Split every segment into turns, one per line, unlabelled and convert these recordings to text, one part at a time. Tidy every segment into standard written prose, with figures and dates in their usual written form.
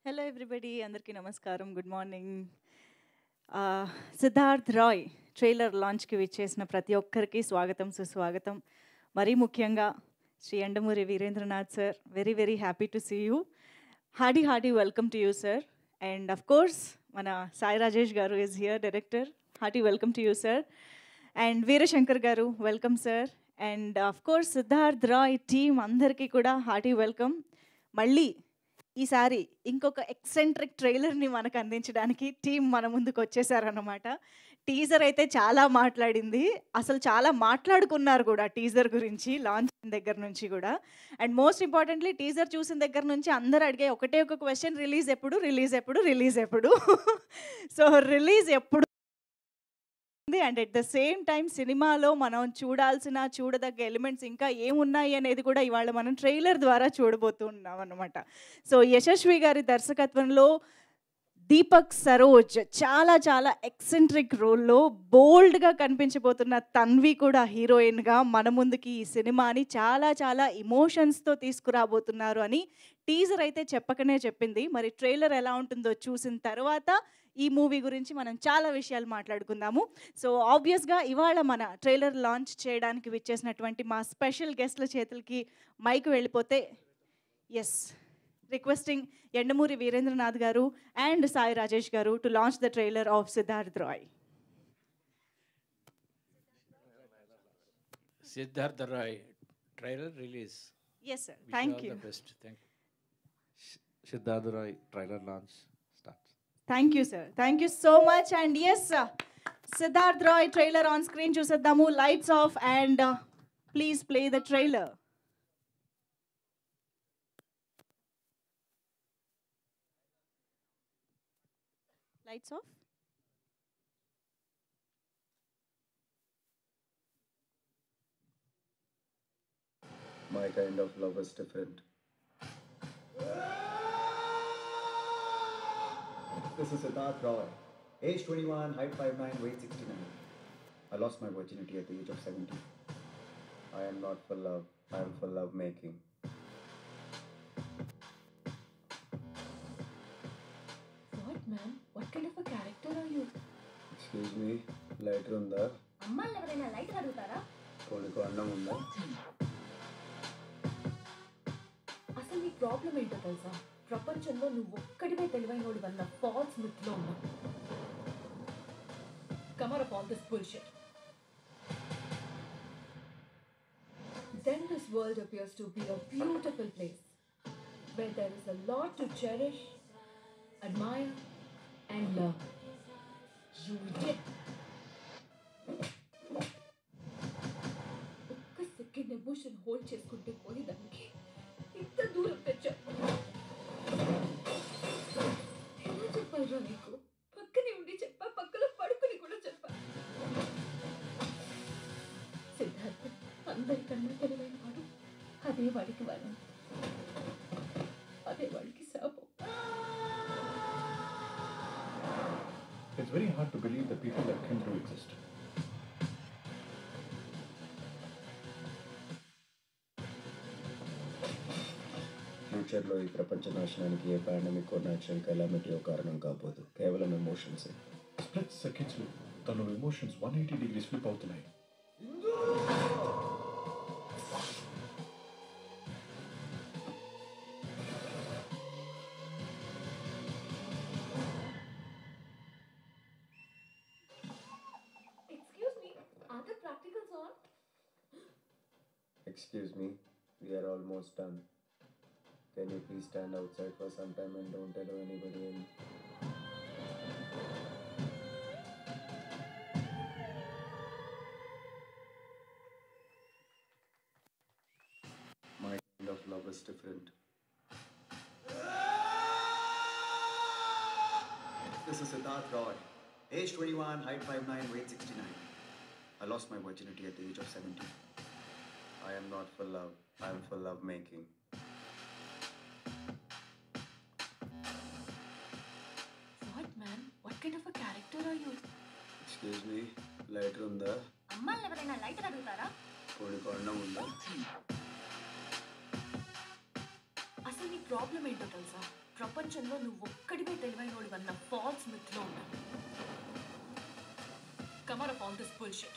Hello everybody, అందరికీ నమస్కారం. Good morning. Siddharth Roy trailer లాంచ్కి విచ్చేసిన ప్రతి ఒక్కరికి స్వాగతం, సుస్వాగతం. మరీ ముఖ్యంగా Shri Yandamuri Veerendranath sir, very very happy to see you. Hearty welcome to you sir. And of course మన Sai Rajesh garu is here, director. Hearty welcome to you sir. And Veerashankar garu, welcome sir. And of course Siddharth Roy team అందరికీ కూడా హార్టీ వెల్కమ్. మళ్ళీ ఈసారి ఇంకొక eccentric ట్రైలర్ని మనకు అందించడానికి team మన ముందుకు వచ్చేసారన్నమాట. టీజర్ అయితే చాలా మాట్లాడింది, అసలు చాలా మాట్లాడుకున్నారు కూడా టీజర్ గురించి లాంచ్ దగ్గర నుంచి కూడా. అండ్ మోస్ట్ ఇంపార్టెంట్లీ టీజర్ చూసిన దగ్గర నుంచి అందరు అడిగే ఒకటే ఒక క్వశ్చన్, రిలీజ్ ఎప్పుడు, రిలీజ్ ఎప్పుడు, రిలీజ్ ఎప్పుడు. సో రిలీజ్ ఎప్పుడు and at the same time సినిమాలో మనం చూడదగ్గ ఎలిమెంట్స్ ఇంకా ఏమున్నాయి అనేది కూడా ఇవాళ మనం ట్రైలర్ ద్వారా చూడబోతున్నాం అన్నమాట. సో యశస్వి గారి దర్శకత్వంలో దీపక్ సరోజ్ చాలా చాలా ఎక్సెంట్రిక్ రోల్లో బోల్డ్గా కనిపించబోతున్న తన్వి కూడా హీరోయిన్గా మన ముందుకి ఈ సినిమాని చాలా చాలా ఇమోషన్స్తో తీసుకురాబోతున్నారు అని టీజర్ అయితే చెప్పకనే చెప్పింది. మరి ట్రైలర్ ఎలా ఉంటుందో చూసిన తర్వాత ఈ మూవీ గురించి మనం చాలా విషయాలు మాట్లాడుకుందాము. సో ఆబ్వియస్గా ఇవాళ మన ట్రైలర్ లాంచ్ చేయడానికి విచ్చేసినటువంటి మా స్పెషల్ గెస్ట్ల చేతులకి మైక్ వెళ్ళిపోతే, ఎస్, రిక్వెస్టింగ్ యండమూరి వీరేంద్రనాథ్ గారు and Sai Rajesh garu to launch the trailer of Siddharth Roy.
Siddhartha Roy trailer release.
Yes sir,
Wish you
thank
all
you.
the best. Thank you.
Siddhartha Roy trailer launch starts.
Thank you sir, thank you so much. And yes, Siddharth Roy trailer on screen చూసేద్దాము. Lights off and please play the trailer. Lights off.
My kind of love is different. This is Siddharth Roy. Age 21, height 5'9", weight 69. I lost my virginity at the age of 17. I am not for love, I am for love making.
What, man? What kind of a character are you?
Excuse me, lighter ఉందా?
అమ్మాయిలు ఎవరైనా light అడుగుతారా?
కోడికి అన్నం ఉందా?
అసలు నీ problem ఏంటో తెలుసా? ప్రపంచంలో నువ్వు ఒక్కడివే తెలివైనోడు వల్ల ఫాల్స్ మిత్లో ఉన్నావు. Come out of all this bullshit. Then this world appears to be a beautiful place where there is a lot to cherish, admire, and love. You idiot. ఒక్క సెకండ్ ఎమోషన్ హోల్డ్ చేసుకుంటే పోయేదానికి ఇంత దూరం తెచ్చా. ఎలా చెప్పారా నీకు? పక్కనే ఉండి చెప్పా, పక్కలో పడుకుని కూడా చెప్పా. సిద్ధార్థ్ అందరికన్నా తెలివైన వాడు. అదే వాడికి వరం, అదే వాడికి శాపం.
It's very hard to believe that people like him do exist.
ఫ్యూచర్లో ఈ ప్రపంచ నాశనానికి ఏ పాండమిక్ నేచురల్ కెలామిటీ కారణం కాకపోదు, కేవలం ఎమోషన్స్.
Split seconds లో తన ఎమోషన్స్ 180 degrees flip అవుతున్నాయి.
Excuse me, are the practicals on?
Excuse me, we are almost done. Can you please stand outside for some time and don't allow anybody in? My kind of love is different. This is Siddharth Roy. Age 21, height 5'9", weight 69. I lost my virginity at the age of 17. I am not for love, I am for love making.
What, man? What kind of a character are you?
Excuse me, lighter ఉందా?
అమ్మాయిలు ఎవరైనా light అడుగుతారా?
కోడికి అన్నం ఉందా?
అసలు నీ problem ఏంటో తెలుసా? ప్రపంచం ప్రపంచంలో నువ్వు ఒక్కడివే తెలివైనోడు అన్న ఫాల్స్ మిత్లో ఉన్నాను. Come out of all this bullshit.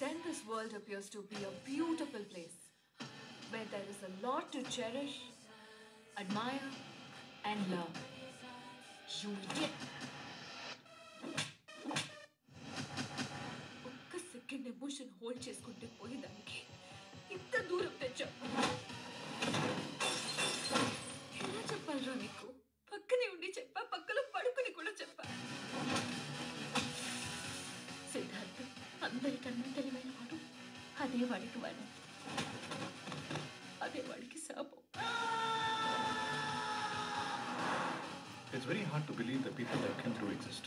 Then this world appears to be a beautiful place where there is a lot to cherish, admire, and love. You idiot! ఒక్క సెకండ్ ఎమోషన్ హోల్డ్ చేసుకుంటే పోయేదానికి ఇంత దూరం తెచ్చా. ఎలా చెప్పాలరా నీకు? పక్కనే ఉండి చెప్పా, పక్కలో పడుకుని కూడా చెప్పా. సిద్ధార్థ్ అందరికన్నా తెలివైన వాడు, అదే వాడికి వాడు, అదే వాడికి శాపం.
It's very hard to believe that people like him do exist.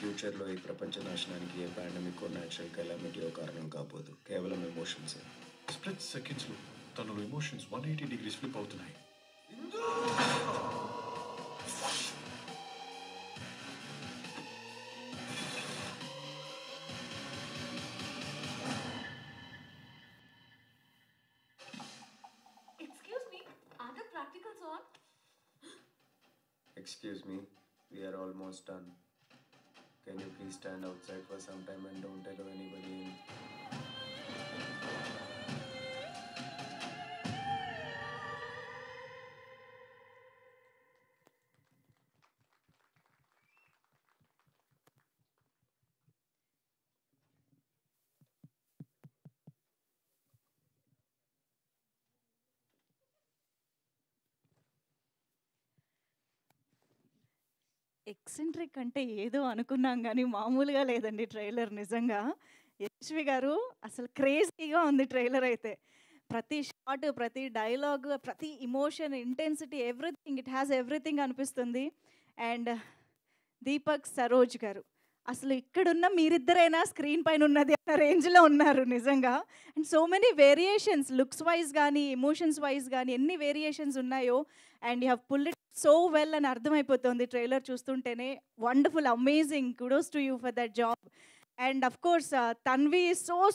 ఫ్యూచర్లో ఈ ప్రపంచ నాశనానికి ఏ పాండమిక్ న్యాచురల్ కెలామిటీ కారణం కాకపోదు, కేవలం ఎమోషన్స్.
స్ప్లిట్ సెకండ్స్లో తనలో ఎమోషన్స్ 180 degrees ఫ్లిప్ అవుతున్నాయి.
Excuse me, are the practicals on?
Excuse me, we are almost done. Can you please stand outside for some time and don't allow anybody in?
Eccentric అంటే ఏదో అనుకున్నాం కానీ మామూలుగా లేదండి trailer. నిజంగా యశస్వి గారు అసలు క్రేజీగా ఉంది ట్రైలర్ అయితే. ప్రతి షాట్, ప్రతి డైలాగ్, ప్రతి emotion, intensity, everything, it has everything అనిపిస్తుంది. అండ్ దీపక్ సరోజ్ గారు అసలు ఇక్కడున్న మీరిద్దరైనా స్క్రీన్ పైన ఉన్నది అన్న రేంజ్లో ఉన్నారు నిజంగా. And so many variations, looks wise కానీ ఎమోషన్స్ వైజ్ కానీ ఎన్ని వేరియేషన్స్ ఉన్నాయో. And you have pull it so well అని అర్థమైపోతుంది ట్రైలర్ చూస్తుంటేనే. Wonderful, amazing, kudos to you for that job. And of course Tanvi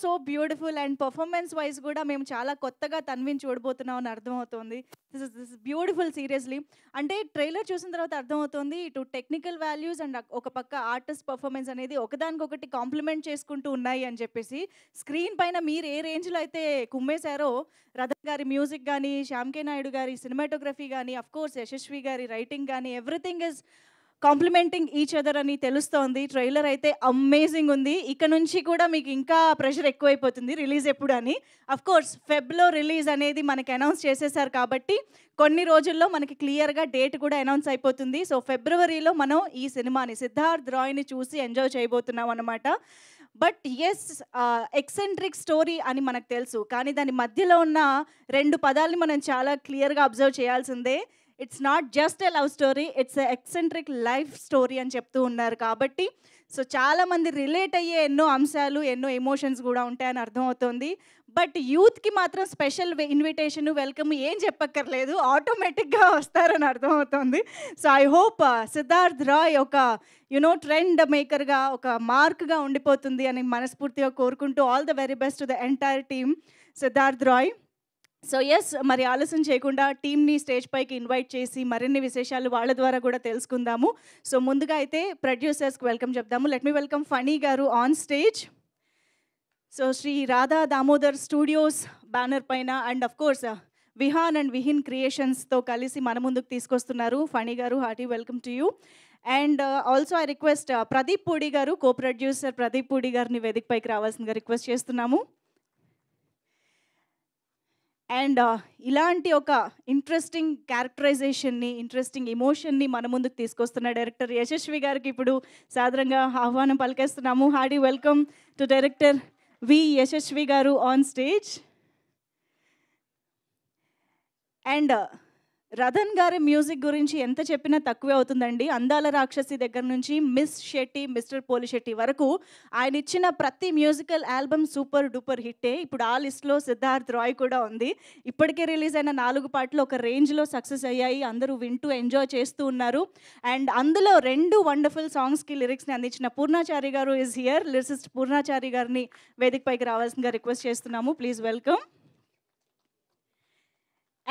so beautiful. And performance wise కూడా మేము చాలా కొత్తగా తన్విని చూడబోతున్నాం అని అర్థమవుతుంది. This is beautiful seriously. అంటే ట్రైలర్ చూసిన తర్వాత అర్థమవుతుంది ఇటు టెక్నికల్ వాల్యూస్ అండ్ ఒక పక్క ఆర్టిస్ట్ పర్ఫార్మెన్స్ అనేది ఒకదానికొకటి కాంప్లిమెంట్ చేసుకుంటూ ఉన్నాయి అని చెప్పేసి. స్క్రీన్ పైన మీరు ఏ రేంజ్లో అయితే కుమ్మేశారో, రథన్ గారి మ్యూజిక్ కానీ, శ్యామ్ కే నాయుడు గారి సినిమాటోగ్రఫీ కానీ, అఫ్ కోర్స్ యశస్వి గారి రైటింగ్ కానీ, everything is complementing each other అని తెలుస్తోంది. ట్రైలర్ అయితే అమేజింగ్ ఉంది. ఇక నుంచి కూడా మీకు ఇంకా ప్రెషర్ ఎక్కువైపోతుంది రిలీజ్ ఎప్పుడు అని. అఫ్ కోర్స్ ఫెబ్లో రిలీజ్ అనేది మనకి అనౌన్స్ చేసేసారు కాబట్టి కొన్ని రోజుల్లో మనకి క్లియర్గా డేట్ కూడా అనౌన్స్ అయిపోతుంది. సో ఫిబ్రవరిలో మనం ఈ సినిమాని, సిద్ధార్థ్ రాయ్ని చూసి ఎంజాయ్ చేయబోతున్నాం అన్నమాట. బట్ ఎస్, ఎక్సెంట్రిక్ స్టోరీ అని మనకు తెలుసు, కానీ దాని మధ్యలో ఉన్న రెండు పదాలని మనం చాలా క్లియర్గా అబ్జర్వ్ చేయాల్సిందే. It's not just a love story, it's a eccentric life story అని చెప్తూ ఉన్నారు కాబట్టి సో చాలామంది రిలేట్ అయ్యే ఎన్నో అంశాలు, ఎన్నో ఎమోషన్స్ కూడా ఉంటాయని అర్థమవుతుంది. బట్ యూత్కి మాత్రం స్పెషల్ ఇన్విటేషన్, వెల్కమ్ ఏం చెప్పక్కర్లేదు, ఆటోమేటిక్గా వస్తారని అర్థమవుతుంది. So I hope Siddharth Roy ఒక ట్రెండ్ మేకర్గా, ఒక మార్క్గా ఉండిపోతుంది అని మనస్ఫూర్తిగా కోరుకుంటూ all the very best to the entire team Siddharth Roy. So yes, మరి ఆలస్యం చేయకుండా టీమ్ని స్టేజ్ పైకి ఇన్వైట్ చేసి మరిన్ని విశేషాలు వాళ్ళ ద్వారా కూడా తెలుసుకుందాము. సో ముందుగా అయితే ప్రొడ్యూసర్స్కి వెల్కమ్ చెప్దాము. Let me welcome Phani garu on stage. So Shri Radha Damodar studios banner పైన and of course Vihaan and Vihin క్రియేషన్స్తో కలిసి మన ముందుకు తీసుకొస్తున్నారు Phani garu. Hearty welcome to you. And also I request Pradeep Pudi garu, co producer Pradeep Pudi గారిని వేదిక పైకి రావాల్సిందిగా రిక్వెస్ట్ చేస్తున్నాము. అండ్ ఇలాంటి ఒక ఇంట్రెస్టింగ్ క్యారెక్టరైజేషన్ని, ఇంట్రెస్టింగ్ ఎమోషన్ని మన ముందుకు తీసుకొస్తున్న డైరెక్టర్ యశస్వి గారికి ఇప్పుడు సాదరంగా ఆహ్వానం పలికేస్తున్నాము. హార్డీ వెల్కమ్ టు డైరెక్టర్ వి యశస్వి గారు ఆన్ స్టేజ్. అండ్ రతన్ గారి మ్యూజిక్ గురించి ఎంత చెప్పినా తక్కువే అవుతుందండి. అందాల రాక్షసి దగ్గర నుంచి మిస్ శెట్టి, మిస్టర్ పోలిశెట్టి వరకు ఆయన ఇచ్చిన ప్రతి మ్యూజికల్ ఆల్బమ్ సూపర్ డూపర్ హిట్టే. ఇప్పుడు ఆ లిస్ట్లో సిద్ధార్థ్ రాయ్ కూడా ఉంది. ఇప్పటికే రిలీజ్ అయిన 4 పాటలు ఒక రేంజ్లో సక్సెస్ అయ్యాయి. అందరూ వింటూ ఎంజాయ్ చేస్తూ ఉన్నారు. అండ్ అందులో 2 వండర్ఫుల్ సాంగ్స్కి లిరిక్స్ని అందించిన పూర్ణాచారి గారు ఈజ్ హియర్. లిరిసిస్ట్ పూర్ణాచారి గారిని వేదికపైకి రావాల్సిందిగా రిక్వెస్ట్ చేస్తున్నాము. Please welcome.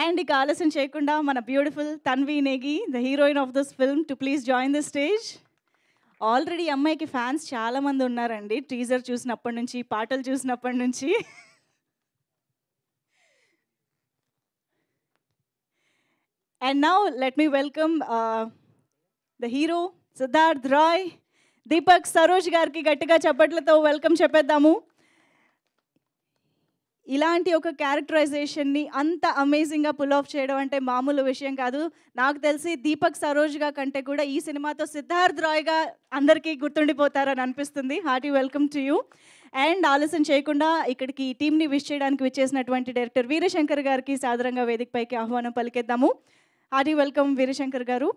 అండ్ ఇక ఆలస్యం చేయకుండా మన beautiful Tanvi Negi, the heroine of this film, to please join the stage. Already అమ్మాయికి ఫ్యాన్స్ చాలామంది ఉన్నారండి. టీజర్ చూసినప్పటి నుంచి, పాటలు చూసినప్పటి నుంచి. And now let me welcome the hero Siddharth Roy. Deepak Saroj గారికి గట్టిగా చప్పట్లతో వెల్కమ్ చెప్పేద్దాము. ఇలాంటి ఒక క్యారెక్టరైజేషన్ని అంత అమేజింగ్గా పుల్ ఆఫ్ చేయడం అంటే మామూలు విషయం కాదు. నాకు తెలిసి దీపక్ సరోజ్గా కంటే కూడా ఈ సినిమాతో సిద్ధార్థ్ రాయ్గా అందరికీ గుర్తుండిపోతారని అనిపిస్తుంది. Hearty welcome to you. And ఆలస్యం చేయకుండా ఇక్కడికి ఈ టీంని విష్ చేయడానికి విచ్చేసినటువంటి డైరెక్టర్ వీరశంకర్ గారికి సాదరంగా వేదికపైకి ఆహ్వానం పలికేద్దాము. హార్టీ వెల్కమ్ వీరశంకర్ గారు.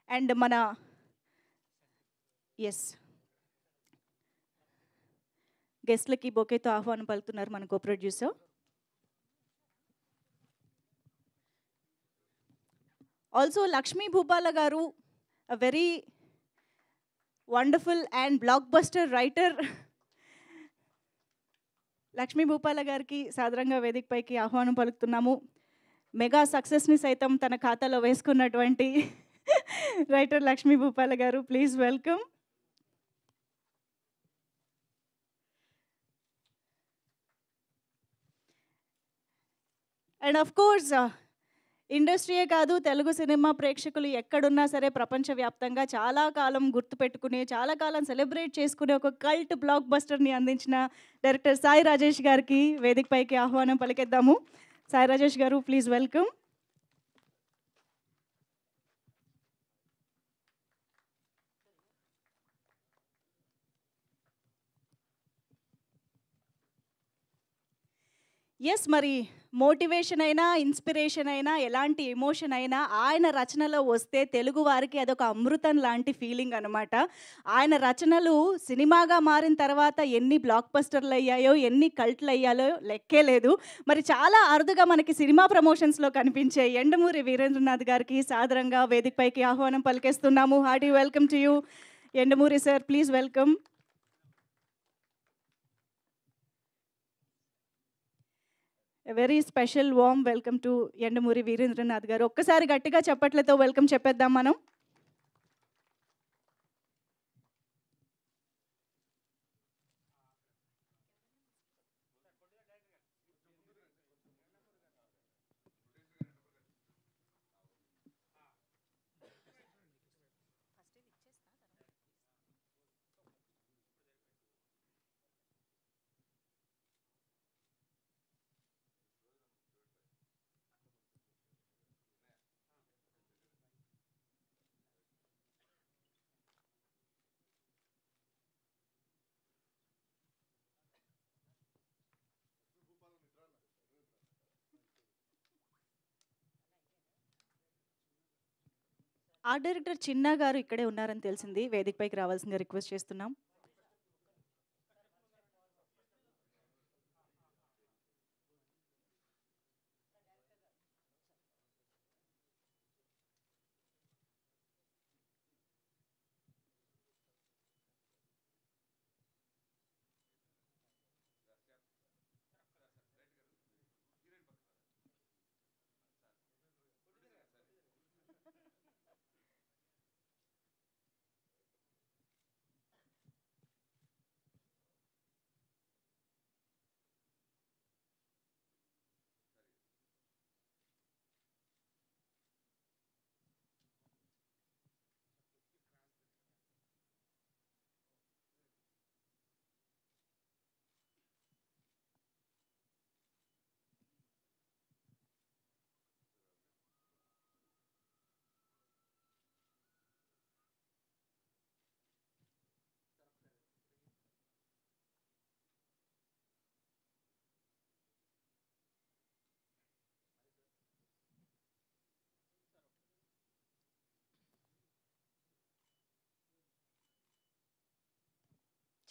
అండ్ మన గెస్ట్లకి బొకేతో ఆహ్వానం పలుకుతున్నారు మన co producer. Also Lakshmi Bhupala garu, a very wonderful and blockbuster writer. Lakshmi Bhupala గారికి సాదరంగా వేదికపైకి ఆహ్వానం పలుకుతున్నాము. మెగా సక్సెస్ని సైతం తన ఖాతాలో వేసుకున్నటువంటి writer Lakshmi Bhupala garu, please welcome. And of course ఇండస్ట్రీయే కాదు, తెలుగు సినిమా ప్రేక్షకులు ఎక్కడున్నా సరే ప్రపంచవ్యాప్తంగా చాలా కాలం గుర్తుపెట్టుకునే, చాలా కాలం సెలబ్రేట్ చేసుకునే ఒక కల్ట్ బ్లాక్ బస్టర్ని అందించిన డైరెక్టర్ సాయి రాజేష్ గారికి వేదికపైకి ఆహ్వానం పలికేద్దాము. సాయి రాజేష్ గారు, ప్లీజ్ వెల్కమ్. ఎస్, మరి మోటివేషన్ అయినా, ఇన్స్పిరేషన్ అయినా, ఎలాంటి ఎమోషన్ అయినా ఆయన రచనలో వస్తే తెలుగు వారికి అదొక అమృతం లాంటి ఫీలింగ్ అనమాట. ఆయన రచనలు సినిమాగా మారిన తర్వాత ఎన్ని బ్లాక్ బస్టర్లు అయ్యాయో, ఎన్ని కల్ట్లు అయ్యాయో లెక్కే లేదు. మరి చాలా అరుదుగా మనకి సినిమా ప్రమోషన్స్లో కనిపించే యండమూరి వీరేంద్రనాథ్ గారికి సాదరంగా వేదికపైకి ఆహ్వానం పలికేస్తున్నాము. Hearty welcome to you Yandamuri sir, please welcome. Very special warm welcome to Yandamuri Veerendranath garu. ఒక్కసారి గట్టిగా చప్పట్లతో వెల్కమ్ చెప్పేద్దాం మనం. ఆర్ట్ డైరెక్టర్ చిన్నా గారు ఇక్కడే ఉన్నారని తెలిసింది. వేదికపైకి రావాల్సిందిగా రిక్వెస్ట్ చేస్తున్నాం.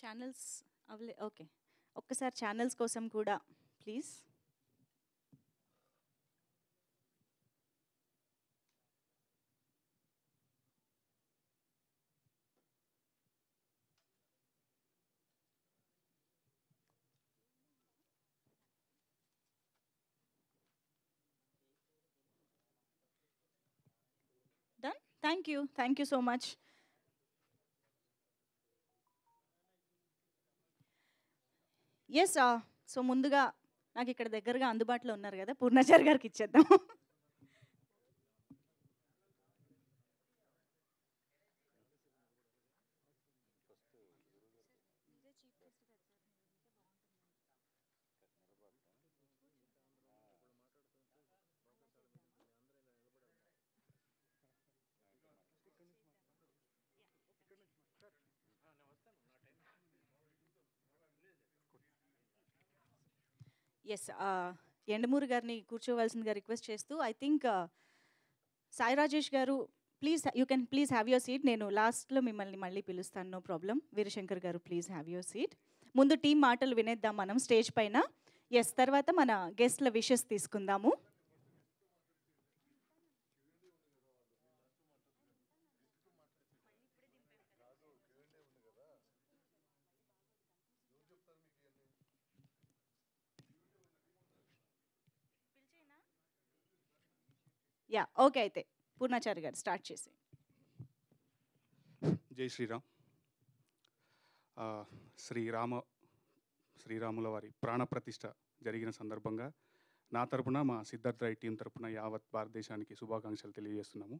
ఛానల్స్ ఓకే, ఒక్కసారి ఛానల్స్ కోసం కూడా please. Done. Thank you so much. Yes, so ముందుగా నాకు ఇక్కడ దగ్గరగా అందుబాటులో ఉన్నారు కదా, పూర్ణాచారి గారికి ఇచ్చేద్దాం. ఎస్, ఎండమూరి గారిని కూర్చోవలసిందిగా రిక్వెస్ట్ చేస్తూ, ఐ థింక్ సాయి రాజేష్ గారు ప్లీజ్ హ్యావ్ యువర్ సీట్. నేను లాస్ట్లో మిమ్మల్ని మళ్ళీ పిలుస్తాను, no problem. Veerashankar garu please have your seat. ముందు టీం మాటలు వినేద్దాం మనం స్టేజ్ పైన. ఎస్, తర్వాత మన గెస్ట్ల విషెస్ తీసుకుందాము. యా, ఓకే, అయితే పూర్ణాచారి గారు స్టార్ట్ చేసి.
జై శ్రీరామ్. శ్రీరాముల వారి ప్రాణప్రతిష్ఠ జరిగిన సందర్భంగా నా తరపున, మా సిద్ధార్థ రాయ్ టీం తరపున యావత్ భారతదేశానికి శుభాకాంక్షలు తెలియజేస్తున్నాము.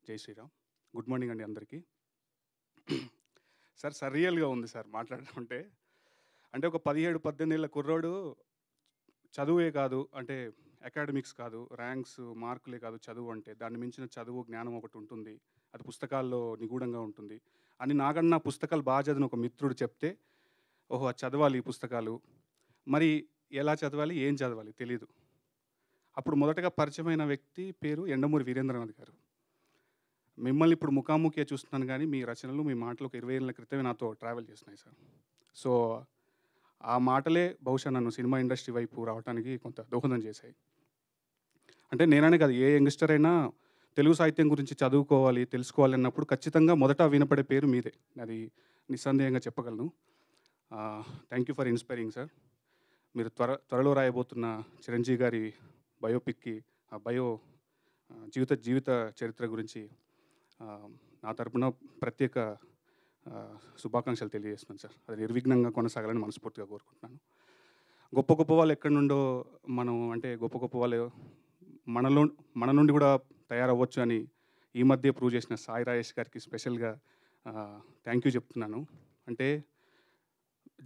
జై శ్రీరామ్. గుడ్ మార్నింగ్ అండి అందరికీ. సార్, సర్రియల్గా ఉంది సార్ మాట్లాడుతుంటే. అంటే ఒక 17-18 ఏళ్ళ కుర్రోడు చదువే కాదు, అంటే అకాడమిక్స్ కాదు, ర్యాంక్స్ మార్కులే కాదు చదువు అంటే, దాన్ని మించిన చదువు జ్ఞానం ఒకటి ఉంటుంది, అది పుస్తకాల్లో నిగూఢంగా ఉంటుంది అని నాకన్నా పుస్తకాలు బాగా చదివిన ఒక మిత్రుడు చెప్తే, ఓహో అది చదవాలి ఈ పుస్తకాలు, మరి ఎలా చదవాలి ఏం చదవాలి తెలీదు. అప్పుడు మొదటగా పరిచయమైన వ్యక్తి పేరు ఎండమూరి వీరేంద్రనాథ్ గారు. మిమ్మల్ని ఇప్పుడు ముఖాముఖిగా చూస్తున్నాను కానీ మీ రచనలు, మీ మాటలు ఒక 20 ఏళ్ళ క్రితమే నాతో ట్రావెల్ చేస్తున్నాయి సార్. సో ఆ మాటలే బహుశా నన్ను సినిమా ఇండస్ట్రీ వైపు రావడానికి కొంత దోహదం చేశాయి. అంటే నేననే కాదు, ఏ యంగ్స్టర్ అయినా తెలుగు సాహిత్యం గురించి చదువుకోవాలి, తెలుసుకోవాలి అన్నప్పుడు ఖచ్చితంగా మొదట వినపడే పేరు మీదే, అది నిస్సందేహంగా చెప్పగలను. Thank you for inspiring sir. మీరు త్వరలో రాయబోతున్న చిరంజీవి గారి బయోపిక్కి, జీవిత చరిత్ర గురించి నా తరపున ప్రత్యేక శుభాకాంక్షలు తెలియజేస్తున్నాను సార్. అది నిర్విఘ్నంగా కొనసాగాలని మనస్ఫూర్తిగా కోరుకుంటున్నాను. గొప్ప గొప్ప వాళ్ళు ఎక్కడి నుండో అంటే గొప్ప వాళ్ళు మన నుండి కూడా తయారవ్వచ్చు అని ఈ మధ్య ప్రూవ్ చేసిన సాయి రాజేష్ గారికి స్పెషల్గా థ్యాంక్ యూ చెప్తున్నాను. అంటే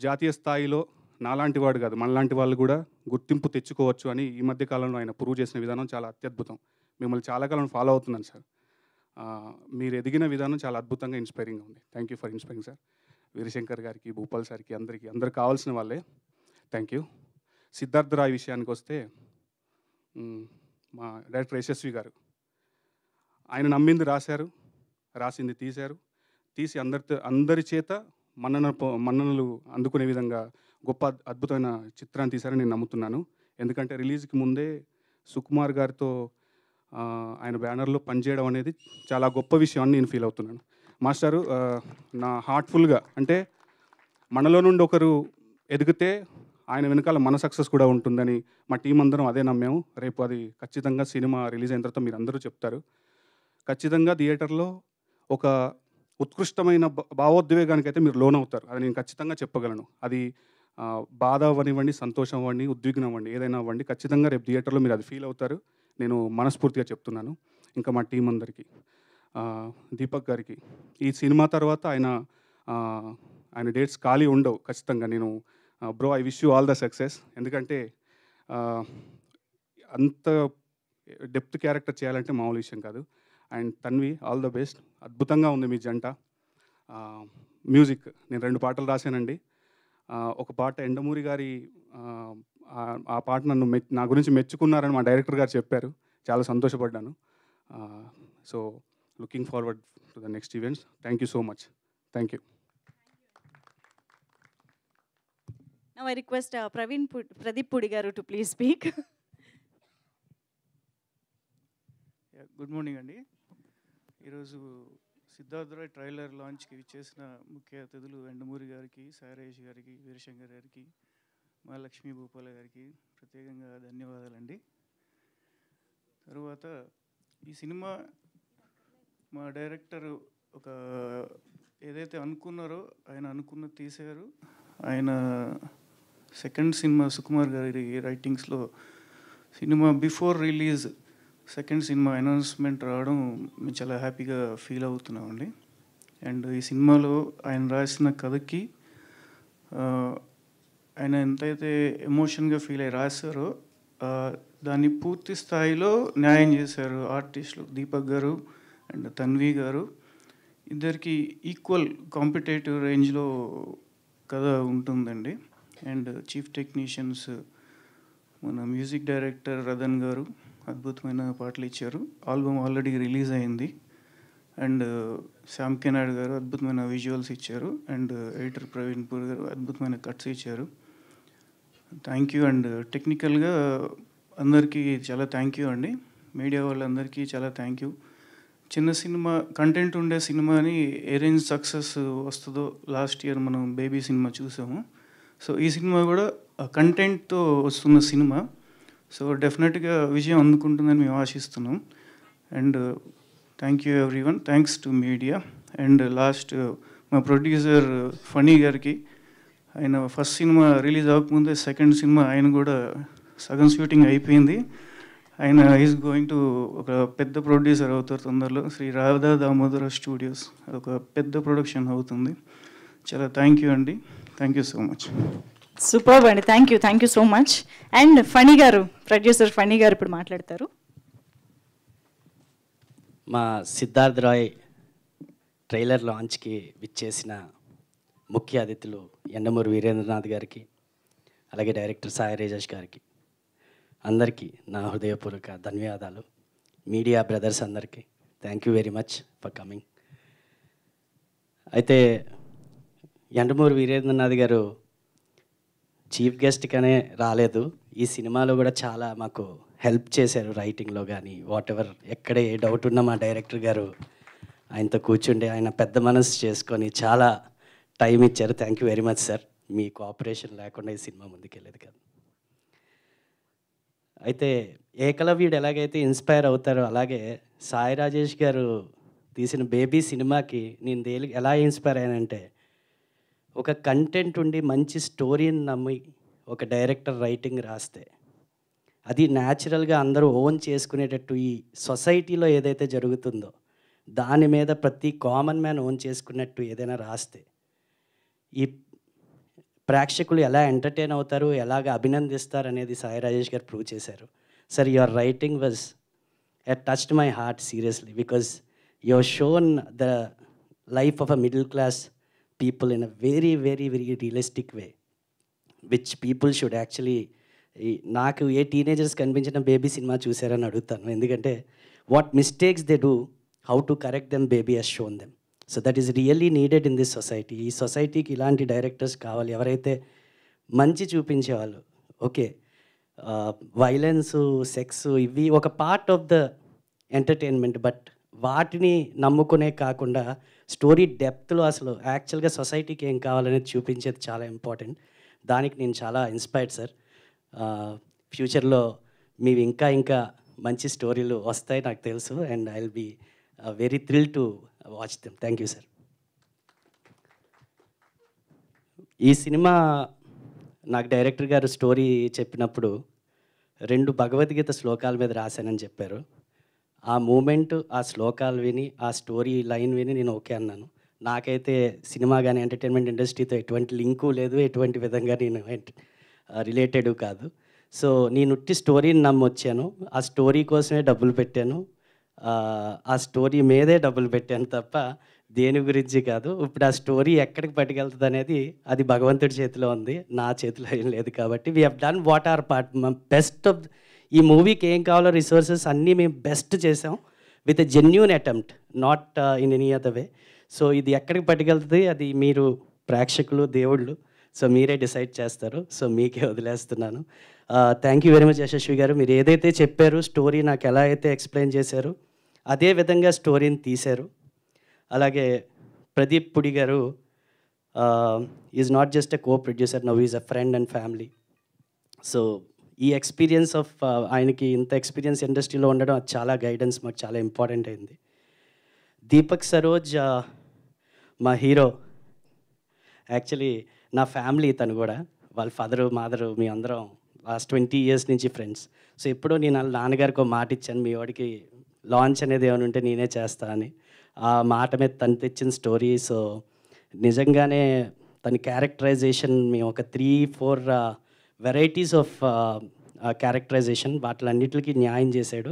జాతీయ స్థాయిలో నాలాంటి వాడు కాదు, మనలాంటి వాళ్ళు కూడా గుర్తింపు తెచ్చుకోవచ్చు అని ఈ మధ్య కాలంలో ఆయన ప్రూవ్ చేసిన విధానం చాలా అత్యద్భుతం. మిమ్మల్ని చాలా కాలం ఫాలో అవుతున్నాను సార్. మీరు ఎదిగిన విధానం చాలా అద్భుతంగా ఇన్స్పైరింగ్గా ఉంది. Thank you for inspiring sir. Veerashankar గారికి, భూపాల్ సార్కి, అందరికి కావాల్సిన వాళ్ళే థ్యాంక్ యూ. సిద్ధార్థ రాయ్ విషయానికి వస్తే, మా డైరెక్టర్ యశస్వి గారు ఆయన నమ్మింది రాశారు, రాసింది తీసి అందరి చేత మన్ననలు అందుకునే విధంగా గొప్ప అద్భుతమైన చిత్రాన్ని తీశారని నేను నమ్ముతున్నాను. ఎందుకంటే రిలీజ్కి ముందే సుకుమార్ గారితో ఆయన బ్యానర్లో పనిచేయడం అనేది చాలా గొప్ప విషయం అని నేను ఫీల్ అవుతున్నాను. మాస్టారు, నా హార్ట్ఫుల్గా, అంటే మనలో నుండి ఒకరు ఎదిగితే ఆయన వెనకాల మన సక్సెస్ కూడా ఉంటుందని మా టీం అందరం అదే నమ్మాము. రేపు అది ఖచ్చితంగా సినిమా రిలీజ్ అయిన తర్వాత మీరు అందరూ చెప్తారు. ఖచ్చితంగా థియేటర్లో ఒక ఉత్కృష్టమైన భావోద్వేగానికి అయితే మీరు లోనవుతారు, అది నేను ఖచ్చితంగా చెప్పగలను. అది బాధ అవ్వనివ్వండి, సంతోషం అవ్వండి, ఉద్విగ్నం అవ్వండి, ఏదైనా అవ్వండి, ఖచ్చితంగా రేపు థియేటర్లో మీరు అది ఫీల్ అవుతారు. నేను మనస్ఫూర్తిగా చెప్తున్నాను. ఇంకా మా టీం అందరికీ, దీపక్ గారికి, ఈ సినిమా తర్వాత ఆయన డేట్స్ ఖాళీ ఉండవు ఖచ్చితంగా. నేను bro, I wish you all the success. ఎందుకంటే అంత డెప్త్ క్యారెక్టర్ చేయాలంటే మామూలు విషయం కాదు. And Tanvi, all the best. అద్భుతంగా ఉంది మీ జంట. మ్యూజిక్ నేను 2 పాటలు రాశానండి. ఒక పాట ఎండమూరి గారి, ఆ పాట నా గురించి మెచ్చుకున్నారని మా డైరెక్టర్ గారు చెప్పారు. చాలా సంతోషపడ్డాను. So looking forward to the next events. Thank you so much. Thank you.
Now I request Pradeep Pudi garu to please speak.
Good morning అండి. ఈరోజు సిద్ధార్థ రాయ్ ట్రైలర్ లాంచ్కి విచ్చేసిన ముఖ్య అతిథులు ఎండమూరి గారికి, సాయిరాజేష్ గారికి, వీరశంకర్ గారికి, మా లక్ష్మీ భూపాల గారికి ప్రత్యేకంగా ధన్యవాదాలండి. తరువాత ఈ సినిమా మా డైరెక్టర్ ఒక ఏదైతే అనుకున్నారో ఆయన అనుకున్నది తీశారు. ఆయన సెకండ్ సినిమా సుకుమార్ గారి రైటింగ్స్లో cinema before release second cinema announcement రావడం మేము చాలా హ్యాపీగా ఫీల్ అవుతున్నామండి. అండ్ ఈ సినిమాలో ఆయన రాసిన కథకి ఆయన ఎంతైతే ఎమోషన్గా ఫీల్ అయ్యి రాశారో దాన్ని పూర్తి స్థాయిలో న్యాయం చేశారు ఆర్టిస్టులు దీపక్ గారు అండ్ తన్వి గారు. ఇద్దరికి ఈక్వల్ కాంపిటేటివ్ రేంజ్లో కథ ఉంటుందండి. అండ్ చీఫ్ టెక్నీషియన్స్ మన మ్యూజిక్ డైరెక్టర్ రదన్ గారు అద్భుతమైన పాటలు ఇచ్చారు. ఆల్బమ్ ఆల్రెడీ రిలీజ్ అయింది. అండ్ శ్యామ్ కెనాడ్ గారు అద్భుతమైన విజువల్స్ ఇచ్చారు. అండ్ ఎడిటర్ ప్రవీణ్ పూర్ గారు అద్భుతమైన కట్స్ ఇచ్చారు. Thank you. అండ్ టెక్నికల్గా అందరికీ చాలా థ్యాంక్ యూ అండి. మీడియా వాళ్ళందరికీ చాలా థ్యాంక్ యూ. చిన్న సినిమా కంటెంట్ ఉండే సినిమాని ఏ రేంజ్ సక్సెస్ వస్తుందో లాస్ట్ ఇయర్ మనం బేబీ సినిమా చూసాము. సో ఈ సినిమా కూడా కంటెంట్తో వస్తున్న సినిమా. సో డెఫినెట్గా విజయం అందుకుంటుందని మేము ఆశిస్తున్నాం. And thank you everyone. Thanks to media. And last మా ప్రొడ్యూసర్ ఫనీ గారికి, ఆయన ఫస్ట్ సినిమా రిలీజ్ అవ్వకముందే సెకండ్ సినిమా ఆయన కూడా సగం షూటింగ్ అయిపోయింది. ఆయన ఈజ్ గోయింగ్ టు ఒక పెద్ద ప్రొడ్యూసర్ అవుతారు తొందరలో. శ్రీ రాధా దామోదర స్టూడియోస్ అదొక పెద్ద ప్రొడక్షన్ అవుతుంది. చాలా థ్యాంక్ యూ అండి. Thank you so much.
Super అండి. Thank you so much. And Phani garu, producer Phani garu ఇప్పుడు మాట్లాడతారు.
మా సిద్ధార్థ రాయ్ ట్రైలర్ లాంచ్కి విచ్చేసిన ముఖ్య అతిథులు ఎండమూరి వీరేంద్రనాథ్ గారికి, అలాగే డైరెక్టర్ సాయిరాజేష్ గారికి అందరికీ నా హృదయపూర్వక ధన్యవాదాలు. మీడియా బ్రదర్స్ అందరికీ thank you very much for coming. అయితే ఎండమూరి వీరేంద్రనాథ్ గారు చీఫ్ గెస్ట్గానే రాలేదు, ఈ సినిమాలో కూడా చాలా మాకు హెల్ప్ చేశారు రైటింగ్లో కానీ వాట్ ఎవర్. ఎక్కడ ఏ డౌట్ ఉన్నా మా డైరెక్టర్ గారు ఆయనతో కూర్చుండి ఆయన పెద్ద మనసు చేసుకొని చాలా టైం ఇచ్చారు. Thank you very much sir. Me cooperation లేకుండా ఈ సినిమా ముందుకెళ్ళేది కాదు. అయితే ఏకలవ్యుడు ఎలాగైతే ఇన్స్పైర్ అవుతారో అలాగే సాయి రాజేష్ గారు తీసిన బేబీ సినిమాకి నేను ఎలా ఇన్స్పైర్ అయ్యానంటే, ఒక కంటెంట్ ఉండి మంచి స్టోరీని నమ్మి ఒక డైరెక్టర్ రైటింగ్ రాస్తే అది న్యాచురల్గా అందరూ ఓన్ చేసుకునేటట్టు ఈ సొసైటీలో ఏదైతే జరుగుతుందో దాని మీద ప్రతి కామన్ మ్యాన్ ఓన్ చేసుకున్నట్టు ఏదైనా రాస్తే ఈ ప్రేక్షకులు ఎలా ఎంటర్టైన్ అవుతారు, ఎలాగ అభినందిస్తారు అనేది సాయి రాజేష్ గారు ప్రూవ్ చేశారు. Sir, your writing was at touched my heart seriously because you have shown the life of a middle class people in a very, very, very realistic way, which people should actually, నాకు ఏ teenagers కనిపించిన baby cinema చూసారని అడుగుతాను. ఎందుకంటే what mistakes they do, how to correct them baby has shown them. So that is really needed in this society. ఈ సొసైటీకి ఇలాంటి directors కావాలి, ఎవరైతే మంచి చూపించేవాళ్ళు. ఓకే, వైలెన్సు, సెక్స్ ఇవి ఒక part of the entertainment, but వాటిని నమ్ముకునే కాకుండా స్టోరీ డెప్త్లో అసలు యాక్చువల్గా సొసైటీకి ఏం కావాలనేది చూపించేది చాలా ఇంపార్టెంట్. దానికి నేను చాలా ఇన్స్పైర్డ్ సార్. ఫ్యూచర్లో మీవి ఇంకా ఇంకా మంచి స్టోరీలు వస్తాయి నాకు తెలుసు. And I will be very thrill to watch them. Thank you sir. ఈ సినిమా నాకు డైరెక్టర్ గారు స్టోరీ చెప్పినప్పుడు 2 భగవద్గీత శ్లోకాల మీద రాశానని చెప్పారు. ఆ మూమెంట్, ఆ శ్లోకాలు విని, ఆ స్టోరీ లైన్ విని నేను ఓకే అన్నాను. నాకైతే సినిమా కానీ ఎంటర్టైన్మెంట్ ఇండస్ట్రీతో ఎటువంటి లింకు లేదు, ఎటువంటి విధంగా నేను రిలేటెడ్ కాదు. సో నేను ఉట్టి స్టోరీని నమ్మొచ్చాను, ఆ స్టోరీ కోసమే డబ్బులు పెట్టాను, ఆ స్టోరీ మీదే డబ్బులు పెట్టాను తప్ప దేని గురించి కాదు. ఇప్పుడు ఆ స్టోరీ ఎక్కడికి పట్టుకెళ్తుంది అనేది అది భగవంతుడి చేతిలో ఉంది, నా చేతిలో ఏం లేదు. కాబట్టి we have done what our part. Best of ఈ మూవీకి ఏం కావాలో రిసోర్సెస్ అన్నీ మేము బెస్ట్ చేసాం with a genuine attempt, not in any other way. So ఇది ఎక్కడికి పట్టుకెళ్తుంది అది మీరు ప్రేక్షకులు, దేవుళ్ళు సో మీరే డిసైడ్ చేస్తారు. సో మీకే వదిలేస్తున్నాను. Thank you very much Yashasvi గారు. మీరు ఏదైతే చెప్పారు, స్టోరీ నాకు ఎలా అయితే ఎక్స్ప్లెయిన్ చేశారు, అదే విధంగా స్టోరీని తీశారు. అలాగే ప్రదీప్ పుడి గారు is not just a co producer, now is a friend and family. So ఈ ఎక్స్పీరియన్స్ ఆఫ్ ఆయనకి ఇంత ఎక్స్పీరియన్స్ ఇండస్ట్రీలో ఉండడం అది చాలా గైడెన్స్ మాకు చాలా ఇంపార్టెంట్ అయింది. దీపక్ సరోజ్ మా హీరో. యాక్చువల్లీ నా ఫ్యామిలీ తను కూడా, వాళ్ళ ఫాదరు మదరు మీ అందరం లాస్ట్ 20 years నుంచి ఫ్రెండ్స్. సో ఎప్పుడో నేను వాళ్ళ నాన్నగారికి ఒక మాట ఇచ్చాను, మీ వాడికి లాంచ్ అనేది ఏమైనా ఉంటే నేనే చేస్తా అని. ఆ మాట మీద తను తెచ్చిన స్టోరీ. సో నిజంగానే తన క్యారెక్టరైజేషన్ మేము ఒక 3-4 వెరైటీస్ ఆఫ్ క్యారెక్టరైజేషన్ వాటిలన్నిటికీ న్యాయం చేశాడు.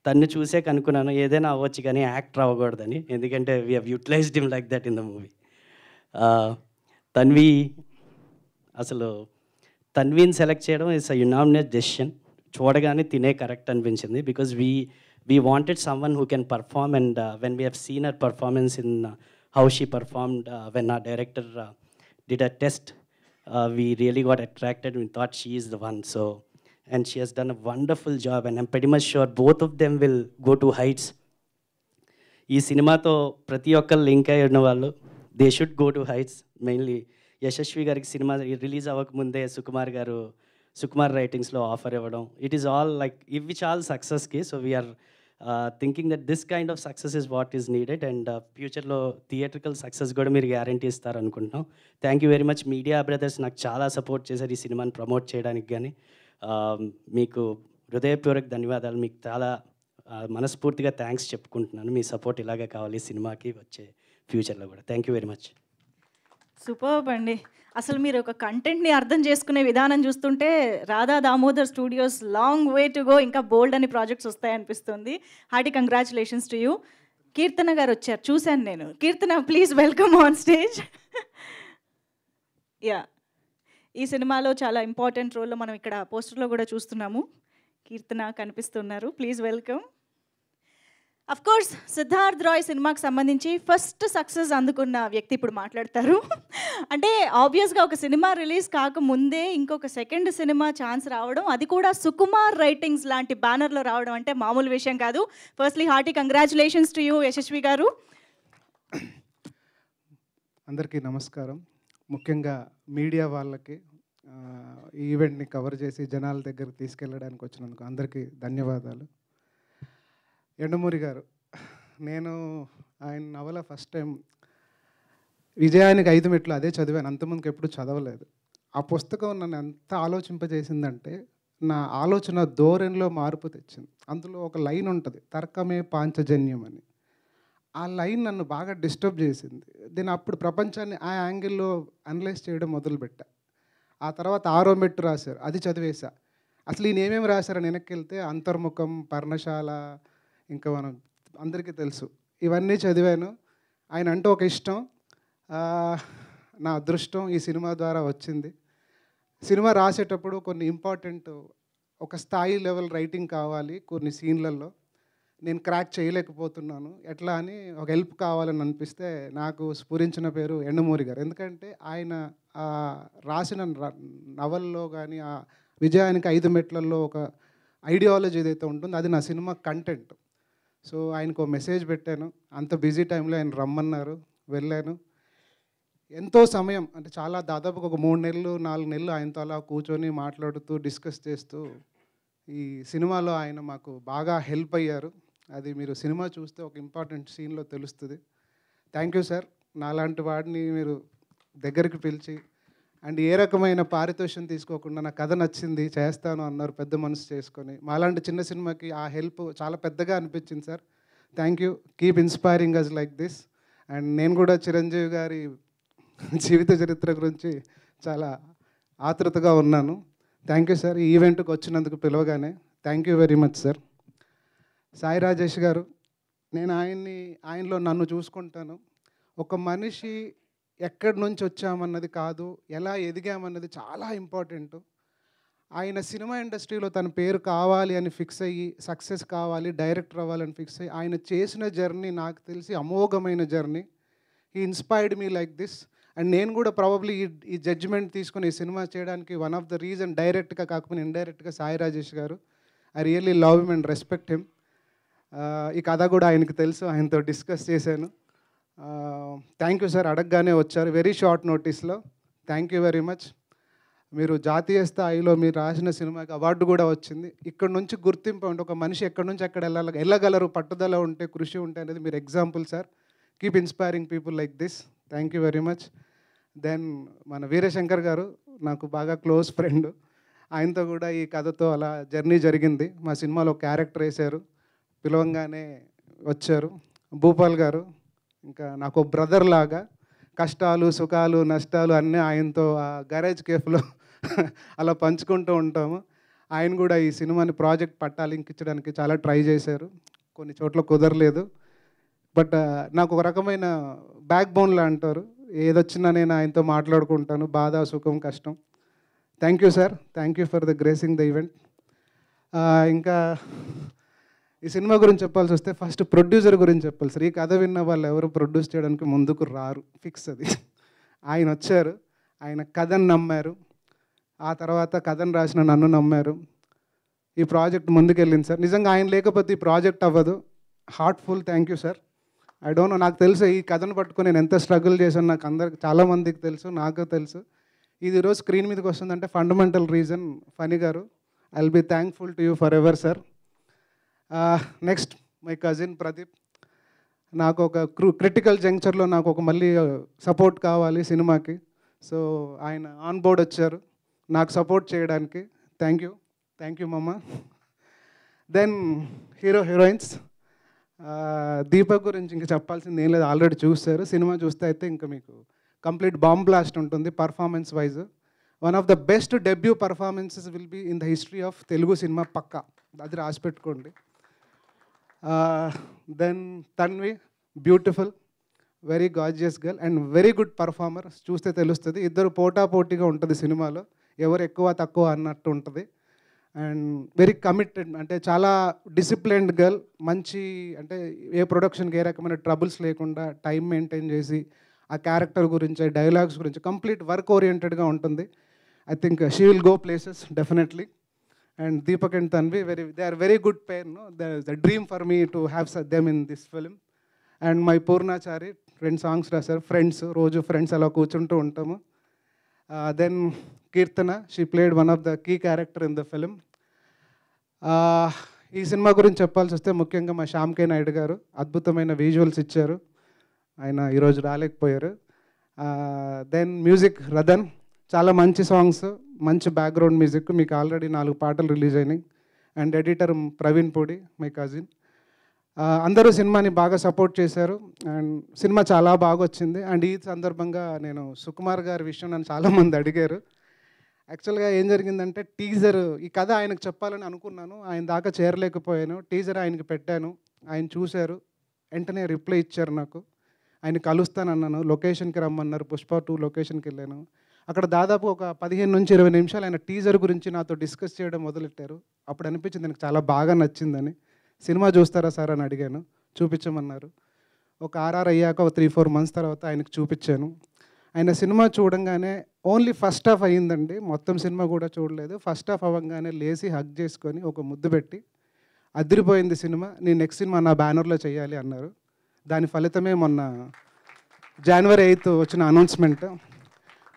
తను చూసే కనుక్కున్నాను ఏదైనా అవ్వచ్చు కానీ యాక్టర్ అవ్వకూడదని, ఎందుకంటే we have utilized him like that in the movie. Tanvi అసలు తన్వీని సెలెక్ట్ చేయడం ఇస్ అ యునానిమస్ డెసిషన్. చూడగానే తినే కరెక్ట్ అనిపించింది. Because we wanted someone who can perform. And when we have seen her performance in how she performed when a director did a test, we really got attracted. We thought she is the one. So, and she has done a wonderful job, and I'm pretty much sure both of them will go to heights. ఈ సినిమాతో ప్రతి ఒక్కరు link అయి ఉన్న వాళ్ళు they should go to heights. Mainly Yashasvi గారికి cinema release అవ్వకముందే సుకుమార్ రైటింగ్స్లో ఆఫర్ ఇవ్వడం, it is all like which all సక్సెస్కి. So we're thinking that this kind of success is what is needed. And ఫ్యూచర్లో థియేట్రికల్ సక్సెస్ కూడా మీరు గ్యారంటీ ఇస్తారనుకుంటున్నాం. Thank you very much. Media brothers నాకు చాలా సపోర్ట్ చేశారు ఈ సినిమాని ప్రమోట్ చేయడానికి. కానీ మీకు హృదయపూర్వక ధన్యవాదాలు. మీకు చాలా మనస్ఫూర్తిగా థ్యాంక్స్ చెప్పుకుంటున్నాను. మీ సపోర్ట్ ఇలాగే కావాలి సినిమాకి వచ్చే ఫ్యూచర్లో కూడా. Thank you very much.
Superb అండి. అసలు మీరు ఒక కంటెంట్ని అర్థం చేసుకునే విధానం చూస్తుంటే Radha Damodar studios long way to go, ఇంకా బోల్డ్ అని ప్రాజెక్ట్స్ వస్తాయనిపిస్తుంది. Hearty congratulations to you. Keerthana garu వచ్చారు, చూశాను నేను. Keerthana, please welcome on stage. Yeah, ఈ సినిమాలో చాలా ఇంపార్టెంట్ రోల్లో మనం ఇక్కడ పోస్టర్లో కూడా చూస్తున్నాము. కీర్తన కనిపిస్తున్నారు, please welcome. Of course Siddharth Roy సినిమాకి సంబంధించి ఫస్ట్ సక్సెస్ అందుకున్న వ్యక్తి ఇప్పుడు మాట్లాడతారు. అంటే ఆబ్వియస్గా ఒక సినిమా రిలీజ్ కాకముందే ఇంకొక సెకండ్ సినిమా ఛాన్స్ రావడం, అది కూడా సుకుమార్ రైటింగ్స్ లాంటి బ్యానర్లో రావడం అంటే మామూలు విషయం కాదు. Firstly hearty congratulations to you Yashasvi గారు.
అందరికీ నమస్కారం. ముఖ్యంగా మీడియా వాళ్ళకి ఈ ఈవెంట్ని కవర్ చేసి జనాల దగ్గరికి తీసుకెళ్ళడానికి వచ్చినందుకు అందరికీ ధన్యవాదాలు. ఎండమూరి గారు, నేను ఆయన నవల ఫస్ట్ టైం విజయానికి 5 మెట్లు అదే చదివాను, అంతకుముందుకు ఎప్పుడు చదవలేదు. ఆ పుస్తకం నన్ను ఎంత ఆలోచింపజేసిందంటే నా ఆలోచన ధోరణిలో మార్పు తెచ్చింది. అందులో ఒక లైన్ ఉంటుంది, తర్కమే పాంచజన్యం అని. ఆ లైన్ నన్ను బాగా డిస్టర్బ్ చేసింది. నేను అప్పుడు ప్రపంచాన్ని ఆ యాంగిల్లో అనలైజ్ చేయడం మొదలుపెట్టా. ఆ తర్వాత 6వ మెట్టు రాశారు, అది చదివేశా. అసలు ఈయన ఏమేమి రాశారని వెనక్కి వెళ్తే అంతర్ముఖం, పర్ణశాల, ఇంకా మనం అందరికీ తెలుసు, ఇవన్నీ చదివాను. ఆయన అంటే ఒక ఇష్టం, నా అదృష్టం ఈ సినిమా ద్వారా వచ్చింది. సినిమా రాసేటప్పుడు కొన్ని ఇంపార్టెంట్ ఒక స్థాయి లెవెల్ రైటింగ్ కావాలి. కొన్ని సీన్లలో నేను క్రాక్ చేయలేకపోతున్నాను, ఎట్లా అని ఒక హెల్ప్ కావాలని అనిపిస్తే నాకు స్ఫురించిన పేరు ఎండమూరి గారు. ఎందుకంటే ఆయన రాసిన నవల్లో కానీ ఆ విజయానికి 5 మెట్లలో ఒక ఐడియాలజీ ఏదైతే ఉంటుందో అది నా సినిమా కంటెంట్. సో ఆయనకు మెసేజ్ పెట్టాను, అంత బిజీ టైంలో ఆయన రమ్మన్నారు, వెళ్ళాను. ఎంతో సమయం అంటే చాలా దాదాపుగా ఒక 3 నెలలు 4 నెలలు ఆయనతో అలా కూర్చొని మాట్లాడుతూ డిస్కస్ చేస్తూ ఈ సినిమాలో ఆయన మాకు బాగా హెల్ప్ అయ్యారు. అది మీరు సినిమా చూస్తే ఒక ఇంపార్టెంట్ సీన్లో తెలుస్తుంది. Thank you sir. నాలాంటి వాడిని మీరు దగ్గరికి పిలిచి అండ్ ఏ రకమైన పారితోషం తీసుకోకుండా నా కథ నచ్చింది చేస్తాను అన్నారు, పెద్ద మనసు చేసుకొని. మాలాంటి చిన్న సినిమాకి ఆ హెల్ప్ చాలా పెద్దగా అనిపించింది sir. Thank you. Keep inspiring us like this. And నేను కూడా చిరంజీవి గారి జీవిత చరిత్ర గురించి చాలా ఆతృతగా ఉన్నాను. థ్యాంక్ యూ సార్, ఈ ఈవెంట్కి వచ్చినందుకు పిలవగానే. Thank you very much sir. Sai Rajesh గారు, నేను ఆయనలో నన్ను చూసుకుంటాను. ఒక మనిషి ఎక్కడి నుంచి వచ్చామన్నది కాదు, ఎలా ఎదిగామన్నది చాలా ఇంపార్టెంట్. ఆయన సినిమా ఇండస్ట్రీలో తన పేరు కావాలి అని ఫిక్స్ అయ్యి, సక్సెస్ కావాలి, డైరెక్టర్ అవ్వాలని ఫిక్స్ అయ్యి ఆయన చేసిన జర్నీ నాకు తెలిసి అమోఘమైన journey. He inspired me like this. And నేను కూడా ప్రాబబ్లీ ఈ జడ్జిమెంట్ తీసుకుని ఈ సినిమా చేయడానికి వన్ ఆఫ్ ద రీజన్ డైరెక్ట్గా కాకపోయినా ఇండైరెక్ట్గా సాయి రాజేష్ గారు. I really love him and respect him. ఈ కథ కూడా ఆయనకు తెలుసు, ఆయనతో డిస్కస్ చేశాను. థ్యాంక్ యూ సార్, అడగగానే వచ్చారు వెరీ షార్ట్ నోటీస్లో. Thank you very much. మీరు జాతీయ స్థాయిలో మీరు రాసిన సినిమాకి అవార్డు కూడా వచ్చింది. ఇక్కడ నుంచి గుర్తింపు ఉంటే ఒక మనిషి ఎక్కడి నుంచి ఎక్కడ వెళ్ళగలరు, పట్టుదల ఉంటే, కృషి ఉంటే అనేది మీరు example sir. Keep inspiring people like this. Thank you very much. Then మన వీరశంకర్ గారు నాకు బాగా క్లోజ్ ఫ్రెండ్. ఆయనతో కూడా ఈ కథతో అలా జర్నీ జరిగింది. మా సినిమాలో క్యారెక్టర్ వేశారు, పిలవంగానే వచ్చారు. భూపాల్ గారు ఇంకా నాకు బ్రదర్ లాగా, కష్టాలు సుఖాలు నష్టాలు అన్నీ ఆయనతో ఆ గరేజ్ కేఫ్లో అలా పంచుకుంటూ ఉంటాము. ఆయన కూడా ఈ సినిమాని ప్రాజెక్ట్ పట్టాలింకించడానికి చాలా ట్రై చేశారు, కొన్ని చోట్ల కుదరలేదు. బట్ నాకు ఒక రకమైన బ్యాక్ బోన్లా అంటారు, ఏదొచ్చినా నేను ఆయనతో మాట్లాడుకుంటాను, బాధ సుఖం కష్టం. Thank you sir, thank you for the gracing the event. ఇంకా ఈ సినిమా గురించి చెప్పాల్సి వస్తే ఫస్ట్ ప్రొడ్యూసర్ గురించి చెప్పాలి సార్. ఈ కథ విన్న వాళ్ళు ఎవరు ప్రొడ్యూస్ చేయడానికి ముందుకు రారు, ఫిక్స్ అది. ఆయన వచ్చారు, ఆయన కథను నమ్మారు, ఆ తర్వాత కథను రాసిన నన్ను నమ్మారు. ఈ ప్రాజెక్ట్ ముందుకెళ్ళింది సార్. నిజంగా ఆయన లేకపోతే ఈ ప్రాజెక్ట్ అవ్వదు. Heartful thank you sir. I don't know, నాకు తెలుసు ఈ కథను పట్టుకొని నేను ఎంత స్ట్రగుల్ చేశాను, నాకు అందరికి చాలామందికి తెలుసు, నాకు తెలుసు. ఇది ఈరోజు స్క్రీన్ మీదకి వస్తుందంటే ఫండమెంటల్ రీజన్ ఫనీ గారు. I will be thankful to you forever sir. Next my cousin Pradeep. నాకు ఒక క్రిటికల్ జంక్చర్లో నాకు ఒక మళ్ళీ సపోర్ట్ కావాలి సినిమాకి. సో ఆయన ఆన్ బోర్డ్ వచ్చారు నాకు సపోర్ట్ చేయడానికి. థ్యాంక్ యూ మమ్మ. Then heroines. దీపక్ గురించి ఇంకా చెప్పాల్సింది ఏం లేదు, ఆల్రెడీ చూస్తారు. సినిమా చూస్తే అయితే ఇంకా మీకు కంప్లీట్ బాంబ్ బ్లాస్ట్ ఉంటుంది performance wise. One of the best debut performances will be in the history of Telugu cinema, పక్కా, అది రాసి పెట్టుకోండి. Then Tanvi, beautiful, very gorgeous girl and very good performer. చూస్తే తెలుస్తుంది, ఇద్దరు పోటాపోటీగా ఉంటుంది సినిమాలో, ఎవరు ఎక్కువ తక్కువ అన్నట్టు ఉంటుంది. అండ్ వెరీ కమిటెడ్, అంటే చాలా డిసిప్లిన్డ్ గర్ల్. మంచి అంటే ఏ ప్రొడక్షన్కి ఏ రకమైన ట్రబుల్స్ లేకుండా టైం మెయింటైన్ చేసి ఆ క్యారెక్టర్ గురించి, డైలాగ్స్ గురించి కంప్లీట్ వర్క్ ఓరియంటెడ్గా ఉంటుంది. I think she will go places definitely. And Deepak and Tanvi they are very good pair. The dream for me to have them in this film. And my Purnachari 2 songs రాశారు, friends, రోజు friends అలా కూర్చుంటూ ఉంటాము. Then Keerthana, she played one of the key character in the film. ఈ cinema గురించి చెప్పాల్సి వస్తే ముఖ్యంగా మా శ్యామ్ కే నాయుడు గారు అద్భుతమైన విజువల్స్ ఇచ్చారు, ఆయన ఈరోజు రాలేకపోయారు. దెన్ మ్యూజిక్ రదన్, చాలా మంచి సాంగ్స్, మంచి బ్యాక్గ్రౌండ్ మ్యూజిక్, మీకు ఆల్రెడీ 4 పాటలు రిలీజ్ అయినాయి. And editor Praveen Pudi, my cousin. అందరూ సినిమాని బాగా సపోర్ట్ చేశారు అండ్ సినిమా చాలా బాగా వచ్చింది. అండ్ ఈ సందర్భంగా నేను సుకుమార్ గారి విషయం నన్ను చాలామంది అడిగారు. యాక్చువల్గా ఏం జరిగిందంటే టీజర్, ఈ కథ ఆయనకు చెప్పాలని అనుకున్నాను, ఆయన దాకా చేరలేకపోయాను. టీజర్ ఆయనకి పెట్టాను, ఆయన చూశారు, వెంటనే రిప్లై ఇచ్చారు నాకు. ఆయన కలుస్తానన్నాను, లొకేషన్కి రమ్మన్నారు, పుష్ప 2 లొకేషన్కి వెళ్ళాను. అక్కడ దాదాపు ఒక 15 నుంచి 20 నిమిషాలు ఆయన టీజర్ గురించి నాతో డిస్కస్ చేయడం మొదలెట్టారు. అప్పుడు అనిపించింది నాకు చాలా బాగా నచ్చిందని. సినిమా చూస్తారా సార్ అని అడిగాను, చూపించమన్నారు. ఒక ఆర్ఆర్ అయ్యాక ఒక 3-4 మంత్స్ తర్వాత ఆయనకు చూపించాను. ఆయన సినిమా చూడంగానే ఓన్లీ ఫస్ట్ హాఫ్ అయ్యిందండి, మొత్తం సినిమా కూడా చూడలేదు. ఫస్ట్ హాఫ్ అవ్వగానే లేచి హగ్ చేసుకొని ఒక ముద్దు పెట్టి, అదిరిపోయింది సినిమా, నేను నెక్స్ట్ సినిమా నా బ్యానర్లో చేయాలి అన్నారు. దాని ఫలితమే మొన్న January 8th వచ్చిన అనౌన్స్మెంట్.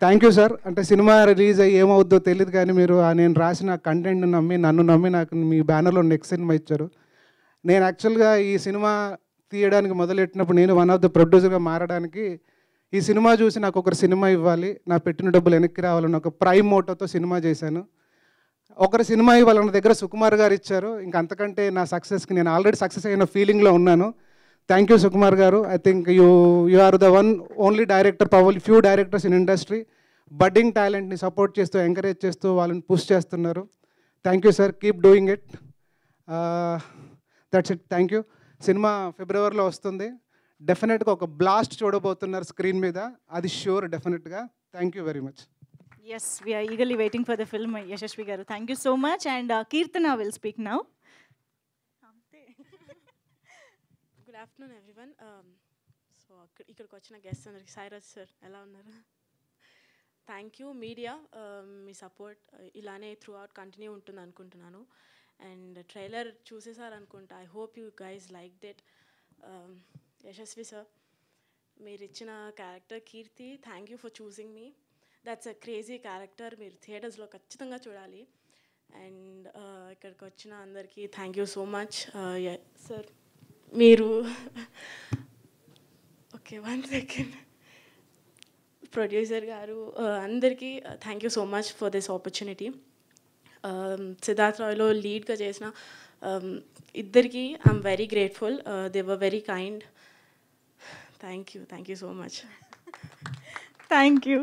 Thank you sir. అంటే సినిమా రిలీజ్ అయ్యి ఏమవుద్దో తెలియదు కానీ మీరు నేను రాసిన కంటెంట్ని నమ్మి, నన్ను నమ్మి నాకు మీ బ్యానర్లో నెక్స్ట్ సినిమా ఇచ్చారు. నేను యాక్చువల్గా ఈ సినిమా తీయడానికి మొదలెట్టినప్పుడు నేను వన్ ఆఫ్ ద ప్రొడ్యూసర్గా మారడానికి, ఈ సినిమా చూసి నాకు ఒకరు సినిమా ఇవ్వాలి, నా పెట్టిన డబ్బులు వెనక్కి రావాలని ఒక ప్రైమ్ మోటోతో సినిమా చేశాను. ఒకరు సినిమా ఇవ్వాలన్న దగ్గర సుకుమార్ గారు ఇచ్చారు. ఇంక అంతకంటే నా సక్సెస్కి నేను ఆల్రెడీ సక్సెస్ అయిన ఫీలింగ్లో ఉన్నాను. థ్యాంక్ యూ సుకుమార్ గారు. I think you are the one only director, probably few directors in industry budding టాలెంట్ని సపోర్ట్ చేస్తూ, ఎంకరేజ్ చేస్తూ వాళ్ళని పుష్ చేస్తున్నారు. Thank you sir, keep doing it. That's it, thank you. Cinema ఫిబ్రవరిలో వస్తుంది, డెఫినెట్గా ఒక బ్లాస్ట్ చూడబోతున్నారు స్క్రీన్ మీద, అది ష్యూర్ డెఫినెట్గా. Thank you very much.
Yes, we are eagerly waiting for the film, Yashashvi Garu. Thank you so much. And Kirtana will speak now.
Good afternoon, everyone. ఇక్కడికి వచ్చిన గెస్ట్ అందరికి సాయిరాజ్ సార్ ఎలా ఉన్నారు? Thank you media, మీ support ఇలానే throughout continue ఉంటుంది అనుకుంటున్నాను. And trailer చూసేసారు అనుకుంటా. I hope you guys like that. Yashasvi sir, మీరు ఇచ్చిన character Keerthi, thank you for choosing me. That's a crazy character. మీరు థియేటర్స్లో ఖచ్చితంగా చూడాలి. అండ్ ఇక్కడికి వచ్చిన అందరికీ thank you so much. Sir మీరు ఓకే 1 సెకండ్. ప్రొడ్యూసర్ గారు అందరికీ thank you so much for this opportunity. Siddharth రాయ్లో లీడ్గా చేసిన ఇద్దరికి I'm very grateful. They were very kind. Thank you so much.
Thank you.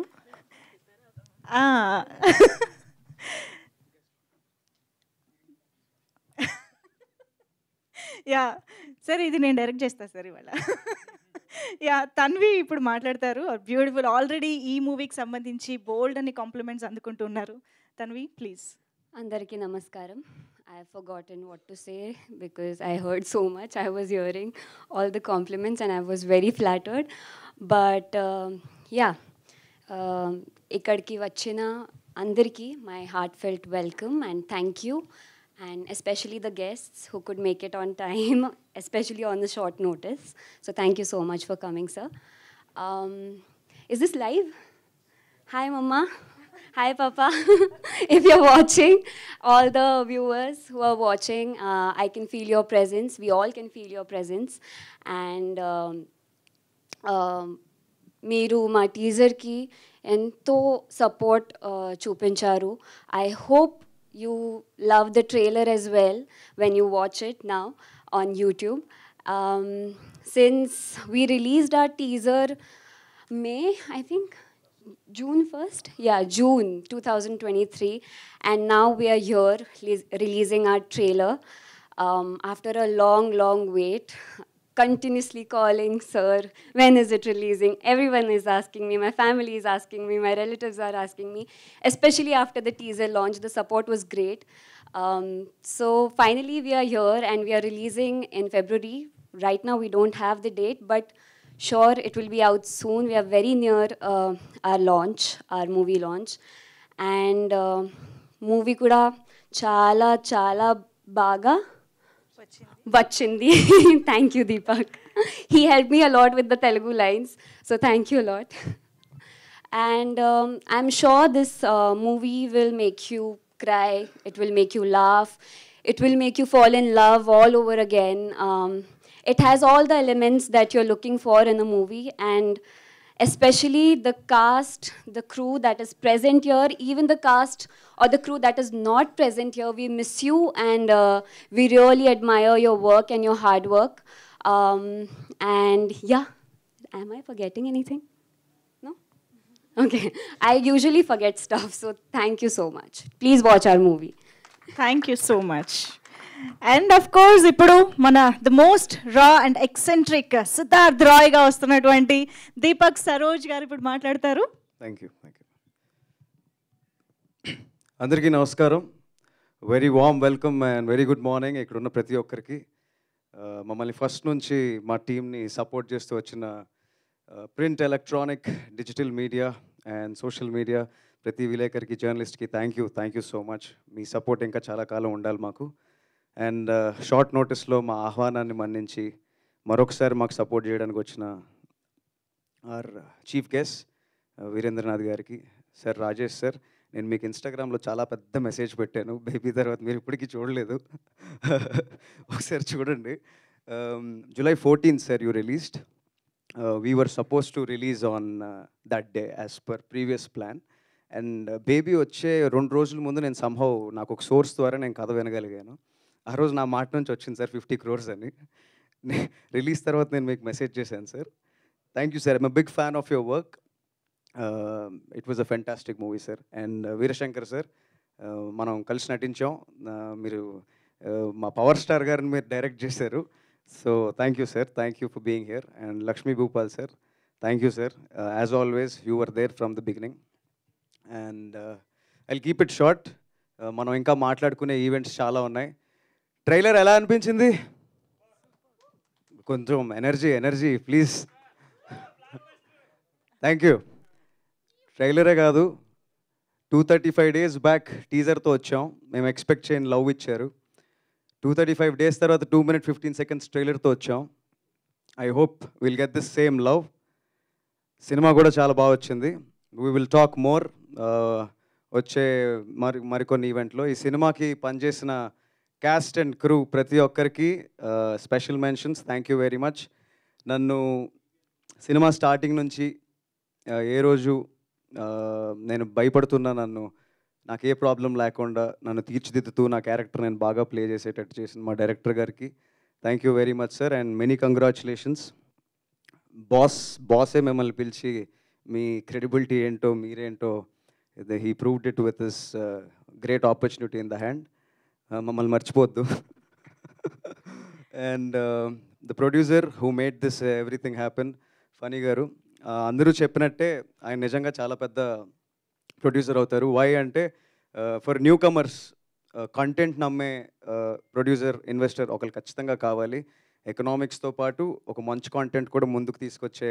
Yeah sir, ఇది నేను డైరెక్ట్ చేస్తాను sir ఇవాళ. Yeah, Tanvi ఇప్పుడు మాట్లాడతారు. బ్యూటిఫుల్. ఆల్రెడీ ఈ మూవీకి సంబంధించి బోల్డ్ అని కాంప్లిమెంట్స్ అందుకుంటున్నారు. తన్వి ప్లీజ్.
అందరికీ నమస్కారం. I have forgotten what to say because I heard so much. I was hearing all the compliments and I was very flattered. But yeah, ikkadiki vachina andarki my heartfelt welcome and thank you. And especially the guests who could make it on time, especially on the short notice. So thank you so much for coming, sir. Is this live? Hi, Mama. Hi, Papa. If you're watching, all the viewers who are watching, I can feel your presence. We all can feel your presence. And మీరు మా టీజర్కి ఎంతో support చూపించారు. I hope you love the trailer as well when you watch it now on YouTube. Since we released our teaser May, I think, June 1st? Yeah, June 2023. And now we are here releasing our trailer after a long wait. Continuously calling, sir, when is it releasing? Everyone is asking me, my family is asking me, my relatives are asking me. Especially after the teaser launch, the support was great. So finally we are here and we are releasing in February. Right now we don't have the date, but sure it will be out soon. We are very near our launch, our movie launch. And movie kuda chala baga vachindi. Thank you, Deepak. He helped me a lot with the Telugu lines, so thank you a lot. And I'm sure this movie will make you cry, it will make you laugh, it will make you fall in love all over again. It has all the elements that you're looking for in a movie, and especially the cast, the crew that is present here, even the cast or the crew that is not present here, we miss you and we really admire your work and your hard work. And yeah, am I forgetting anything? No? Okay, I usually forget stuff, so thank you so much. Please watch our movie.
Thank you so much. And of course ఇప్పుడు మన the most raw and eccentric Siddharth రాయ్గా వస్తున్నటువంటి దీపక్ సరోజ్ గారు ఇప్పుడు మాట్లాడతారు.
Thank you. అందరికీ నమస్కారం. Very warm welcome and very good morning ఇక్కడున్న ప్రతి ఒక్కరికి. మమ్మల్ని ఫస్ట్ నుంచి మా టీంని సపోర్ట్ చేస్తూ వచ్చిన print, electronic, digital media and social media ప్రతి విలేకరికి, జర్నలిస్ట్కి థ్యాంక్ యూ సో మచ్. మీ సపోర్ట్ ఇంకా చాలా కాలం ఉండాలి మాకు. అండ్ షార్ట్ నోటీస్లో మా ఆహ్వానాన్ని మన్నించి మరొకసారి మాకు సపోర్ట్ చేయడానికి వచ్చిన ఆర్ చీఫ్ గెస్ట్ వీరేంద్రనాథ్ గారికి, సార్ రాజేష్ సార్, నేను మీకు ఇన్స్టాగ్రామ్లో చాలా పెద్ద మెసేజ్ పెట్టాను బేబీ తర్వాత, మీరు ఇప్పటికీ చూడలేదు, ఒకసారి చూడండి. July 14th sir you released. We were suppose to release on that day as per previous plan. And baby వచ్చే 2 రోజుల ముందు నేను సంహౌ నాకు ఒక సోర్స్ ద్వారా నేను కథ వినగలిగాను. ఆ రోజు నా మాట నుంచి వచ్చింది సార్ 50 crores అని. రిలీజ్ తర్వాత నేను మీకు మెసేజ్ చేశాను sir. Thank you sir. I'm a big fan of your work. It was a fantastic movie sir. And Veerashankar sir, మనం కలిసి నటించాం. మీరు మా పవర్ స్టార్ గారిని మీరు డైరెక్ట్ చేశారు. So thank you sir, thank you for being here. And Lakshmi Bhupal sir, thank you sir. As always you were there from the beginning. And I'll keep it short. మనం ఇంకా మాట్లాడుకునే ఈవెంట్స్ చాలా ఉన్నాయి. Trailer ఎలా అనిపించింది? కొంచెం ఎనర్జీ ప్లీజ్. Thank you. ట్రైలరే కాదు, 235 days బ్యాక్ టీజర్తో వచ్చాం. మేము ఎక్స్పెక్ట్ చేయని లవ్ ఇచ్చారు. 235 days తర్వాత 2 minutes 15 seconds ట్రైలర్తో వచ్చాం. I hope will get this same love. Cinema కూడా చాలా బాగా వచ్చింది. వీ విల్ టాక్ మోర్ వచ్చే మరికొన్ని ఈవెంట్లో. ఈ సినిమాకి పనిచేసిన క్యాస్ట్ అండ్ క్రూ ప్రతి ఒక్కరికి special mentions. Thank you very much. నన్ను సినిమా స్టార్టింగ్ నుంచి ఏ రోజు నేను భయపడుతున్నా, నాకు ఏ ప్రాబ్లం లేకుండా నన్ను తీర్చిదిద్దుతూ నా క్యారెక్టర్ నేను బాగా ప్లే చేసేటట్టు చేసిన మా డైరెక్టర్ గారికి thank you very much sir. And many congratulations. బాసే మిమ్మల్ని పిలిచి మీ క్రెడిబిలిటీ ఏంటో మీరేంటో he proved it with this great opportunity in the hand. మమ్మల్ని మర్చిపోవద్దు. And the producer who made this everything happen, Phani garu. అందరూ చెప్పినట్టే ఆయన నిజంగా చాలా పెద్ద ప్రొడ్యూసర్ అవుతారు. వై అంటే ఫర్ న్యూ కమర్స్ కంటెంట్ నమ్మే ప్రొడ్యూసర్, ఇన్వెస్టర్ ఒకరు ఖచ్చితంగా కావాలి. ఎకనామిక్స్తో పాటు ఒక మంచి కాంటెంట్ కూడా ముందుకు తీసుకొచ్చే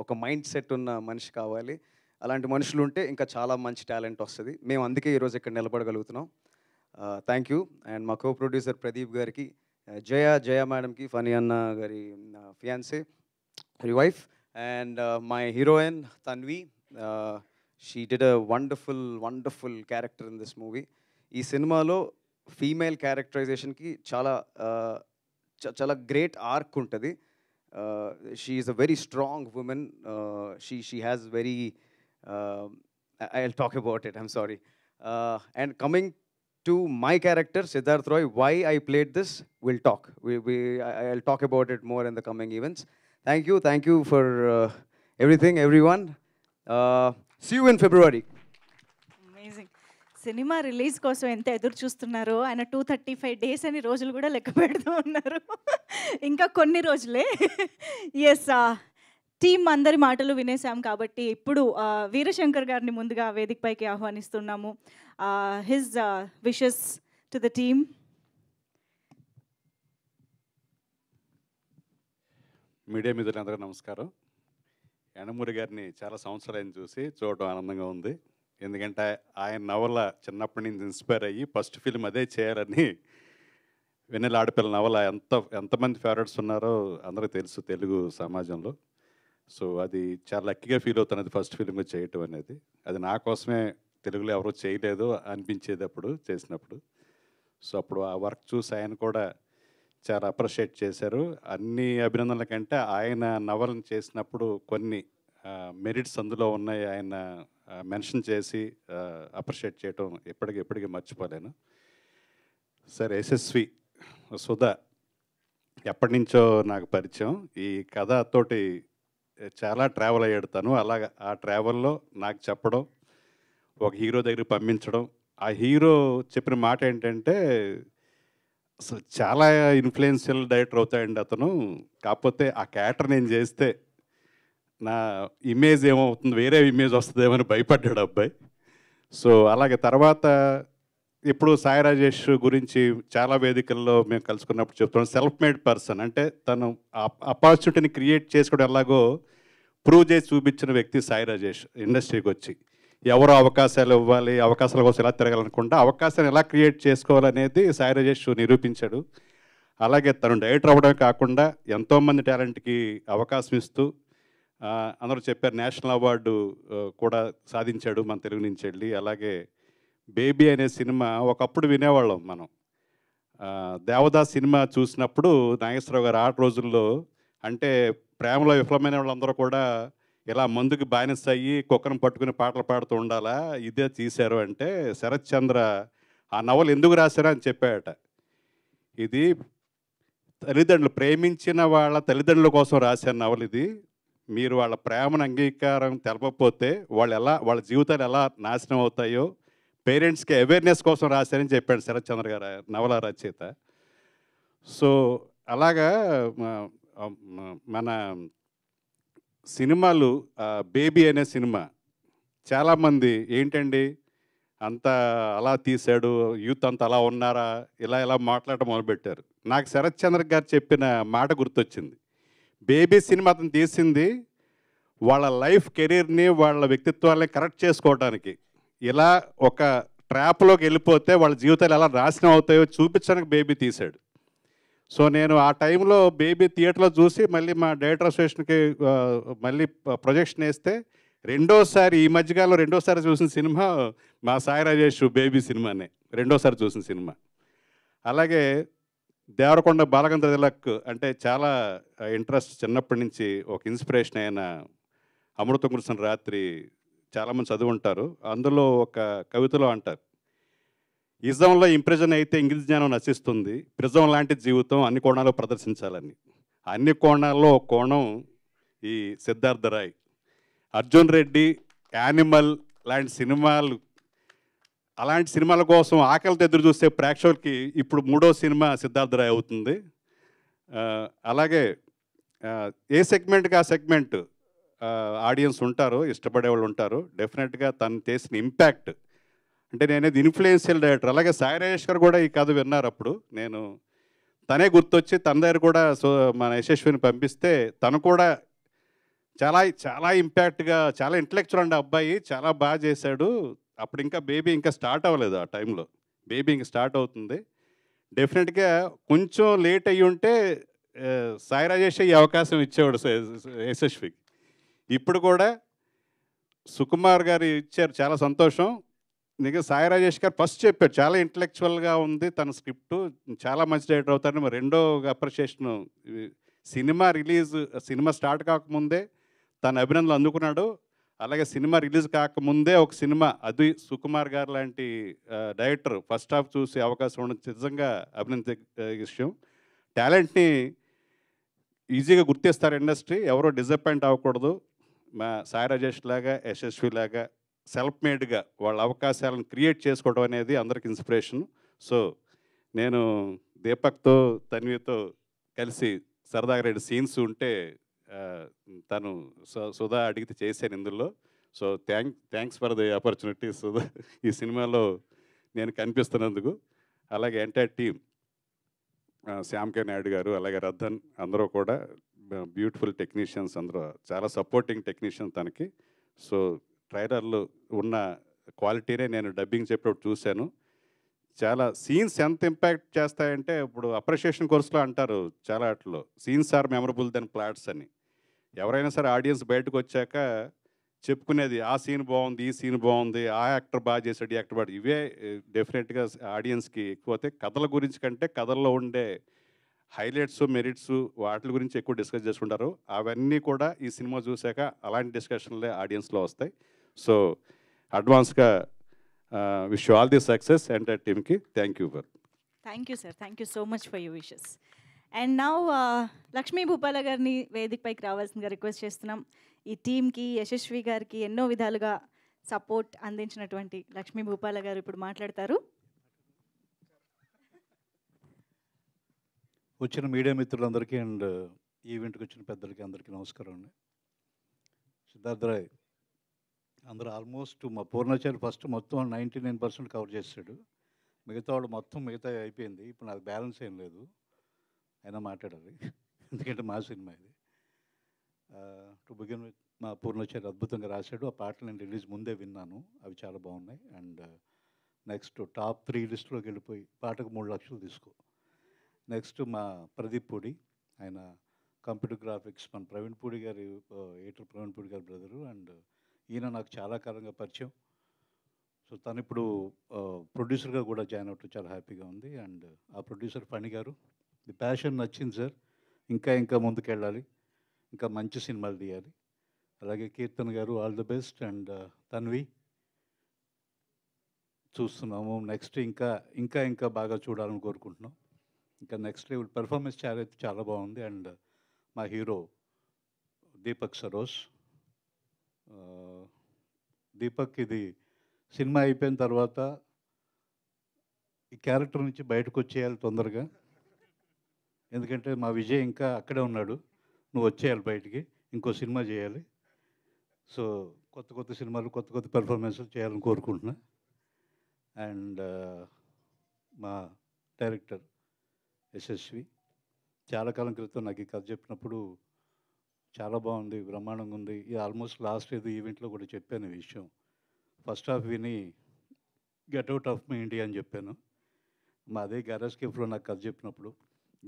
ఒక మైండ్ సెట్ ఉన్న మనిషి కావాలి. అలాంటి మనుషులు ఉంటే ఇంకా చాలా మంచి టాలెంట్ వస్తుంది. మేము అందుకే ఈరోజు ఇక్కడ నిలబడగలుగుతున్నాం. Thank you. అండ్ మా కో ప్రొడ్యూసర్ ప్రదీప్ గారికి, జయ మేడంకి, ఫనీ అన్న గారి fiance, Hari wife, and my heroine Tanvi. She did a wonderful character in this movie. ఈ సినిమాలో ఫీమేల్ క్యారెక్టరైజేషన్కి చాలా గ్రేట్ ఆర్క్ ఉంటుంది. She is a very strong woman. She has very I will talk about it, I'm sorry. And coming to my character Siddharth Roy, why I played this, we'll talk. I'll talk about it more in the coming events. Thank you for everything, everyone. See you in February.
Amazing. Cinema release కోసం ఎంత ఎదురు చూస్తున్నారో, ఆయన 235 days అని రోజులు కూడా లెక్క పెడుతూ ఉన్నారు. ఇంకా కొన్ని రోజులే. ఎస్, టీమ్ అందరి మాటలు వినేసాం కాబట్టి ఇప్పుడు వీరశంకర్ గారిని ముందుగా వేదికపైకి ఆహ్వానిస్తున్నాము. His wishes to the team.
Media మిత్రులందరికీ నమస్కారం. యండమూరి గారిని చాలా సంవత్సరాలు చూడడం ఆనందంగా ఉంది. ఎందుకంటే ఆయన నవల చిన్నప్పటి నుంచి ఇన్స్పైర్ అయ్యి ఫస్ట్ ఫిల్మ్ అదే చేయాలని, వెన్నెల ఆడపిల్ల నవల ఎంతమంది ఫేవరెట్స్ ఉన్నారో అందరికీ తెలుసు తెలుగు సమాజంలో. సో అది చాలా లక్కీగా ఫీల్ అవుతున్నది ఫస్ట్ ఫిల్మ్గా చేయటం అనేది. అది నా కోసమే, తెలుగులో ఎవరో చేయలేదు అనిపించేది అప్పుడు చేసినప్పుడు. సో అప్పుడు ఆ వర్క్ చూసి ఆయన కూడా చాలా అప్రిషియేట్ చేశారు. అన్ని అభినందనల కంటే ఆయన నవలను చేసినప్పుడు కొన్ని మెరిట్స్ అందులో ఉన్నాయి, ఆయన మెన్షన్ చేసి అప్రిషియేట్ చేయటం ఎప్పటికీ మర్చిపోలేను. సరే, యశస్వి సుధా ఎప్పటి నుంచో నాకు పరిచయం. ఈ కథతోటి చాలా ట్రావెల్ అయ్యాడు తను. అలాగా ఆ ట్రావెల్లో నాకు చెప్పడం, ఒక హీరో దగ్గరికి పంపించడం. ఆ హీరో చెప్పిన మాట ఏంటంటే, అసలు చాలా ఇన్ఫ్లుయెన్షియల్ డైరెక్టర్ అవుతాయండి అతను, కాకపోతే ఆ క్యారెక్టర్ నేను చేస్తే నా ఇమేజ్ ఏమవుతుంది, వేరే ఇమేజ్ వస్తుందేమని భయపడ్డాడు అబ్బాయి. సో అలాగే తర్వాత ఇప్పుడు సాయి రాజేష్ గురించి చాలా వేదికల్లో మేము కలుసుకున్నప్పుడు చెప్తున్నాం. సెల్ఫ్ మేడ్ పర్సన్ అంటే తను ఆపర్చునిటీని క్రియేట్ చేసుకోవడం ఎలాగో ప్రూవ్ చేసి చూపించిన వ్యక్తి సాయి రాజేష్. ఇండస్ట్రీకి వచ్చి ఎవరు అవకాశాలు ఇవ్వాలి, అవకాశాల కోసం ఎలా తిరగాలనుకుంటే అవకాశాన్ని ఎలా క్రియేట్ చేసుకోవాలనేది సాయి రాజేష్ నిరూపించాడు. అలాగే తను డైరెక్టర్ అవ్వడమే కాకుండా ఎంతోమంది టాలెంట్కి అవకాశం ఇస్తూ, అందరూ చెప్పారు నేషనల్ అవార్డు కూడా సాధించాడు మన తెలుగు నుంచి వెళ్ళి. అలాగే బేబీ అనే సినిమా ఒకప్పుడు వినేవాళ్ళం మనం. దేవదాస్ సినిమా చూసినప్పుడు నాగేశ్వరరావు గారు ఆ రోజుల్లో అంటే ప్రేమలో విఫలమైన వాళ్ళందరూ కూడా ఇలా మందుకి బానిస అయ్యి కుక్కను పట్టుకుని పాటలు పాడుతూ ఉండాలా, ఇదే తీశారు అంటే శరత్ చంద్ర ఆ నవలు ఎందుకు రాశారా అని చెప్పాడట. ఇది తల్లిదండ్రులు ప్రేమించిన వాళ్ళ తల్లిదండ్రుల కోసం రాసిన నవలు ఇది. మీరు వాళ్ళ ప్రేమను అంగీకారం తెలపకపోతే వాళ్ళ జీవితాలు ఎలా నాశనం అవుతాయో పేరెంట్స్కి అవేర్నెస్ కోసం రాశారని చెప్పాడు శరత్ చంద్ర గారు, నవల రచయిత. సో అలాగా మన సినిమాలు, బేబీ అనే సినిమా చాలామంది ఏంటండి అంతా అలా తీశాడు, యూత్ అంతా అలా ఉన్నారా, ఇలా మాట్లాడటం మొదలుపెట్టారు. నాకు శరత్ చంద్ర గారు చెప్పిన మాట గుర్తొచ్చింది. బేబీ సినిమా అతను తీసింది
వాళ్ళ లైఫ్ కెరీర్ని వాళ్ళ వ్యక్తిత్వాన్ని కరెక్ట్ చేసుకోవడానికి ఇలా ఒక ట్రాప్లోకి వెళ్ళిపోతే వాళ్ళ జీవితాలు ఎలా నాశనం అవుతాయో చూపించడానికి బేబీ తీశాడు. సో నేను ఆ టైంలో బేబీ థియేటర్లో చూసి మళ్ళీ మా డైరెక్టర్ అసోసియేషన్కి మళ్ళీ ప్రొజెక్షన్ వేస్తే ఈ మధ్యకాలంలో రెండోసారి చూసిన సినిమా మా సాయి రాజేష్ బేబీ సినిమానే రెండోసారి చూసిన సినిమా. అలాగే దేవరకొండ బాలగంధర తిలక్ అంటే చాలా ఇంట్రెస్ట్, చిన్నప్పటి నుంచి ఒక ఇన్స్పిరేషన్ అయిన అమృతం కురిసిన రాత్రి చాలామంది చదివి ఉంటారు. అందులో ఒక కవితలో అంటారు, ఇజంలో ఇంప్రెషన్ అయితే ఇంగ్లీష్ జ్ఞానం నశిస్తుంది, ప్రిజం లాంటి జీవితం అన్ని కోణాలు ప్రదర్శించాలని. అన్ని కోణాల్లో ఒక కోణం ఈ సిద్ధార్థ రాయ్. అర్జున్ రెడ్డి, యానిమల్ లాంటి సినిమాలు, అలాంటి సినిమాల కోసం ఆకలితో ఎదురు చూసే ప్రేక్షకులకి ఇప్పుడు 3వ సినిమా సిద్ధార్థ రాయ్ అవుతుంది. అలాగే ఏ సెగ్మెంట్కి ఆ సెగ్మెంట్ ఆడియన్స్ ఉంటారు, ఇష్టపడే వాళ్ళు ఉంటారు. డెఫినెట్గా తను చేసిన ఇంపాక్ట్ అంటే నేనేది ఇన్ఫ్లుయెన్షియల్ డైరెక్టర్. అలాగే సాయి రాజేష్ గారు కూడా ఈ కథ విన్నారు. అప్పుడు నేను తనే గుర్తొచ్చి తన దగ్గర కూడా మన యశస్విని పంపిస్తే తను కూడా చాలా చాలా ఇంపాక్ట్గా, చాలా ఇంటలెక్చువల్ అండి అబ్బాయి, చాలా బాగా చేశాడు. అప్పుడు ఇంకా బేబీ ఇంకా స్టార్ట్ అవ్వలేదు. ఆ టైంలో బేబీ ఇంకా స్టార్ట్ అవుతుంది. డెఫినెట్గా కొంచెం లేట్ అయ్యి ఉంటే సాయి రాజేష్ ఈ అవకాశం ఇచ్చేవాడు యశస్వికి. ఇప్పుడు కూడా సుకుమార్ గారు ఇచ్చారు, చాలా సంతోషం. నిజంగా సాయి రాజేష్ గారు ఫస్ట్ చెప్పాడు చాలా ఇంటలెక్చువల్గా ఉంది తన స్క్రిప్ట్, చాలా మంచి డైరెక్టర్ అవుతారని. మరి రెండో అప్రిషియేషన్ సినిమా స్టార్ట్ కాకముందే తన అభినందనలు అందుకున్నాడు. అలాగే సినిమా రిలీజ్ కాకముందే ఒక సినిమా, అది సుకుమార్ గారు లాంటి డైరెక్టర్ ఫస్ట్ హాఫ్ చూసే అవకాశం ఉండడం నిజంగా అభినందించే విషయం. టాలెంట్ని ఈజీగా గుర్తిస్తారు ఇండస్ట్రీ, ఎవరో డిసప్పాయింట్ అవ్వకూడదు. మా సాయి రాజేష్ లాగా, యశస్వి లాగా సెల్ఫ్ మేడ్గా వాళ్ళ అవకాశాలను క్రియేట్ చేసుకోవడం అనేది అందరికి ఇన్స్పిరేషన్. సో నేను దీపక్తో, తన్వితో కలిసి సరదాగా 2 సీన్స్ ఉంటే తను సుధా అడిగితే చేశాను ఇందులో. So thanks for the opportunity Sudha, ఈ సినిమాలో నేను కనిపిస్తున్నందుకు. అలాగే ఎంటైర్ టీమ్, శ్యామ్ కే నాయుడు గారు, అలాగే రద్దన్, అందరూ కూడా బ్యూటిఫుల్ టెక్నీషియన్స్, అందరూ చాలా సపోర్టింగ్ టెక్నీషియన్ తనకి. సో ట్రైలర్లు ఉన్న క్వాలిటీనే నేను డబ్బింగ్ చెప్పినప్పుడు చూశాను. చాలా సీన్స్ ఎంత ఇంపాక్ట్ చేస్తాయంటే, ఇప్పుడు అప్రిషియేషన్ కోర్సులో అంటారు చాలా వాటిలో, scenes are memorable then plots అని. ఎవరైనా సరే ఆడియన్స్ బయటకు వచ్చాక చెప్పుకునేది ఆ సీన్ బాగుంది, ఈ సీన్ బాగుంది, ఆ యాక్టర్ బాగా చేశాడు, ఈ యాక్టర్ బాగా, ఇవే డెఫినెట్గా ఆడియన్స్కి ఎక్కువ. కథల గురించి కంటే కథల్లో ఉండే హైలైట్స్, మెరిట్స్, వాటి గురించి ఎక్కువ డిస్కస్ చేసుకుంటారు. అవన్నీ కూడా ఈ సినిమా చూశాక అలాంటి డిస్కషన్లే ఆడియన్స్లో వస్తాయి. సో అడ్వాన్స్గా wish you all the success entire టీమ్కి. Thank you.
Thank you sir, thank you so much for your wishes. And now Lakshmi Bhupala గారిని వేదికపైకి రావాల్సిందిగా రిక్వెస్ట్ చేస్తున్నాం. ఈ టీంకి, యశస్వి గారికి ఎన్నో విధాలుగా సపోర్ట్ అందించినటువంటి లక్ష్మీ భూపాల గారు ఇప్పుడు మాట్లాడతారు.
వచ్చిన మీడియా మిత్రులందరికీ అండ్ ఈవెంట్కి వచ్చిన పెద్దలకి అందరికీ నమస్కారం అండి. సిద్ధార్థ రాయ్ అందరూ ఆల్మోస్ట్ మా పూర్ణాచారి ఫస్ట్ మొత్తం 99% కవర్ చేశాడు. మిగతా వాడు మొత్తం మిగతా అయిపోయింది. ఇప్పుడు నాకు బ్యాలెన్స్ ఏం లేదు, అయినా మాట్లాడాలి ఎందుకంటే మా సినిమా ఇది. టు బిగిన్ విత్ మా పూర్ణాచారి అద్భుతంగా రాశాడు. ఆ పాటలు నేను రిలీజ్ ముందే విన్నాను, అవి చాలా బాగున్నాయి. అండ్ నెక్స్ట్ టాప్ 3 లిస్టులోకి వెళ్ళిపోయి పాటకు 3 లక్షలు తీసుకో. నెక్స్ట్ మా ప్రదీప్ పూడి, ఆయన కంప్యూటర్ గ్రాఫిక్స్, మన ప్రవీణ్ పూడి గారి ఎడిటర్ ప్రవీణ్ పూడి గారి బ్రదరు. అండ్ ఈయన నాకు చాలా కాలంగా పరిచయం. సో తను ఇప్పుడు ప్రొడ్యూసర్గా కూడా జాయిన్ అవటం చాలా హ్యాపీగా ఉంది. అండ్ ఆ ప్రొడ్యూసర్ ఫణి గారు, ది ప్యాషన్ నచ్చింది సార్, ఇంకా ఇంకా ముందుకెళ్ళాలి, ఇంకా మంచి సినిమాలు తీయాలి. అలాగే కీర్తన్ గారు, all the best. And Tanvi చూస్తున్నాము, నెక్స్ట్ ఇంకా ఇంకా ఇంకా బాగా చూడాలని కోరుకుంటున్నాం. ఇంకా నెక్స్ట్ లెవెల్ పెర్ఫార్మెన్స్ చాలా బాగుంది. అండ్ మా హీరో దీపక్ సరోజ్, దీపక్ ఇది సినిమా అయిపోయిన తర్వాత ఈ క్యారెక్టర్ నుంచి బయటకు వచ్చేయాలి తొందరగా, ఎందుకంటే మా విజయ్ ఇంకా అక్కడే ఉన్నాడు. నువ్వు వచ్చేయాలి బయటికి, ఇంకో సినిమా చేయాలి. సో కొత్త కొత్త సినిమాలు, కొత్త కొత్త పెర్ఫార్మెన్స్లు చేయాలని కోరుకుంటున్నా. అండ్ మా డైరెక్టర్ యశస్వి చాలా కాలం క్రితం నాకు ఈ కథ చెప్పినప్పుడు చాలా బాగుంది, బ్రహ్మాండంగా ఉంది. ఇది ఆల్మోస్ట్ లాస్ట్ ఏదో ఈవెంట్లో కూడా చెప్పాను ఈ విషయం. ఫస్ట్ హాఫ్ విని get out of my India అని చెప్పాను. మా అదే గ్యారేజ్ కేఫ్లో నాకు కథ చెప్పినప్పుడు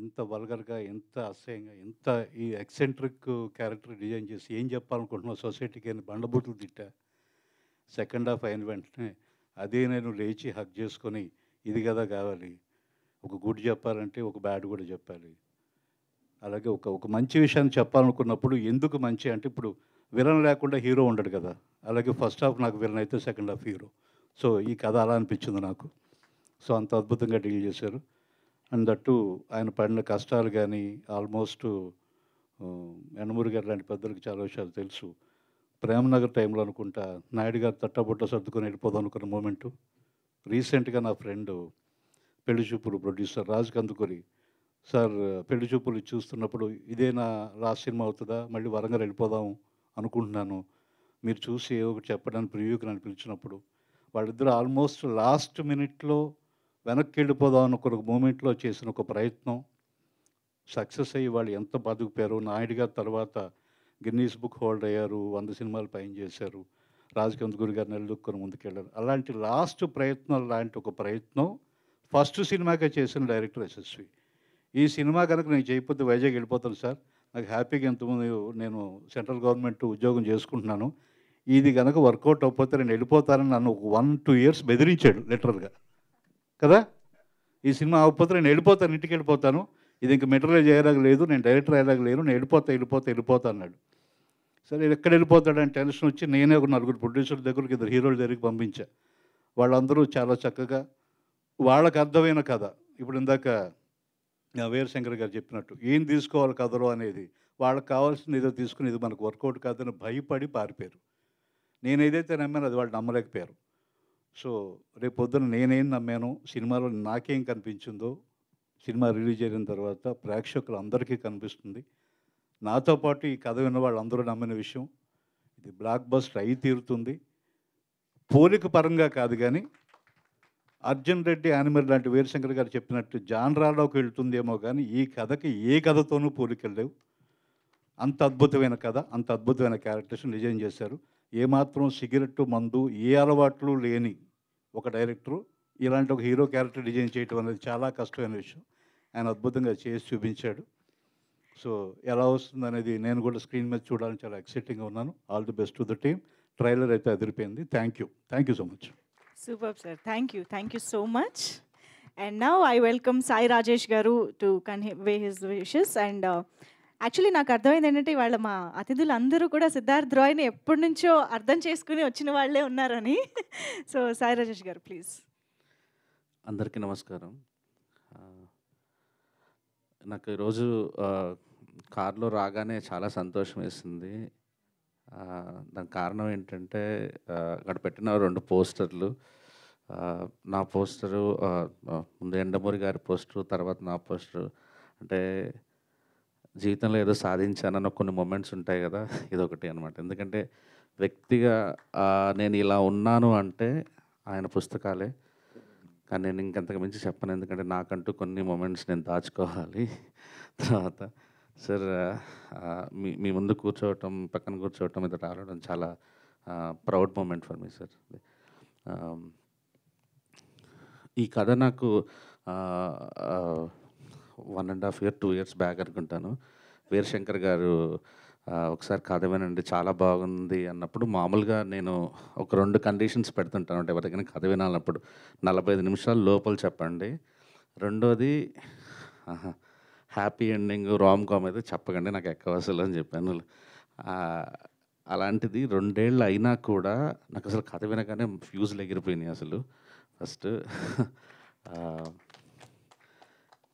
ఇంత వల్గర్గా, ఎంత అసహ్యంగా, ఎంత ఈ ఎక్సెంట్రిక్ క్యారెక్టర్ డిజైన్ చేసి ఏం చెప్పాలనుకుంటున్నావు సొసైటీకి అని బండబూతులు తిట్టా. సెకండ్ హాఫ్ అయిన వెంటనే అదే నేను లేచి హక్ చేసుకొని ఇది కదా కావాలి, ఒక గుడ్ చెప్పాలంటే ఒక బ్యాడ్ కూడా చెప్పాలి. అలాగే ఒక మంచి విషయాన్ని చెప్పాలనుకున్నప్పుడు ఎందుకు మంచి అంటే ఇప్పుడు విలన్ లేకుండా హీరో ఉండడు కదా, అలాగే ఫస్ట్ హాఫ్ నాకు విలన్ అయితే సెకండ్ హాఫ్ హీరో. సో ఈ కథ అలా అనిపించింది నాకు. సో అంత అద్భుతంగా డీల్ చేశారు. అండ్ దట్టు ఆయన పడిన కష్టాలు కానీ ఆల్మోస్ట్ యండమూరి గారు లాంటి పెద్దలకు చాలా విషయాలు తెలుసు. ప్రేమనగర్ టైంలో అనుకుంటా నాయుడు గారు తట్టబుట్ట సర్దుకొని వెళ్ళిపోదాం అనుకున్న మూమెంటు. రీసెంట్గా నా ఫ్రెండ్ పెళ్లి చూపులు ప్రొడ్యూసర్ రాజు కందుకూరి సార్ పెళ్లి చూపులు చూస్తున్నప్పుడు ఇదే నా లాస్ట్ సినిమా అవుతుందా, మళ్ళీ వరంగల్ వెళ్ళిపోదాం అనుకుంటున్నాను, మీరు చూసి ఏదో ఒకటి చెప్పడానికి ప్రివ్యూకి నన్ను పిలిచినప్పుడు వాళ్ళిద్దరూ ఆల్మోస్ట్ లాస్ట్ మినిట్లో వెనక్కి వెళ్ళిపోదాం అనుకున్న మూమెంట్లో చేసిన ఒక ప్రయత్నం సక్సెస్ అయ్యి వాళ్ళు ఎంత బతుకుపోయారు. నాయుడు గారు తర్వాత గిన్నీస్ బుక్ హోల్డ్ అయ్యారు, 100 సినిమాలు పైన చేశారు, రాజు కందుకూరి గారు నిలదొక్కుని ముందుకెళ్ళారు. అలాంటి లాస్ట్ ప్రయత్నం లాంటి ఒక ప్రయత్నం ఫస్ట్ సినిమాకే చేసిన డైరెక్టర్ యశస్వి. ఈ సినిమా కనుక నేను చేయకపోతే వైజాగ్ వెళ్ళిపోతాను సార్, నాకు హ్యాపీగా ఎంతమంది నేను సెంట్రల్ గవర్నమెంట్ ఉద్యోగం చేసుకుంటున్నాను, ఇది కనుక వర్కౌట్ అవ్వకపోతే నేను వెళ్ళిపోతానని నన్ను 1-2 ఇయర్స్ బెదిరించాడు లిటరల్గా కదా. ఈ సినిమా అవ్వకపోతే నేను వెళ్ళిపోతాను, ఇంటికి వెళ్ళిపోతాను, ఇది ఇంక మెటీరియల్ చేయడానికి లేదు, నేను డైరెక్టర్ అయ్యేలాగా లేను, నేను వెళ్ళిపోతా అన్నాడు. సరే ఎక్కడ వెళ్ళిపోతాడని టెన్షన్ వచ్చి నేనే ఒక 4 ప్రొడ్యూసర్ దగ్గరికి 2 హీరోల దగ్గరికి పంపించా. వాళ్ళందరూ చాలా చక్కగా వాళ్ళకి అర్థమైన కథ. ఇప్పుడు ఇందాక వీరశంకర్ గారు చెప్పినట్టు ఏం తీసుకోవాలి కథలో అనేది వాళ్ళకి కావాల్సింది ఏదో తీసుకుని ఇది మనకు వర్కౌట్ కాదని భయపడి పారిపోయారు. నేను ఏదైతే నమ్మానో అది వాళ్ళు నమ్మలేకపోయారు. సో రేపు పొద్దున నేనేం నమ్మాను, సినిమాలో నాకేం కనిపించిందో సినిమా రిలీజ్ అయిన తర్వాత ప్రేక్షకులు అందరికీ కనిపిస్తుంది. నాతో పాటు ఈ కథ విన్న వాళ్ళందరూ నమ్మిన విషయం ఇది బ్లాక్ బస్టర్ అయి తీరుతుంది. పోలిక పరంగా కాదు కానీ అర్జున్ రెడ్డి యానిమల్ లాంటి వీరశంకర్ గారు చెప్పినట్టు జాన్రాలోకి వెళ్తుందేమో కానీ ఈ కథకి ఏ కథతోనూ పోలికెళ్ళలేవు. అంత అద్భుతమైన కథ, అంత అద్భుతమైన క్యారెక్టర్స్ డిజైన్ చేశారు. ఏమాత్రం సిగరెట్టు మందు ఏ అలవాట్లు లేని ఒక డైరెక్టరు ఇలాంటి ఒక హీరో క్యారెక్టర్ డిజైన్ చేయడం అనేది చాలా కష్టమైన విషయం. ఆయన అద్భుతంగా చేసి చూపించాడు. సో ఎలా వస్తుంది అనేది నేను కూడా స్క్రీన్ మీద చూడాలని చాలా ఎక్సైటింగ్గా ఉన్నాను. All the best to the team. Trailer అయితే అదిరిపోయింది. Thank you so much.
Superb, sir. Thank you so much. And now I welcome Sai Rajesh Garu to convey his wishes. And actually నాకు అర్థమైంది ఏంటంటే వాళ్ళ మా అతిథులు అందరూ కూడా సిద్ధార్థ్ రాయ్ని ఎప్పటి నుంచో అర్థం చేసుకుని వచ్చిన వాళ్ళే ఉన్నారని. సో సాయి రాజేష్ గారు ప్లీజ్.
అందరికీ నమస్కారం. నాకు ఈరోజు కార్లో రాగానే చాలా సంతోషం వేసింది. దానికి కారణం ఏంటంటే అక్కడ పెట్టిన 2 పోస్టర్లు, నా పోస్టరు ముందు యండమూరి గారి పోస్టరు, తర్వాత నా పోస్టరు. అంటే జీవితంలో ఏదో సాధించానన్న కొన్ని మూమెంట్స్ ఉంటాయి కదా, ఇదొకటి అనమాట. ఎందుకంటే వ్యక్తిగా నేను ఇలా ఉన్నాను అంటే ఆయన పుస్తకాలే. కానీ నేను ఇంకంతకు మించి చెప్పను, ఎందుకంటే నాకంటూ కొన్ని మూమెంట్స్ నేను దాచుకోవాలి. తర్వాత సార్ మీ ముందు కూర్చోవటం, పక్కన కూర్చోవటం, ఇది రావడం చాలా proud moment for me sir. ఈ కథ నాకు 1.5 years 2 years బ్యాక్ అనుకుంటాను వీరశంకర్ గారు ఒకసారి కథ వినండి చాలా బాగుంది అన్నప్పుడు మామూలుగా నేను ఒక 2 కండిషన్స్ పెడుతుంటాను. అంటే ఎవరికైనా కథ వినాలన్నప్పుడు 45 నిమిషాలు లోపల చెప్పండి, రెండోది హ్యాపీ ఎండింగ్ రామ్ కామ్ అయితే చెప్పకండి, నాకు ఎక్కువ అసలు అని చెప్పాను. అలాంటిది 2 ఏళ్ళు అయినా కూడా నాకు అసలు కథ వినగానే ఫ్యూజులు ఎగిరిపోయినాయి అసలు ఫస్ట్.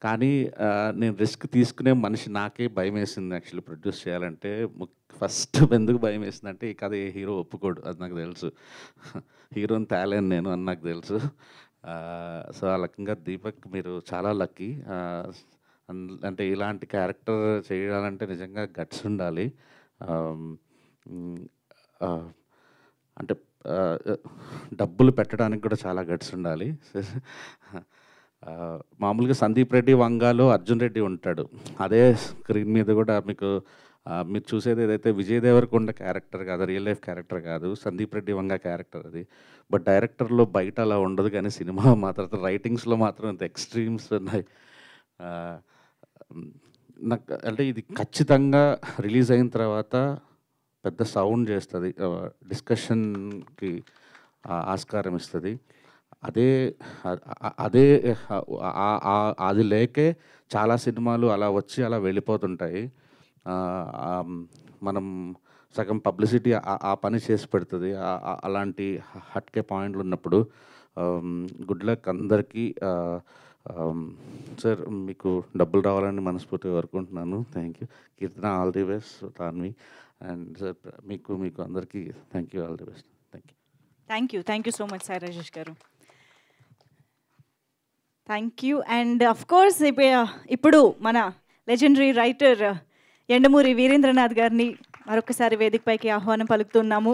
కానీ నేను రిస్క్ తీసుకునే మనిషి నాకే భయం వేసింది యాక్చువల్లీ ప్రొడ్యూస్ చేయాలంటే. ఫస్ట్ ఎందుకు భయం వేసిందంటే ఈ కథ ఏ హీరో ఒప్పుకోడు, అది నాకు తెలుసు. హీరోని తేలేను నేను అని నాకు తెలుసు. సో ఆ రకంగా దీపక్ మీరు చాలా లక్కీ. అంటే ఇలాంటి క్యారెక్టర్ చేయాలంటే నిజంగా గట్స్ ఉండాలి. అంటే డబ్బులు పెట్టడానికి కూడా చాలా గట్స్ ఉండాలి. మామూలుగా సందీప్ రెడ్డి వంగాలో అర్జున్ రెడ్డి ఉంటాడు, అదే స్క్రీన్ మీద కూడా మీకు మీరు చూసేది ఏదైతే విజయ్ దేవరకొండ క్యారెక్టర్ కాదు, రియల్ లైఫ్ క్యారెక్టర్ కాదు, సందీప్ రెడ్డి వంగ క్యారెక్టర్ అది. బట్ డైరెక్టర్లో బయట అలా ఉండదు, కానీ సినిమా మాత్రం రైటింగ్స్లో మాత్రం ఇంత ఎక్స్ట్రీమ్స్ ఉన్నాయి. నాకు అంటే ఇది ఖచ్చితంగా రిలీజ్ అయిన తర్వాత పెద్ద సౌండ్ చేస్తుంది, డిస్కషన్కి ఆస్కారం ఇస్తుంది. అదే అదే అది లేకే చాలా సినిమాలు అలా వచ్చి అలా వెళ్ళిపోతుంటాయి. మనం సగం పబ్లిసిటీ ఆ పని చేసి పెడుతుంది. అలాంటి హట్కే పాయింట్లు ఉన్నప్పుడు గుడ్ లక్ అందరికీ. సార్ మీకు డబ్బులు రావాలని మనస్ఫూర్తిగా కోరుకుంటున్నాను. Thank you. Keerthana all the best, Tanvi and sir మీకు అందరికీ thank you, all the best.
Thank you so much Sai Rajesh garu. Thank you. And of course ఇప్పుడు మన లెజెండరీ రైటర్ యండమూరి వీరేంద్రనాథ్ గారిని మరొకసారి వేదికపైకి ఆహ్వానం పలుకుతున్నాము.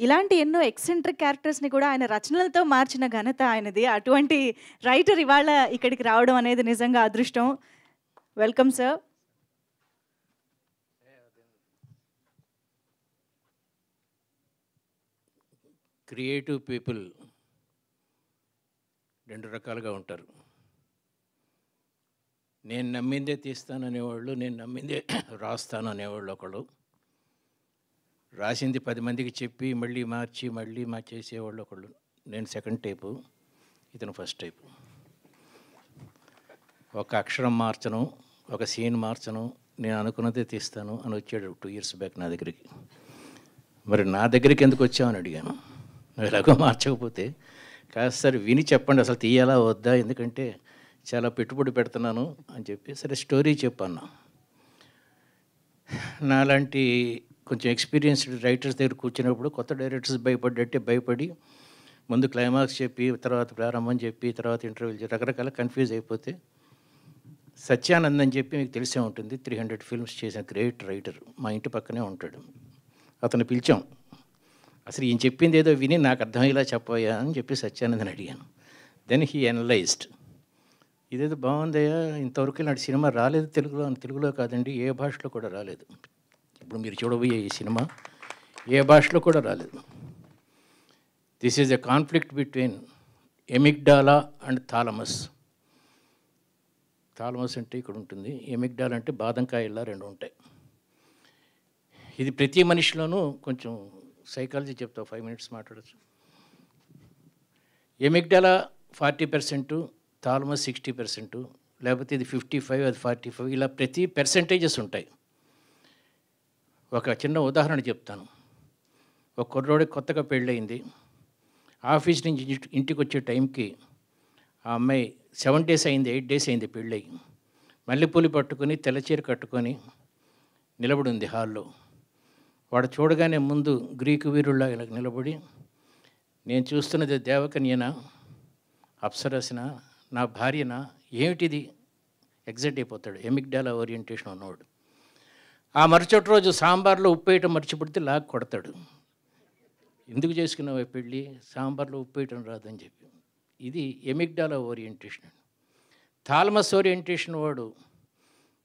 ఇలాంటి ఎన్నో ఎక్సెంట్రిక్ క్యారెక్టర్స్ని కూడా ఆయన రచనలతో మార్చిన ఘనత ఆయనది. అటువంటి రైటర్ ఇవాళ ఇక్కడికి రావడం అనేది నిజంగా అదృష్టం. Welcome sir.
క్రియేటివ్ పీపుల్ రెండు రకాలుగా ఉంటారు. నేను నమ్మిందే తీస్తాను అనేవాళ్ళు, నేను నమ్మిందే రాస్తాను అనేవాళ్ళు ఒకళ్ళు, రాసింది 10 మందికి చెప్పి మళ్ళీ మార్చేసేవాళ్ళు ఒకళ్ళు. నేను సెకండ్ టైపు, ఇతను ఫస్ట్ టైపు. ఒక అక్షరం మార్చను, ఒక సీన్ మార్చను, నేను అనుకున్నదే తీస్తాను అని వచ్చాడు 2 years బ్యాక్ నా దగ్గరికి. మరి నా దగ్గరికి ఎందుకు వచ్చామని అడిగాను. ఎలాగో మార్చకపోతే కాస్త విని చెప్పండి అసలు తీయాలా వద్దా, ఎందుకంటే చాలా పెట్టుబడి పెడుతున్నాను అని చెప్పి, సరే స్టోరీ చెప్పన్నా. నాలాంటి కొంచెం ఎక్స్పీరియన్స్డ్ రైటర్స్ దగ్గర కూర్చున్నప్పుడు కొత్త డైరెక్టర్స్ భయపడి ముందు క్లైమాక్స్ చెప్పి తర్వాత ప్రారంభం చెప్పి తర్వాత ఇంటర్వ్యూలు రకరకాల కన్ఫ్యూజ్ అయిపోతే, సత్యానంద్ అని చెప్పి మీకు తెలిసే ఉంటుంది, 300 films చేసిన గ్రేట్ రైటర్, మా ఇంటి పక్కనే ఉంటాడు. అతను పిలిచాం, అసలు ఈయన చెప్పింది ఏదో విని నాకు అర్థమయ్యేలా చెప్పయ్యా అని చెప్పి సత్యానందని అడిగాను. దెన్ హీ అనలైజ్డ్, ఇదేదో బాగుందయ్యా, ఇంతవరకు ఇలాంటి సినిమా రాలేదు తెలుగులో కాదండి, ఏ భాషలో కూడా రాలేదు. ఇప్పుడు మీరు చూడబోయే ఈ సినిమా ఏ భాషలో కూడా రాలేదు. This is a conflict between amygdala and thalamus. Thalamus అంటే ఇక్కడ ఉంటుంది, ఎమిగ్డాలా అంటే బాదంకాయల్లా 2 ఉంటాయి. ఇది ప్రతి మనిషిలోనూ కొంచెం సైకాలజీ చెప్తా, 5 minutes మాట్లాడచ్చు. ఎమిగ్డాలా 40%, థాలమస్ 60%, లేకపోతే ఇది 55, అది 45, ఇలా ప్రతి పర్సెంటేజెస్ ఉంటాయి. ఒక చిన్న ఉదాహరణ చెప్తాను. ఒక కుర్రోడికి కొత్తగా పెళ్ళయింది. ఆఫీస్ నుంచి ఇంటికి వచ్చే టైంకి ఆ అమ్మాయి 7 days అయింది, 8 days అయింది పెళ్ళయి. మల్లెపూలు పట్టుకొని తెల్లచీర కట్టుకొని నిలబడింది హాల్లో. వాడు చూడగానే ముందు గ్రీకు వీరుల్లా నిలబడి, నేను చూస్తున్నది దేవకన్యనా, అప్సరసనా, నా భార్యనా, ఏమిటిది ఎగ్జైట్ అయిపోతాడు. ఎమిగ్డాలా ఓరియంటేషన్ ఉన్నవాడు. ఆ మరుసటి రోజు సాంబార్లో ఉప్పు వేయటం మర్చిపడితే లాగ్ కొడతాడు. ఎందుకు చేసుకున్నావు పెళ్ళి, సాంబార్లో ఉప్పు వేయటం రాదని చెప్పి. ఇది ఎమిగ్డాలా ఓరియంటేషన్. థాలమస్ ఓరియంటేషన్ వాడు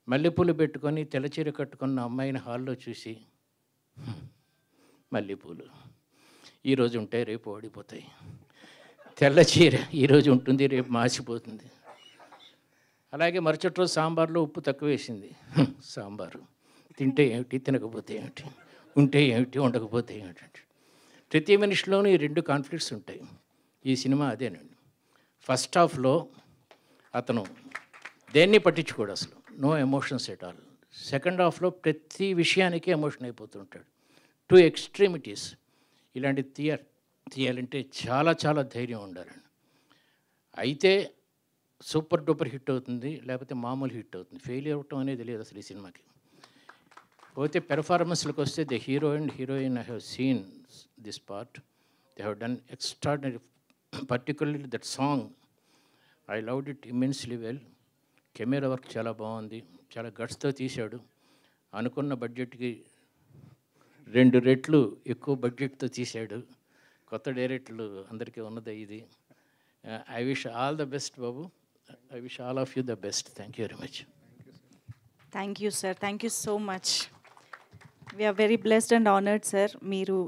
మల్లెపూలు పెట్టుకొని తెల్లచీర కట్టుకున్న అమ్మాయిని హాల్లో చూసి, మల్లెపూలు ఈరోజు ఉంటాయి రేపు ఓడిపోతాయి, తెల్ల చీర ఈరోజు ఉంటుంది రేపు మాసిపోతుంది. అలాగే మరుసటి రోజు సాంబార్లో ఉప్పు తక్కువ వేసింది, సాంబారు తింటే ఏమిటి, తినకపోతే ఏమిటి, ఉంటే ఏమిటి, ఉండకపోతే ఏమిటి. ప్రతి మనిషిలోనూ ఈ 2 కాన్ఫ్లిక్ట్స్ ఉంటాయి. ఈ సినిమా అదేనండి. ఫస్ట్ హాఫ్లో అతను దేన్ని పట్టించుకోడు, అసలు no emotions at all. Second హాఫ్లో ప్రతి విషయానికి ఎమోషన్ అయిపోతుంటాడు. 2 extremities. ఇలాంటి తీయాలంటే చాలా చాలా ధైర్యం ఉండాలండి. అయితే సూపర్ డూపర్ హిట్ అవుతుంది, లేకపోతే మామూలు హిట్ అవుతుంది. ఫెయిల్ అవ్వటం అనేది లేదు అసలు ఈ సినిమాకి. పోతే పెర్ఫార్మెన్స్లకు వస్తే the hero and heroine I have seen this part, they have done extraordinary. Particularly that song I loved it immensely well. Camera work చాలా బాగుంది, చాలా గట్స్తో తీశాడు. అనుకున్న బడ్జెట్కి 2 రెట్లు ఎక్కువ బడ్జెట్తో తీశాడు. కొత్త డైరెక్టర్లు అందరికీ ఉన్నది ఇది. I wish all the best బాబు. I wish all of you the best. Thank you very much.
Thank you sir, thank you so much. We're very blessed and honoured sir, మీరు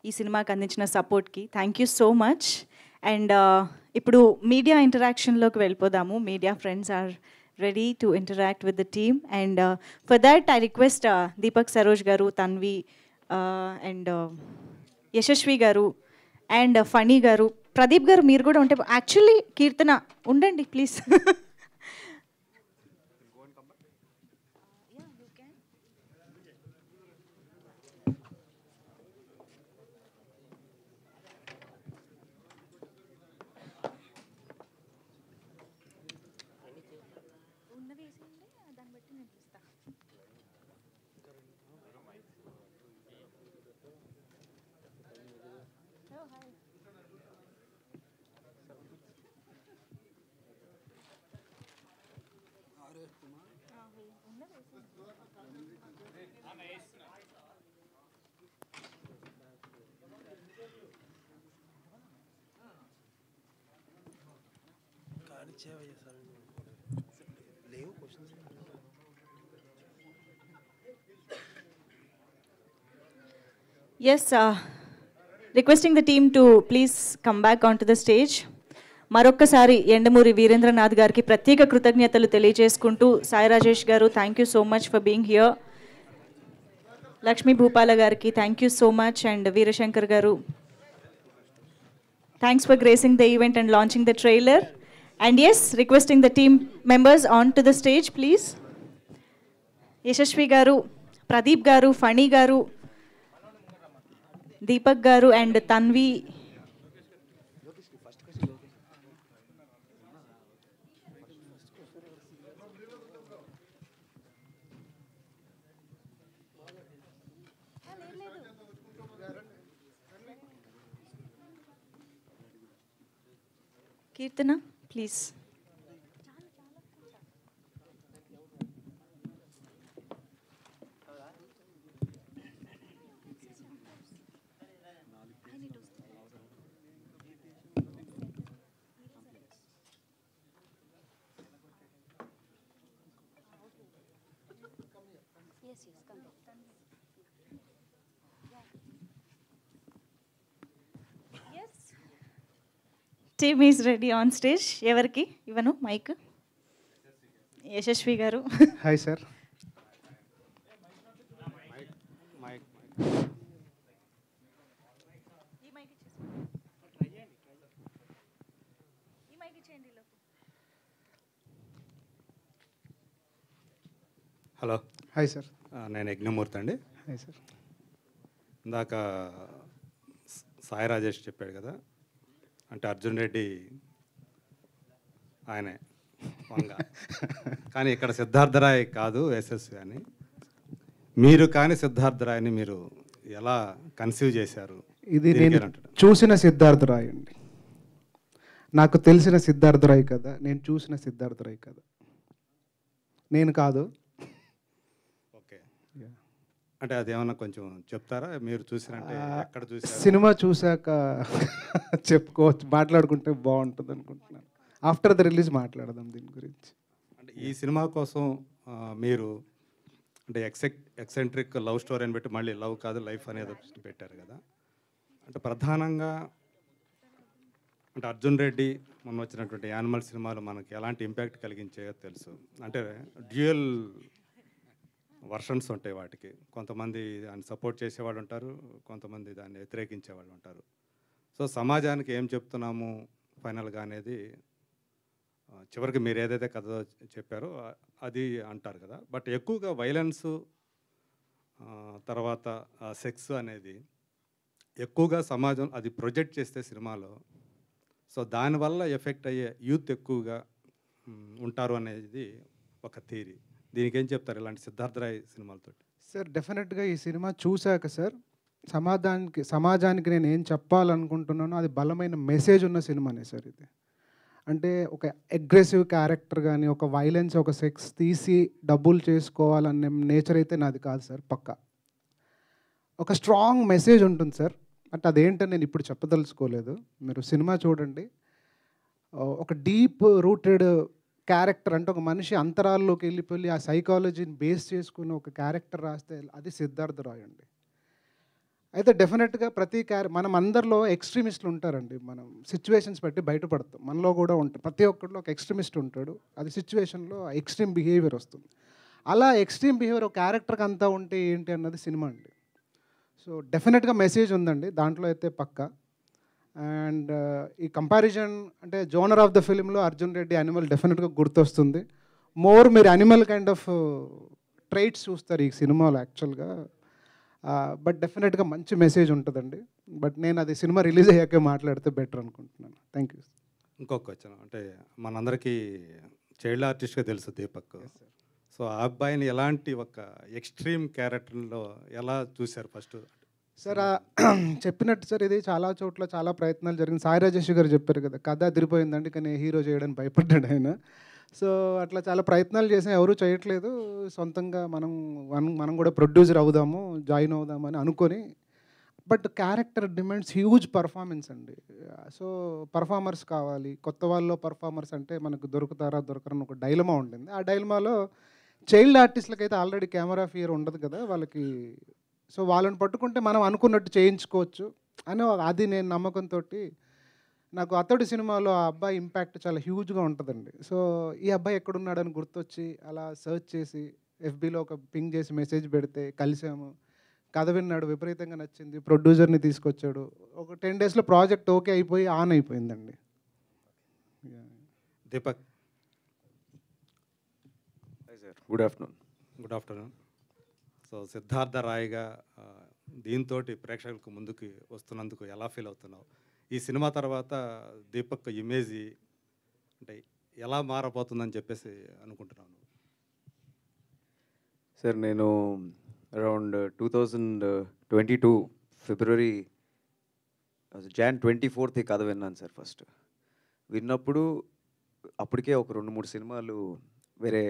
ఈ సినిమాకి అందించిన సపోర్ట్కి thank you so much. And ఇప్పుడు media ఇంటరాక్షన్లోకి వెళ్ళిపోదాము. Media friends are ready to interact with the team, and for that I request Deepak Saroj garu, Tanvi and Yashasvi గారు and Phani గారు, ప్రదీప్ గారు మీరు కూడా ఉంటే, యాక్చువల్లీ కీర్తన ఉండండి please. Yes, requesting the team to please come back onto the stage. మరొక్కసారి ఎండమూరి వీరేంద్రనాథ్ గారికి ప్రత్యేక కృతజ్ఞతలు తెలియజేసుకుంటూ, Sai Rajesh garu thank you so much for being here, Lakshmi Bhupala గారికి thank you so much, and Veerashankar garu thanks for gracing the event and launching the trailer. And yes, requesting the team members on to the stage please. Yashasvi garu, Pradeep garu, Phani garu, Deepak garu and Tanvi. Keerthana please. Team is ready on stage. ఎవరికి ఇవ్వను mic? Yashasvi garu.
Hi sir.
Hello.
Hi sir.
నేను యజ్ఞమూర్తి అండి.
Hi sir.
ఇందాక సాయి రాజేష్ చెప్పాడు కదా, అంటే అర్జున్ రెడ్డి ఆయనే వంగ, కానీ ఇక్కడ సిద్ధార్థరాయ్ కాదు యశస్వి అని. మీరు కానీ సిద్ధార్థరాయ్ని మీరు ఎలా కన్సీవ్ చేశారు?
ఇది నేను చూసిన సిద్ధార్థరాయ్ అండి, నాకు తెలిసిన సిద్ధార్థరాయ్ కదా, నేను చూసిన సిద్ధార్థరాయ్ కదా, నేను కాదు.
ఓకే, అంటే అదేమన్నా కొంచెం చెప్తారా? మీరు చూసారంటే ఎక్కడ చూసారు?
సినిమా చూశాక చెప్పుకోవచ్చు, మాట్లాడుకుంటే బాగుంటుంది అనుకుంటున్నాను. ఆఫ్టర్ ద రిలీజ్ మాట్లాడదాం దీని గురించి.
అంటే ఈ సినిమా కోసం మీరు అంటే ఎక్సెంట్రిక్ లవ్ స్టోరీ అని పెట్టి మళ్ళీ లవ్ కాదు లైఫ్ అనేది పెట్టారు కదా. అంటే ప్రధానంగా అంటే అర్జున్ రెడ్డి మొన్న వచ్చినటువంటి యానిమల్ సినిమాలు మనకి ఎలాంటి ఇంపాక్ట్ కలిగించాయో తెలుసు. అంటే డ్యూయల్ వర్షన్స్ ఉంటాయి వాటికి. కొంతమంది దాన్ని సపోర్ట్ చేసేవాళ్ళు ఉంటారు, కొంతమంది దాన్ని వ్యతిరేకించే వాళ్ళు ఉంటారు. సో సమాజానికి ఏం చెప్తున్నాము ఫైనల్గా అనేది చివరికి మీరు ఏదైతే కథ చెప్పారో అది అంటారు కదా. బట్ ఎక్కువగా వైలెన్స్ తర్వాత సెక్స్ అనేది ఎక్కువగా సమాజం అది ప్రొజెక్ట్ చేస్తే సినిమాలో, సో దానివల్ల ఎఫెక్ట్ అయ్యే యూత్ ఎక్కువగా ఉంటారు అనేది ఒక థియరీ. దీనికి ఏం చెప్తారు ఇలాంటి సిద్ధార్థరాయ్ సినిమాలతో?
సార్ డెఫినెట్గా ఈ సినిమా చూశాక సార్ సమాజానికి నేను ఏం చెప్పాలనుకుంటున్నానో అది బలమైన మెసేజ్ ఉన్న సినిమానే సార్ ఇది. అంటే ఒక అగ్రెసివ్ క్యారెక్టర్ కానీ ఒక వైలెన్స్ ఒక సెక్స్ తీసి డబ్బులు చేసుకోవాలనే నేచర్ అయితే నాది కాదు సార్. పక్కా ఒక స్ట్రాంగ్ మెసేజ్ ఉంటుంది సార్. అంటే అదేంటని నేను ఇప్పుడు చెప్పదలుచుకోలేదు, మీరు సినిమా చూడండి. ఒక డీప్ రూటెడ్ క్యారెక్టర్ అంటే ఒక మనిషి అంతరాల్లోకి వెళ్ళిపోయి ఆ సైకాలజీని బేస్ చేసుకుని ఒక క్యారెక్టర్ రాస్తే అది సిద్ధార్థ రాయ్ అండి. అయితే డెఫినెట్గా మనం అందరిలో ఎక్స్ట్రీమిస్టులు ఉంటారండి. మనం సిచ్యువేషన్స్ బట్టి బయటపడతాం. మనలో కూడా ఉంటారు. ప్రతి ఒక్కరిలో ఒక ఎక్స్ట్రీమిస్ట్ ఉంటాడు. అది సిచ్యువేషన్లో ఎక్స్ట్రీమ్ బిహేవియర్ వస్తుంది. అలా ఎక్స్ట్రీమ్ బిహేవియర్ ఒక క్యారెక్టర్కి అంతా ఉంటే ఏంటి అన్నది సినిమా అండి. సో డెఫినెట్గా మెసేజ్ ఉందండి దాంట్లో అయితే పక్కా. అండ్ ఈ కంపారిజన్ అంటే జోనర్ ఆఫ్ ద ఫిలింలో అర్జున్ రెడ్డి యానిమల్ డెఫినెట్గా గుర్తొస్తుంది. మీరు యానిమల్ కైండ్ ఆఫ్ ట్రైట్స్ చూస్తారు ఈ సినిమాలో యాక్చువల్గా. బట్ డెఫినెట్గా మంచి మెసేజ్ ఉంటుందండి. బట్ నేను అది సినిమా రిలీజ్ అయ్యాకే మాట్లాడితే బెటర్ అనుకుంటున్నాను. Thank you.
ఇంకొక క్వశ్చన్ అంటే మనందరికీ చైల్డ్ ఆర్టిస్ట్గా తెలుసు దీపక్. సో ఆ అబ్బాయిని ఎలాంటి ఒక ఎక్స్ట్రీమ్ క్యారెక్టర్లో ఎలా చూశారు ఫస్ట్?
సార్ చెప్పినట్టు సార్ ఇది చాలా చోట్ల చాలా ప్రయత్నాలు జరిగింది. సాయి రాజేష్ గారు చెప్పారు కదా, కథ అదిరిపోయిందండి కానీ హీరో చేయడానికి భయపడ్డాడు ఆయన. సో అట్లా చాలా ప్రయత్నాలు చేసాం, ఎవరూ చేయట్లేదు. సొంతంగా మనం కూడా ప్రొడ్యూసర్ అవుదాము, జాయిన్ అవుదాము అని అనుకొని, but character demands huge performance అండి. సో పర్ఫార్మర్స్ కావాలి, కొత్త వాళ్ళలో పర్ఫార్మర్స్ అంటే మనకు దొరుకుతారా దొరకరని ఒక డైలమా ఉంటుంది. ఆ డైలమాలో చైల్డ్ ఆర్టిస్టులకి అయితే ఆల్రెడీ కెమెరా ఫియర్ ఉండదు కదా వాళ్ళకి. సో వాళ్ళని పట్టుకుంటే మనం అనుకున్నట్టు చేయించుకోవచ్చు అని అది నేను నమ్మకంతో నాకు అతడు సినిమాలో ఆ అబ్బాయి ఇంపాక్ట్ చాలా హ్యూజ్గా ఉంటుందండి. సో ఈ అబ్బాయి ఎక్కడున్నాడని గుర్తొచ్చి అలా సర్చ్ చేసి ఎఫ్బీలో ఒక పింగ్ చేసి మెసేజ్ పెడితే కలిసాము. కథ విన్నాడు, విపరీతంగా నచ్చింది, ప్రొడ్యూసర్ని తీసుకొచ్చాడు. ఒక 10 daysలో ప్రాజెక్ట్ ఓకే అయిపోయి ఆన్ అయిపోయిందండి.
Deepak.
Good afternoon.
Good afternoon. So Siddhartha రాయ్గా దీంతో ప్రేక్షకులకు ముందుకు వస్తున్నందుకు ఎలా ఫీల్ అవుతున్నావు? ఈ సినిమా తర్వాత దీపక్ ఇమేజ్ అంటే ఎలా మారబోతుందని చెప్పేసి అనుకుంటున్నాను?
సార్ నేను అరౌండ్ 2022 ఫిబ్రవరి Jan 24th కథ విన్నాను సార్. ఫస్ట్ విన్నప్పుడు అప్పటికే ఒక 2-3 సినిమాలు వేరే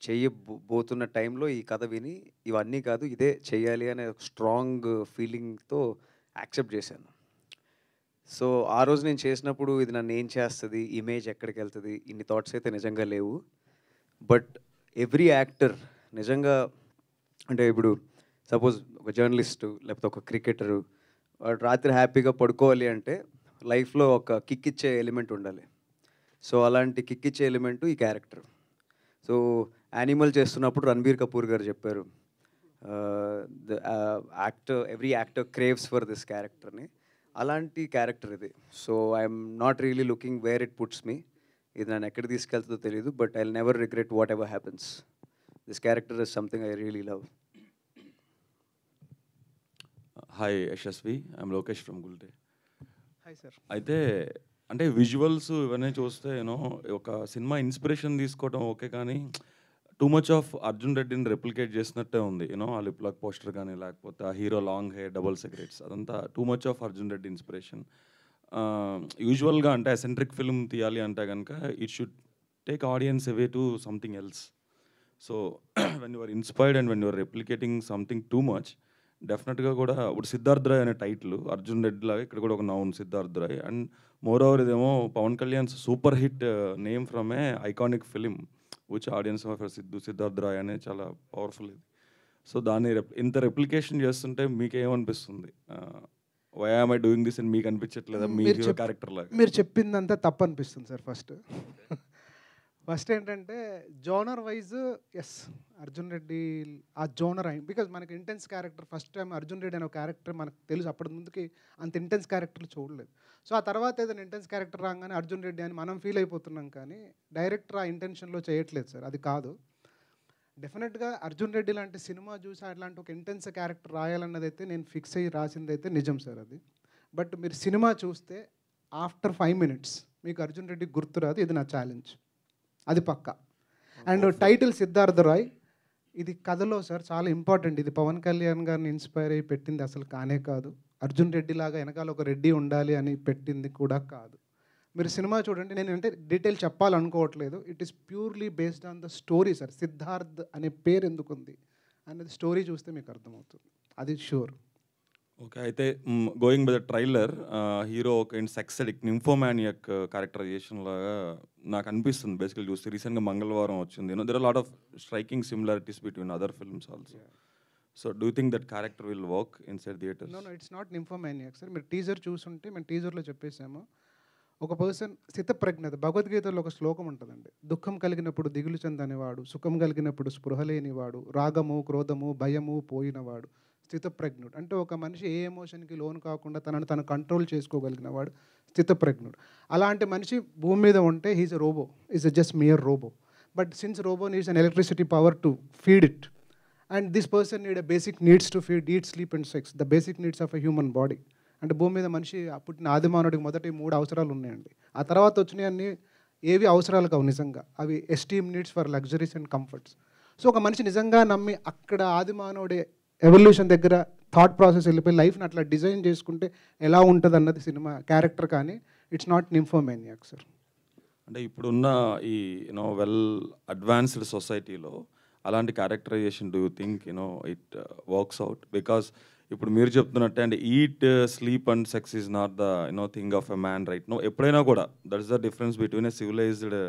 చేయబోతున్న టైంలో ఈ కథ విని ఇవన్నీ కాదు ఇదే చెయ్యాలి అనే ఒక స్ట్రాంగ్ ఫీలింగ్తో యాక్సెప్ట్ చేశాను. సో ఆ రోజు నేను చేసినప్పుడు ఇది నన్ను ఏం చేస్తుంది, ఇమేజ్ ఎక్కడికి వెళ్తుంది, ఇన్ని థాట్స్ అయితే నిజంగా లేవు. బట్ ఎవ్రీ యాక్టర్ నిజంగా అంటే ఇప్పుడు సపోజ్ ఒక జర్నలిస్టు లేకపోతే ఒక క్రికెటరు వాడు రాత్రి హ్యాపీగా పడుకోవాలి అంటే లైఫ్లో ఒక కిక్ ఇచ్చే ఎలిమెంట్ ఉండాలి. సో అలాంటి కిక్ ఇచ్చే ఎలిమెంట్ ఈ క్యారెక్టర్. సో యానిమల్ చేస్తున్నప్పుడు రణబీర్ కపూర్ గారు చెప్పారు every actor craves for this క్యారెక్టర్ని. అలాంటి క్యారెక్టర్ ఇది. So I'm not really looking where it puts me. ఇది నన్ను ఎక్కడ తీసుకెళ్తుందో తెలియదు, but I will never regret whatever happens. This character is something I really love.
Hi Yashasvi, I'm Lokesh from Gulte.
Hi sir.
అయితే అంటే విజువల్స్ ఇవన్నీ చూస్తే ఒక సినిమా ఇన్స్పిరేషన్ తీసుకోవడం ఓకే, కానీ టూ మచ్ ఆఫ్ అర్జున్ రెడ్డిని రెప్లికేట్ చేసినట్టే ఉంది. ఆ లిప్ లాక్ పోస్టర్ కానీ లేకపోతే ఆ hero long hair double cigarettes అదంతా too much of Arjun Reddy inspiration. యూజువల్గా అంటే అసెంట్రిక్ ఫిల్మ్ తీయాలి అంటే కనుక it should take audience away to something else. So when you're inspired and when you're replicating something too much డెఫినెట్గా కూడా ఇప్పుడు సిద్ధార్థ్ రాయ్ అనే టైటిల్ అర్జున్ రెడ్డి లాగా ఇక్కడ కూడా ఒక noun Siddharth Roy. And moreover ఇదేమో Pawan Kalyan super hit name from a iconic film which audience of Siddharth Roy అనే చాలా పవర్ఫుల్ ఇది. సో దాన్ని ఇంత రెప్లికేషన్ చేస్తుంటే మీకేమనిపిస్తుంది? Why am I doing this అని మీకు అనిపించట్లేదా మీ హీరో క్యారెక్టర్ లాగా?
మీరు చెప్పిందంతా తప్పు అనిపిస్తుంది సార్. ఫస్ట్ ఏంటంటే genre wise yes Arjun Reddy ఆ జోనర్ అయింది. బికాజ్ మనకి intense character first time Arjun Reddy అనే క్యారెక్టర్ మనకు తెలుసు. అప్పటి ముందుకి అంత ఇంటెన్స్ క్యారెక్టర్లు చూడలేదు. సో ఆ తర్వాత ఏదైనా ఇంటెన్స్ క్యారెక్టర్ రాగానే అర్జున్ రెడ్డి అని మనం ఫీల్ అయిపోతున్నాం, కానీ డైరెక్టర్ ఆ ఇంటెన్షన్లో చేయట్లేదు సార్. అది కాదు. డెఫినెట్గా అర్జున్ రెడ్డి లాంటి సినిమా చూసి అట్లాంటి ఒక ఇంటెన్స్ క్యారెక్టర్ రాయాలన్నది అయితే నేను ఫిక్స్ అయ్యి రాసింది అయితే నిజం సార్ అది. బట్ మీరు సినిమా చూస్తే ఆఫ్టర్ 5 minutes మీకు అర్జున్ రెడ్డి గుర్తురాదు. ఇది నా ఛాలెంజ్, అది పక్కా. అండ్ టైటిల్ సిద్ధార్థ రాయ్ ఇది కథలో సార్ చాలా ఇంపార్టెంట్. ఇది పవన్ కళ్యాణ్ గారిని ఇన్స్పైర్ అయ్యి పెట్టింది అసలు కానే కాదు. అర్జున్ రెడ్డి లాగా వెనకాల ఒక రెడ్డి ఉండాలి అని పెట్టింది కూడా కాదు. మీరు సినిమా చూడండి, నేను అంటే డీటెయిల్ చెప్పాలనుకోవట్లేదు. It is purely based on the story sir. Siddharth అనే పేరు ఎందుకు ఉంది అనేది స్టోరీ చూస్తే మీకు అర్థమవుతుంది, అది షూర్.
ఓకే, అయితే going by the trailer, hero ఒక సెక్స్ అడిక్ట్ నింఫోమానియక్ క్యారెక్టరైజేషన్ లాగా నాకు అనిపిస్తుంది బేసికల్ చూస్తే. రీసెంట్గా మంగళవారం వచ్చింది. There are lot of striking similarities between other films also. So do think that character will work inside theaters?
No it's not nymphomaniac sir. మీరు teaser చూసుంటే మేము టీజర్లో చెప్పేసాము, ఒక పర్సన్ స్థితప్రజ్ఞత. భగవద్గీతలో ఒక శ్లోకం ఉంటుందండి, దుఃఖం కలిగినప్పుడు దిగులు చెందనివాడు, సుఖం కలిగినప్పుడు స్పృహ లేనివాడు, రాగము క్రోధము భయము పోయినవాడు స్థితప్రజ్ఞుడు. అంటే ఒక మనిషి ఏ ఎమోషన్కి లోన్ కాకుండా తనను తను కంట్రోల్ చేసుకోగలిగిన వాడు స్థితప్రజ్ఞుడు. అలాంటి మనిషి భూమి మీద ఉంటే he's a robo, is a just mere robo. But since robo needs an electricity power to feed it, and this person need a basic needs to feed, eat, sleep and sex, the basic needs of a human body. అంటే భూమి మీద మనిషి పుట్టిన ఆదిమానవుడికి మొదటి 3 అవసరాలు ఉన్నాయండి. ఆ తర్వాత వచ్చినాయి అన్నీ ఏవి అవసరాలు కావు నిజంగా, అవి esteem needs for luxuries and comforts. So ఒక మనిషి నిజంగా నమ్మి అక్కడ ఆదిమానవుడి ఎవల్యూషన్ దగ్గర థాట్ ప్రాసెస్ వెళ్ళిపోయి లైఫ్ని అట్లా డిజైన్ చేసుకుంటే ఎలా ఉంటుంది అన్నది సినిమా క్యారెక్టర్. కానీ ఇట్స్ నాట్ నింఫోమానియాక్ సార్.
అంటే ఇప్పుడున్న ఈ వెల్ అడ్వాన్స్డ్ సొసైటీలో అలాంటి characterization do you think it works out? Because ఇప్పుడు మీరు చెప్తున్నట్టే అంటే eat, sleep and sex is not the thing of a man right no. ఎప్పుడైనా కూడా that is the difference between a civilized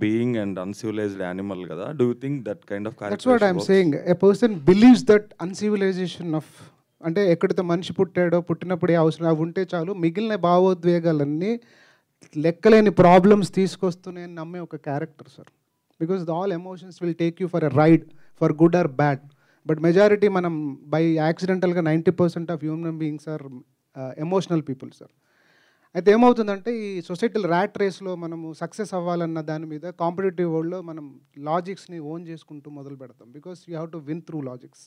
being and uncivilized animal కదా. Do you think that kind of
that's what I'm saying. A person believes that uncivilization of, అంటే ఎక్కడితో మనిషి పుట్టాడో పుట్టినప్పుడు ఏ అవసరం అవి ఉంటే చాలు, మిగిలిన భావోద్వేగాలన్నీ లెక్కలేని ప్రాబ్లమ్స్ తీసుకొస్తూనే నమ్మే ఒక character sir. Because all emotions will take you for a ride, for good or bad. But majority మనం బై యాక్సిడెంటల్గా 90% of human beings are emotional people sir. అయితే ఏమవుతుందంటే ఈ సొసైటీలో ర్యాట్ రేస్లో మనము సక్సెస్ అవ్వాలన్న దాని మీద కాంపిటేటివ్ వరల్డ్లో మనం లాజిక్స్ని ఓన్ చేసుకుంటూ మొదలు పెడతాం. Because you have to win through logics.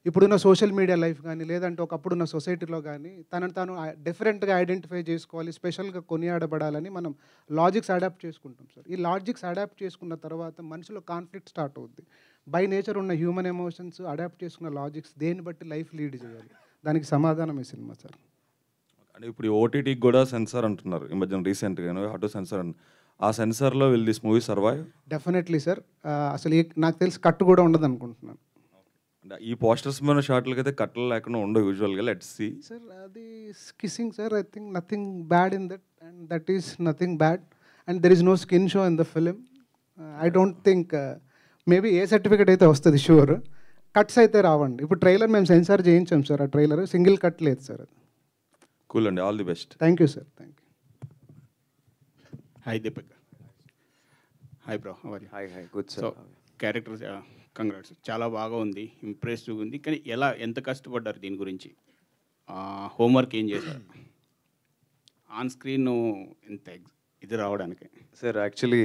ఇప్పుడున్న సోషల్ మీడియా లైఫ్ కానీ లేదంటే ఒకప్పుడున్న సొసైటీలో కానీ తనను తాను డిఫరెంట్గా ఐడెంటిఫై చేసుకోవాలి, స్పెషల్గా కొనియాడబడాలని మనం లాజిక్స్ అడాప్ట్ చేసుకుంటాం సార్. ఈ లాజిక్స్ అడాప్ట్ చేసుకున్న తర్వాత మనిషిలో కాన్ఫ్లిక్ట్ స్టార్ట్ అవుద్ది. బై నేచర్ ఉన్న హ్యూమన్ ఎమోషన్స్ అడాప్ట్ చేసుకున్న లాజిక్స్ దేన్ని బట్టి లైఫ్ లీడ్ చేయాలి, దానికి సమాధానం ఈ సినిమా సార్.
అంటే ఇప్పుడు ఓటీటీకి కూడా సెన్సార్ అంటున్నారు ఈ మధ్యన రీసెంట్గా, హౌ టు సెన్సార్ అని. ఆ సెన్సార్లో will this movie survive?
Definitely sir. అసలు నాకు తెలిసి కట్టు కూడా ఉండదు అనుకుంటున్నాను.
ఈ పోస్టర్స్ మీద షార్ట్లకి అయితే కట్టలు లేకుండా ఉండవు యూజువల్గా. Let's see
sir. అది kissing sir. I think nothing bad in that, and that is nothing bad, and there is no skin show in the film. I don't think, maybe A certificate అయితే వస్తుంది sure, cuts అయితే రావండి. ఇప్పుడు trailer మేము censor చేయించాం sir, ఆ trailer single cut లేదు sir. అది
కూల్ అండి. All the best.
Thank you sir. Thank you.
Hi Deepak. Hi bro.
Hi hi. Good
so character congrats, చాలా బాగా ఉంది, ఇంప్రెసివ్ ఉంది. కానీ ఎంత కష్టపడ్డారు దీని గురించి, హోంవర్క్ ఏం చేశారు ఆన్ స్క్రీన్ ఇంత ఇది రావడానికి?
సార్ యాక్చువల్లీ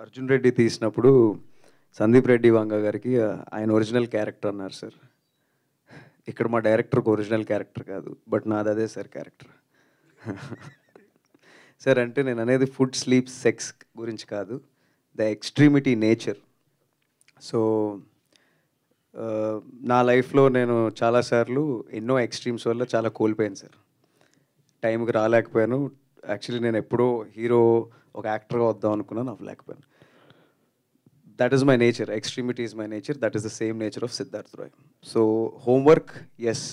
అర్జున్ రెడ్డి తీసినప్పుడు సందీప్ రెడ్డి వంగ గారికి ఆయన ఒరిజినల్ క్యారెక్టర్ అన్నారు సార్. ఇక్కడ మా డైరెక్టర్కి ఒరిజినల్ క్యారెక్టర్ కాదు, బట్ నాది అదే సార్ క్యారెక్టర్. సార్ అంటే నేను అనేది ఫుడ్, స్లీప్, సెక్స్ గురించి కాదు, ద ఎక్స్ట్రీమిటీ నేచర్. సో నా లైఫ్లో నేను చాలాసార్లు ఎన్నో ఎక్స్ట్రీమ్స్ వల్ల చాలా కోల్పోయాను సార్. టైంకి రాలేకపోయాను. యాక్చువల్లీ నేను ఎప్పుడో హీరో ఒక యాక్టర్గా వద్దాం అనుకున్నాను, అవ్వలేకపోయాను. That is my nature, extremity is my nature. That is the same nature of Siddharth Roy. So homework, yes,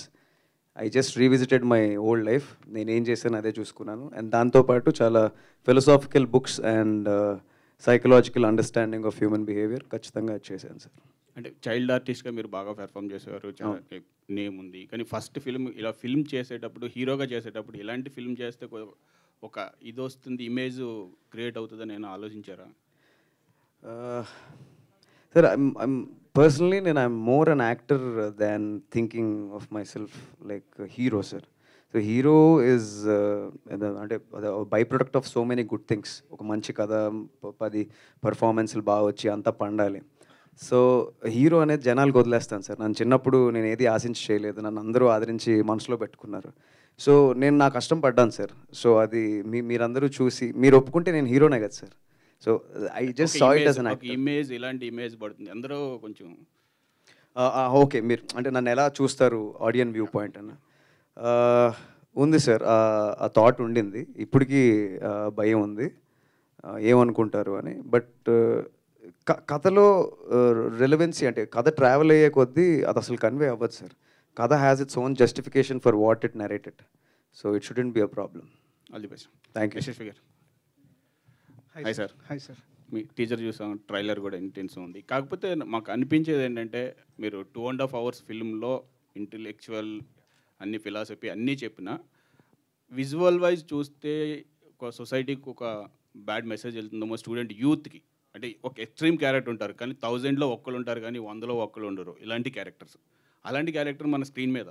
I just revisited my old life. నేనేం చేశాను అదే చూసుకున్నాను. అండ్ దాంతోపాటు చాలా philosophical books and psychological understanding of human behaviour ఖచ్చితంగా చేశాను sir.
అంటే child ఆర్టిస్ట్గా మీరు బాగా పెర్ఫామ్ చేసేవారు, చాలా నేమ్ ఉంది. కానీ ఫస్ట్ ఫిల్మ్ ఇలా ఫిల్మ్ చేసేటప్పుడు, హీరోగా చేసేటప్పుడు ఇలాంటి ఫిల్మ్ చేస్తే ఒక ఇది వస్తుంది, ఇమేజ్ క్రియేట్ అవుతుందని నేను ఆలోచించారా?
Sir personally I'm more an actor than thinking of myself like hero sir. So hero is అంటే byproduct of so many good things. ఒక మంచి కథ, 10 పర్ఫార్మెన్స్లు బాగా వచ్చి అంతా పండాలి. సో హీరో అనేది జనాలకు వదిలేస్తాను సార్. నన్ను చిన్నప్పుడు నేను ఏది ఆశించి చేయలేదు, నన్ను అందరూ ఆదరించి మనసులో పెట్టుకున్నారు. సో నేను నా కష్టం పడ్డాను సార్. సో అది మీరందరూ చూసి మీరు ఒప్పుకుంటే నేను హీరోనే కదా sir. So I just saw it as an actor.
Image, ఇలాంటి ఇమేజ్ పడుతుంది అందరూ కొంచెం.
ఓకే, మీరు అంటే నన్ను ఎలా చూస్తారు ఆడియన్ వ్యూ పాయింట్ అన్న ఉంది సార్. ఆ థాట్ ఉండింది, ఇప్పటికీ భయం ఉంది ఏమనుకుంటారు అని. బట్ కథలో రెలవెన్సీ అంటే కథ ట్రావెల్ అయ్యే కొద్దీ అది అసలు కన్వే అవ్వదు సార్. కథ has its own justification for what it narrated. So it shouldn't be a problem.
All the best.
Thank you.
Yashasvi garu. Hi sir.
Hi sir.
మీ టీజర్ చూసాం, ట్రైలర్ కూడా ఇంటెన్స్ ఉంది. కాకపోతే మాకు అనిపించేది ఏంటంటే మీరు 2.5 hours ఫిల్మ్లో ఇంటెలెక్చువల్ అన్ని ఫిలాసఫీ అన్నీ చెప్పినా విజువల్ వైజ్ చూస్తే ఒక సొసైటీకి ఒక బ్యాడ్ మెసేజ్ వెళ్తుందేమో స్టూడెంట్ యూత్కి. అంటే ఒక ఎక్స్ట్రీమ్ క్యారెక్టర్ ఉంటారు కానీ 1000లో ఒక్కరు ఉంటారు కానీ 100లో ఒక్కరు ఉండరు, ఇలాంటి క్యారెక్టర్స్. అలాంటి క్యారెక్టర్ మన స్క్రీన్ మీద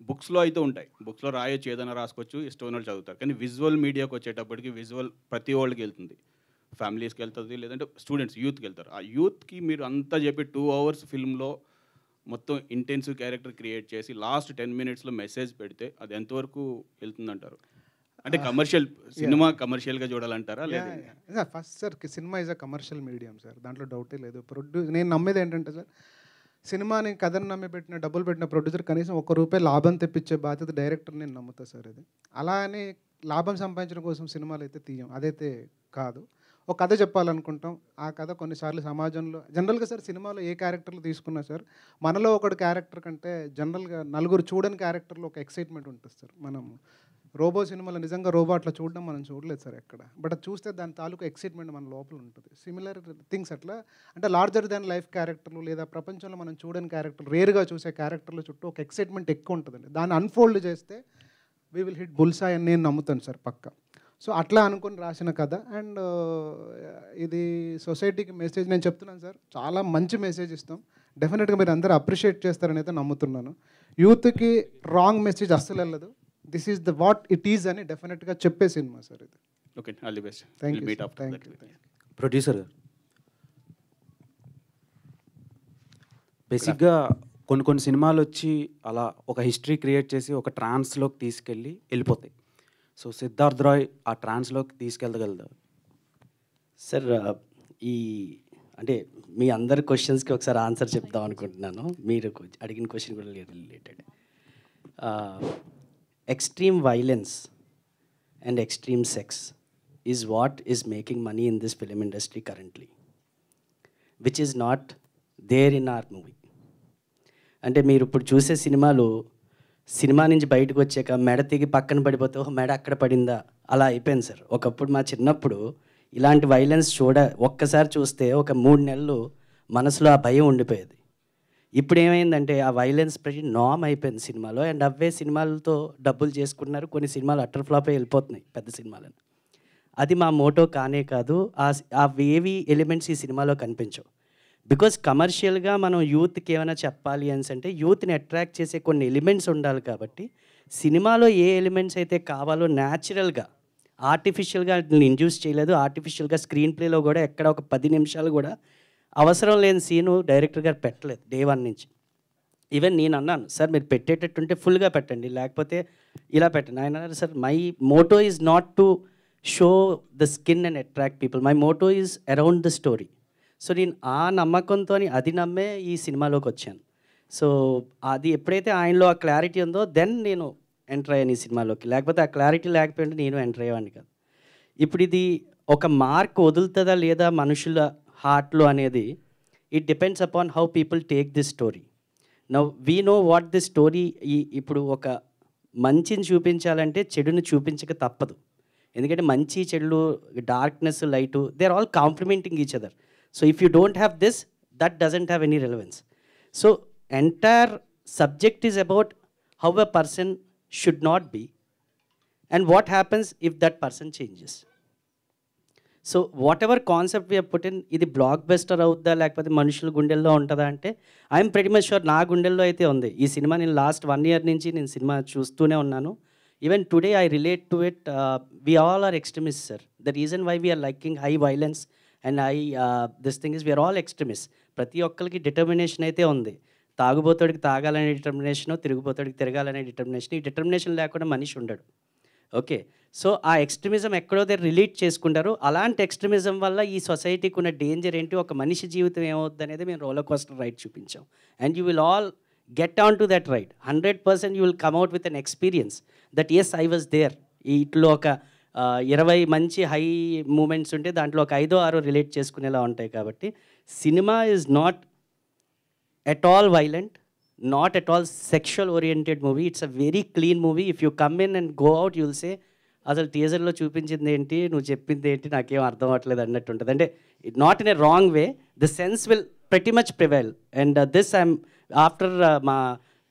బుక్స్లో అయితే ఉంటాయి. బుక్స్లో రాయొచ్చు, ఏదైనా రాసుకోవచ్చు, ఇష్టం వాళ్ళు చదువుతారు. కానీ విజువల్ మీడియాకి వచ్చేటప్పటికి విజువల్ ప్రతి వాళ్ళకి వెళ్తుంది, ఫ్యామిలీస్కి వెళ్తుంది, లేదంటే స్టూడెంట్స్ యూత్కి వెళ్తారు. ఆ యూత్కి మీరు అంతా చెప్పి 2 hours ఫిల్మ్లో మొత్తం ఇంటెన్సివ్ క్యారెక్టర్ క్రియేట్ చేసి లాస్ట్ 10 minutesలో మెసేజ్ పెడితే అది ఎంతవరకు వెళ్తుందంటారు? అంటే కమర్షియల్ సినిమా కమర్షియల్గా చూడాలంటారా లేదా?
First sir cinema is a commercial medium sir, దాంట్లో డౌటే లేదు. నేను నమ్మేది ఏంటంటే సార్, సినిమాని కథను నమ్మి పెట్టిన డబ్బులు పెట్టిన ప్రొడ్యూసర్ కనీసం ₹1 లాభం తెప్పించే బాధ్యత డైరెక్టర్ నేను నమ్ముతా సార్. ఇది అలా అని లాభం సంపాదించడం కోసం సినిమాలు అయితే తీయం, అదైతే కాదు. ఒక కథ చెప్పాలనుకుంటాం, ఆ కథ కొన్నిసార్లు సమాజంలో జనరల్గా సార్ సినిమాలో ఏ క్యారెక్టర్లు తీసుకున్నా సార్, మనలో ఒకటి క్యారెక్టర్ కంటే జనరల్గా నలుగురు చూడని క్యారెక్టర్లో ఒక ఎక్సైట్మెంట్ ఉంటుంది సార్. మనం రోబో సినిమాలో నిజంగా రోబో అట్లా చూడడం మనం చూడలేదు సార్ ఎక్కడ, బట్ అది చూస్తే దాని తాలూకు ఎక్సైట్మెంట్ మన లోపల ఉంటుంది. సిమిలర్ థింగ్స్ అట్లా అంటే లార్జర్ దాన్ లైఫ్ క్యారెక్టర్లు లేదా ప్రపంచంలో మనం చూడని క్యారెక్టర్లు, రేర్గా చూసే క్యారెక్టర్ల చుట్టూ ఒక ఎక్సైట్మెంట్ ఎక్కువ ఉంటుందండి. దాన్ని అన్ఫోల్డ్ చేస్తే వీ విల్ హిట్ బుల్సాయ్ అని నేను నమ్ముతాను సార్ పక్కా. సో అట్లా అనుకుని రాసిన కథ. అండ్ ఇది సొసైటీకి మెసేజ్ నేను చెప్తున్నాను సార్, చాలా మంచి మెసేజ్ ఇస్తాం. డెఫినెట్గా మీరు అందరూ అప్రిషియేట్ చేస్తారని అయితే నమ్ముతున్నాను. యూత్కి రాంగ్ మెసేజ్ అస్సలు వెళ్ళదు, this is the what it is అని డెఫినెట్గా చెప్పే సినిమా సార్ ఇది.
Okay, all the best.
Thank you.
Producer బేసిక్గా కొన్ని సినిమాలు వచ్చి అలా ఒక హిస్టరీ క్రియేట్ చేసి ఒక ట్రాన్స్లోకి తీసుకెళ్ళి వెళ్ళిపోతాయి. సో సిద్ధార్థ్ రాయ్ ఆ ట్రాన్స్లోకి తీసుకెళ్ళగలదు
సార్? ఈ అంటే మీ అందరి క్వశ్చన్స్కి ఒకసారి ఆన్సర్ చెప్దాం అనుకుంటున్నాను. మీరు అడిగిన క్వశ్చన్ కూడా related. extreme violence and extreme sex is what is making money in this film industry currently, which is not there in our movie. అంటే మీరు ఇప్పుడు చూసే సినిమా నుంచి బయటకు వచ్చాక మెడ తెగి పక్కన పడిపోతే మెడ అక్కడ పడిందా అలా అయిపోయింది సార్. ఒకప్పుడు మా చిన్నప్పుడు ఇలాంటి వైలెన్స్ ఒక్కసారి చూస్తే ఒక 3 నెలలు మనసులో ఆ భయం ఉండిపోయేది. ఇప్పుడు ఏమైందంటే ఆ వైలెన్స్ ప్రతి నామ్ అయిపోయింది సినిమాలో, అండ్ అవే సినిమాలతో డబ్బులు చేసుకుంటున్నారు. కొన్ని సినిమాలు అట్టర్ ఫ్లాప్ అయి వెళ్ళిపోతున్నాయి పెద్ద సినిమాలను. అది మా మోటో కానే కాదు. అవేవి ఎలిమెంట్స్ ఈ సినిమాలో కనిపించవు. బికాజ్ కమర్షియల్గా మనం యూత్కి ఏమైనా చెప్పాలి అని అంటే యూత్ని అట్రాక్ట్ చేసే కొన్ని ఎలిమెంట్స్ ఉండాలి. కాబట్టి సినిమాలో ఏ ఎలిమెంట్స్ అయితే కావాలో న్యాచురల్గా ఆర్టిఫిషియల్గా ఇండ్యూస్ చేయలేదు. ఆర్టిఫిషియల్గా స్క్రీన్ ప్లేలో కూడా ఎక్కడ ఒక 10 నిమిషాలు కూడా అవసరం లేని సీను డైరెక్టర్ గారు పెట్టలేదు డే 1 నుంచి. ఈవెన్ నేను అన్నాను, సార్ మీరు పెట్టేటట్టుంటే ఫుల్గా పెట్టండి, లేకపోతే ఇలా పెట్టండి. ఆయన అన్నారు, sir my Moto is not to show the skin and attract people, my Moto is around the story. So నేను ఆ నమ్మకంతో అది నమ్మే ఈ సినిమాలోకి వచ్చాను. సో అది ఎప్పుడైతే ఆయనలో ఆ క్లారిటీ ఉందో దెన్ నేను ఎంటర్ అయ్యాను ఈ సినిమాలోకి. లేకపోతే ఆ క్లారిటీ లేకపోయింటే నేను ఎంటర్ అయ్యేవాడిని కాదు. ఇప్పుడు ఇది ఒక మార్క్ వదులుతుందా లేదా మనుషుల హార్ట్లో అనేది it depends upon how people take this story. Now we know what this story. ఇప్పుడు ఒక మంచిని చూపించాలంటే చెడుని చూపించక తప్పదు. ఎందుకంటే మంచి చెడులు, darkness, light, they are all complementing each other. So if you don't have this, that doesn't have any relevance. So entire subject is about how a person should not be and what happens if that person changes. So whatever concept we put in, ఇది blockbuster అవుద్దా లేకపోతే మనుషుల గుండెల్లో ఉంటుందా అంటే I'm pretty much sure నా గుండెల్లో అయితే ఉంది. ఈ సినిమా నేను లాస్ట్ 1 year నుంచి నేను సినిమా చూస్తూనే ఉన్నాను. Even today I relate to it. We all are extremist sir. The reason why we are liking high violence and this thing is we are all extremist. ప్రతి ఒక్కరికి డిటర్మినేషన్ అయితే ఉంది. తాగుబోతుడికి తాగాలనే డిటర్మినేషను, తిరుగుబోతుడికి తిరగాలనే డిటర్మినేషన్. ఈ డిటర్మినేషన్ లేకుండా మనిషి ఉండడు. ఓకే, సో ఆ ఎక్స్ట్రీమిజం ఎక్కడో దగ్గర రిలేట్ చేసుకుంటారు. అలాంటి ఎక్స్ట్రీమిజం వల్ల ఈ సొసైటీకి ఉన్న డేంజర్ ఏంటి, ఒక మనిషి జీవితం ఏమవుద్ది అనేది మేము రోలర్ కోస్టర్ రైడ్ చూపించాం. And you will all get on to that ride. 100% you will come out with an experience that as I was there. ఇట్లో ఒక 20 మంచి హై మూమెంట్స్ ఉంటే దాంట్లో ఒక 5-6 రిలేట్ చేసుకునేలా ఉంటాయి. కాబట్టి cinema is not at all violent, not at all sexual oriented movie. It's a very clean movie. If you come in and go out you'll సే అసలు టీజర్లో చూపించింది ఏంటి, నువ్వు చెప్పింది ఏంటి, నాకేం అర్థం అవ్వట్లేదు అన్నట్టు ఉంటుంది. అంటే not in a wrong way, the sense will pretty much prevail. And this I'm after మా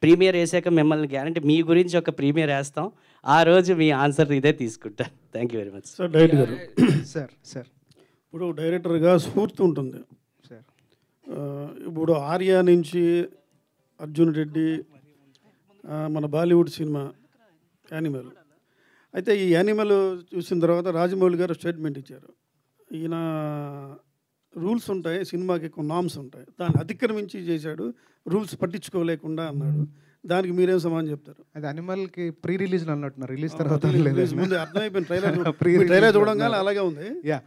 ప్రీమియర్ వేసాక మిమ్మల్ని గ్యారంటీ మీ గురించి ఒక ప్రీమియర్ వేస్తాం, ఆ రోజు మీ ఆన్సర్ ఇదే తీసుకుంటాను. Thank you very much
sir. Director గారు,
సార్
ఇప్పుడు డైరెక్టర్గా స్ఫూర్తి ఉంటుంది
సార్.
ఇప్పుడు ఆర్య నుంచి అర్జున్ రెడ్డి, మన బాలీవుడ్ సినిమా యానిమల్. అయితే ఈ యానిమల్ చూసిన తర్వాత రాజమౌళి గారు స్టేట్మెంట్ ఇచ్చారు, ఈయన రూల్స్ ఉంటాయి, సినిమాకి ఎక్కువ నామ్స్ ఉంటాయి, దాన్ని అతిక్రమించి చేశాడు, రూల్స్ పట్టించుకోలేకుండా అన్నాడు. దానికి మీరేం సమాధానం చెప్తారు?
అది అనిమల్కి ప్రీ రిలీజ్ అన్నట్టున్నారు, రిలీజ్ తర్వాత
ముందు అర్థమైపోయింది. ట్రైలర్ చూడంగానే అలాగే ఉంది.
యా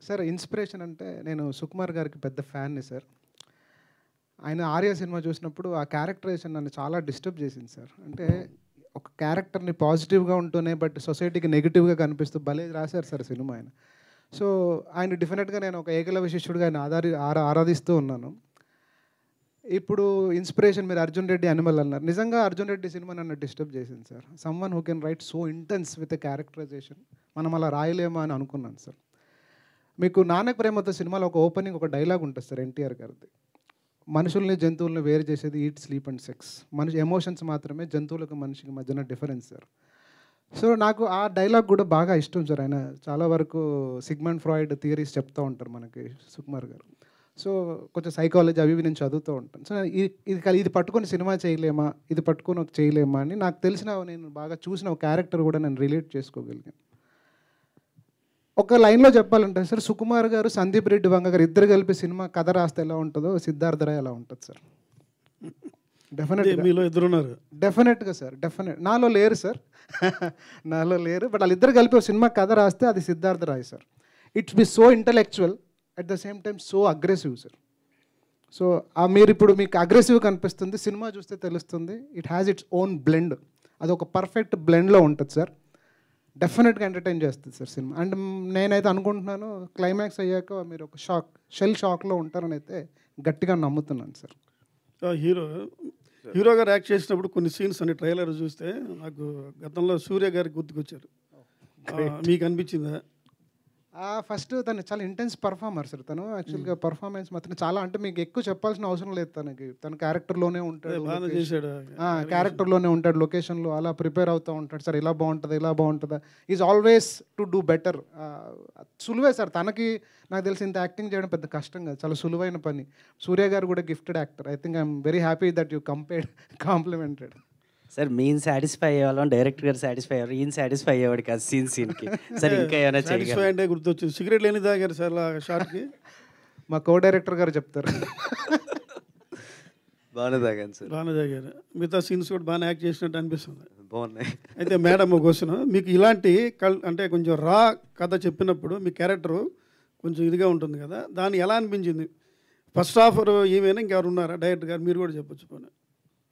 సార్, ఇన్స్పిరేషన్ అంటే నేను సుకుమార్ గారికి పెద్ద ఫ్యాన్ని సార్. ఆయన ఆర్య సినిమా చూసినప్పుడు ఆ క్యారెక్టరైజేషన్ నన్ను చాలా డిస్టర్బ్ చేసింది సార్. అంటే ఒక క్యారెక్టర్ని పాజిటివ్గా ఉంటూనే బట్ సొసైటీకి నెగిటివ్గా కనిపిస్తూ భలే రాశారు సార్ సినిమా ఆయన. సో ఆయన డెఫినెట్గా నేను ఒక ఏకలవ్య శిష్యుడిగా ఆయన ఆరాధిస్తూ ఉన్నాను. ఇప్పుడు ఇన్స్పిరేషన్ మీరు అర్జున్ రెడ్డి అనిమల్ అన్నారు. నిజంగా అర్జున్ రెడ్డి సినిమా నన్ను డిస్టర్బ్ చేసింది sir. Someone who can write so intense with a characterization, మనం అలా రాయలేమా అని అనుకున్నాను సార్. మీకు నాన్నకు ప్రేమతో సినిమాలో ఒక ఓపెనింగ్ ఒక డైలాగ్ ఉంటుంది సార్ ఎన్టీఆర్ గారిది, మనుషుల్ని జంతువుల్ని వేరు చేసేది ఈట్, స్లీప్ అండ్ సెక్స్. మనిషి ఎమోషన్స్ మాత్రమే జంతువులకు మనిషికి మధ్యన డిఫరెన్స్ సార్. సో నాకు ఆ డైలాగ్ కూడా బాగా ఇష్టం సార్. ఆయన చాలా వరకు సిగ్మండ్ ఫ్రాయిడ్ థియరీస్ చెప్తూ ఉంటారు మనకి సుకుమార్ గారు. సో కొంచెం సైకాలజీ అవి నేను చదువుతూ ఉంటాను. సో ఇది పట్టుకొని సినిమా చేయలేమా, ఇది పట్టుకొని చేయలేమా అని నాకు తెలిసిన, నేను బాగా చూసిన ఒక క్యారెక్టర్ కూడా నేను రిలేట్ చేసుకోగలిగాను. ఒక లైన్లో చెప్పాలంటే సార్, సుకుమార్ గారు, సందీప్ రెడ్డి వంగ గారు ఇద్దరు కలిపి సినిమా కథ రాస్తే ఎలా ఉంటుందో సిద్ధార్థ రాయ్ అలా ఉంటుంది సార్. డెఫినెట్గా
మీలో ఇద్దరున్నారు.
డెఫినెట్గా సార్, డెఫినెట్. నాలో లేరు సార్, నాలో లేరు. బట్ వాళ్ళిద్దరు కలిపి ఒక సినిమా కథ రాస్తే అది Siddharth Roy sir. It's be so intellectual at the same time so aggressive sir. So మీరు ఇప్పుడు మీకు అగ్రెసివ్ కనిపిస్తుంది, సినిమా చూస్తే తెలుస్తుంది. It has its own blend, అది ఒక పర్ఫెక్ట్ బ్లెండ్లో ఉంటుంది సార్. డెఫినెట్గా ఎంటర్టైన్ చేస్తుంది సార్ సినిమా. అండ్ నేనైతే అనుకుంటున్నాను క్లైమాక్స్ అయ్యాక మీరు ఒక షెల్ షాక్లో ఉంటారని అయితే గట్టిగా నమ్ముతున్నాను సార్.
హీరో గారు యాక్ట్ చేసినప్పుడు కొన్ని సీన్స్ అన్ని ట్రైలర్ చూస్తే నాకు గతంలో సూర్య గారికి గుర్తుకొచ్చారు. మీకు అనిపించిందా?
ఫస్ట్ తను చాలా ఇంటెన్స్ పర్ఫార్మర్ సార్. తను యాక్చువల్గా పర్ఫార్మెన్స్ మాత్రం చాలా, అంటే మీకు ఎక్కువ చెప్పాల్సిన అవసరం లేదు తనకి. తన క్యారెక్టర్లోనే ఉంటాడు, క్యారెక్టర్లోనే ఉంటాడు, లొకేషన్లో అలా ప్రిపేర్ అవుతూ ఉంటాడు సార్. ఇలా బాగుంటుందా, ఇలా బాగుంటుందా, is always to do better. సులువే సార్ తనకి. నాకు తెలిసి ఇంత యాక్టింగ్ చేయడం పెద్ద కష్టం కాదు, చాలా సులువైన పని. సూర్య గారు కూడా gifted actor. I think I'm very happy that you complimented.
Sir mean satisfy అయ్యేవాళ్ళం, డైరెక్టర్ గారు సాటిస్ఫై అయ్యారు, ఈయన సాటిస్ఫై అయ్యేవాడు కాదు సీన్కి. సార్ ఇంకా ఏమైనా
సాటిస్ఫై అంటే గుర్తొచ్చింది, సిగరెట్ లేని తాగారు సార్ షార్ట్కి.
మా కో డైరెక్టర్ గారు చెప్తారు.
బాగానే తాగాను సార్.
బాగానే తాగారు. మిగతా సీన్స్ కూడా బాగానే యాక్ట్ చేసినట్టు అనిపిస్తుంది.
బాగున్నాయి.
అయితే మేడం ఒక క్వశ్చన్, మీకు ఇలాంటి అంటే కొంచెం రా కథ చెప్పినప్పుడు మీ క్యారెక్టరు కొంచెం ఇదిగా ఉంటుంది కదా, దాన్ని ఎలా అనిపించింది? ఫస్ట్ హాఫర్ ఏమైనా ఇంకెవరు ఉన్నారా డైరెక్టర్ గారు? మీరు కూడా చెప్పొచ్చు పోనీ.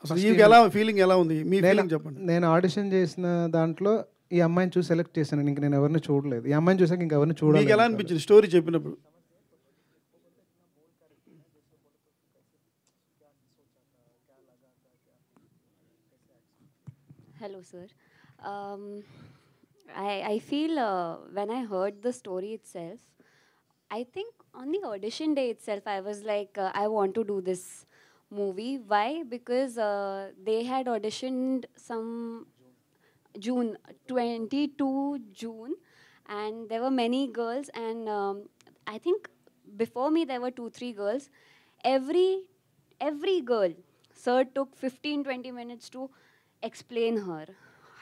అసలు మీకు ఎలా ఫీలింగ్ ఎలా ఉంది, మీ ఫీలింగ్ చెప్పండి.
నేను ఆడిషన్ చేసిన దాంట్లో ఈ అమ్మాయిని చూసి సెలెక్ట్ చేశాను. ఇంక నేను ఎవరిని చూడలేదు. ఈ అమ్మాయిని చూసాక ఇంకెవరిని చూడలేదు.
మీకు ఎలా అనిపించింది స్టోరీ చెప్పినప్పుడు?
Hello, sir. I feel when I heard the story itself, I think on the audition day itself, I was like, I want to do this movie. Why? Because they had auditioned some June, 22 June, and there were many girls, and I think before me there were 2-3 girls. Every girl, sir took 15-20 minutes to explain her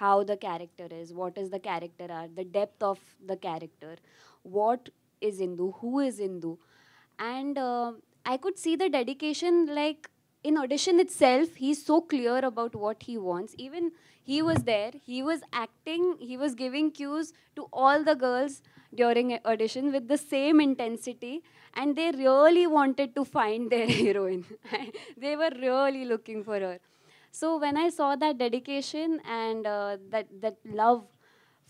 how the character is, what is the character are, the depth of the character, what is Indu, who is Indu. And I could see the dedication, like in audition itself, he's so clear about what he wants. Even he was there, he was acting, he was giving cues to all the girls during audition with the same intensity, and they really wanted to find their heroine. They were really looking for her. So when I saw that dedication and that love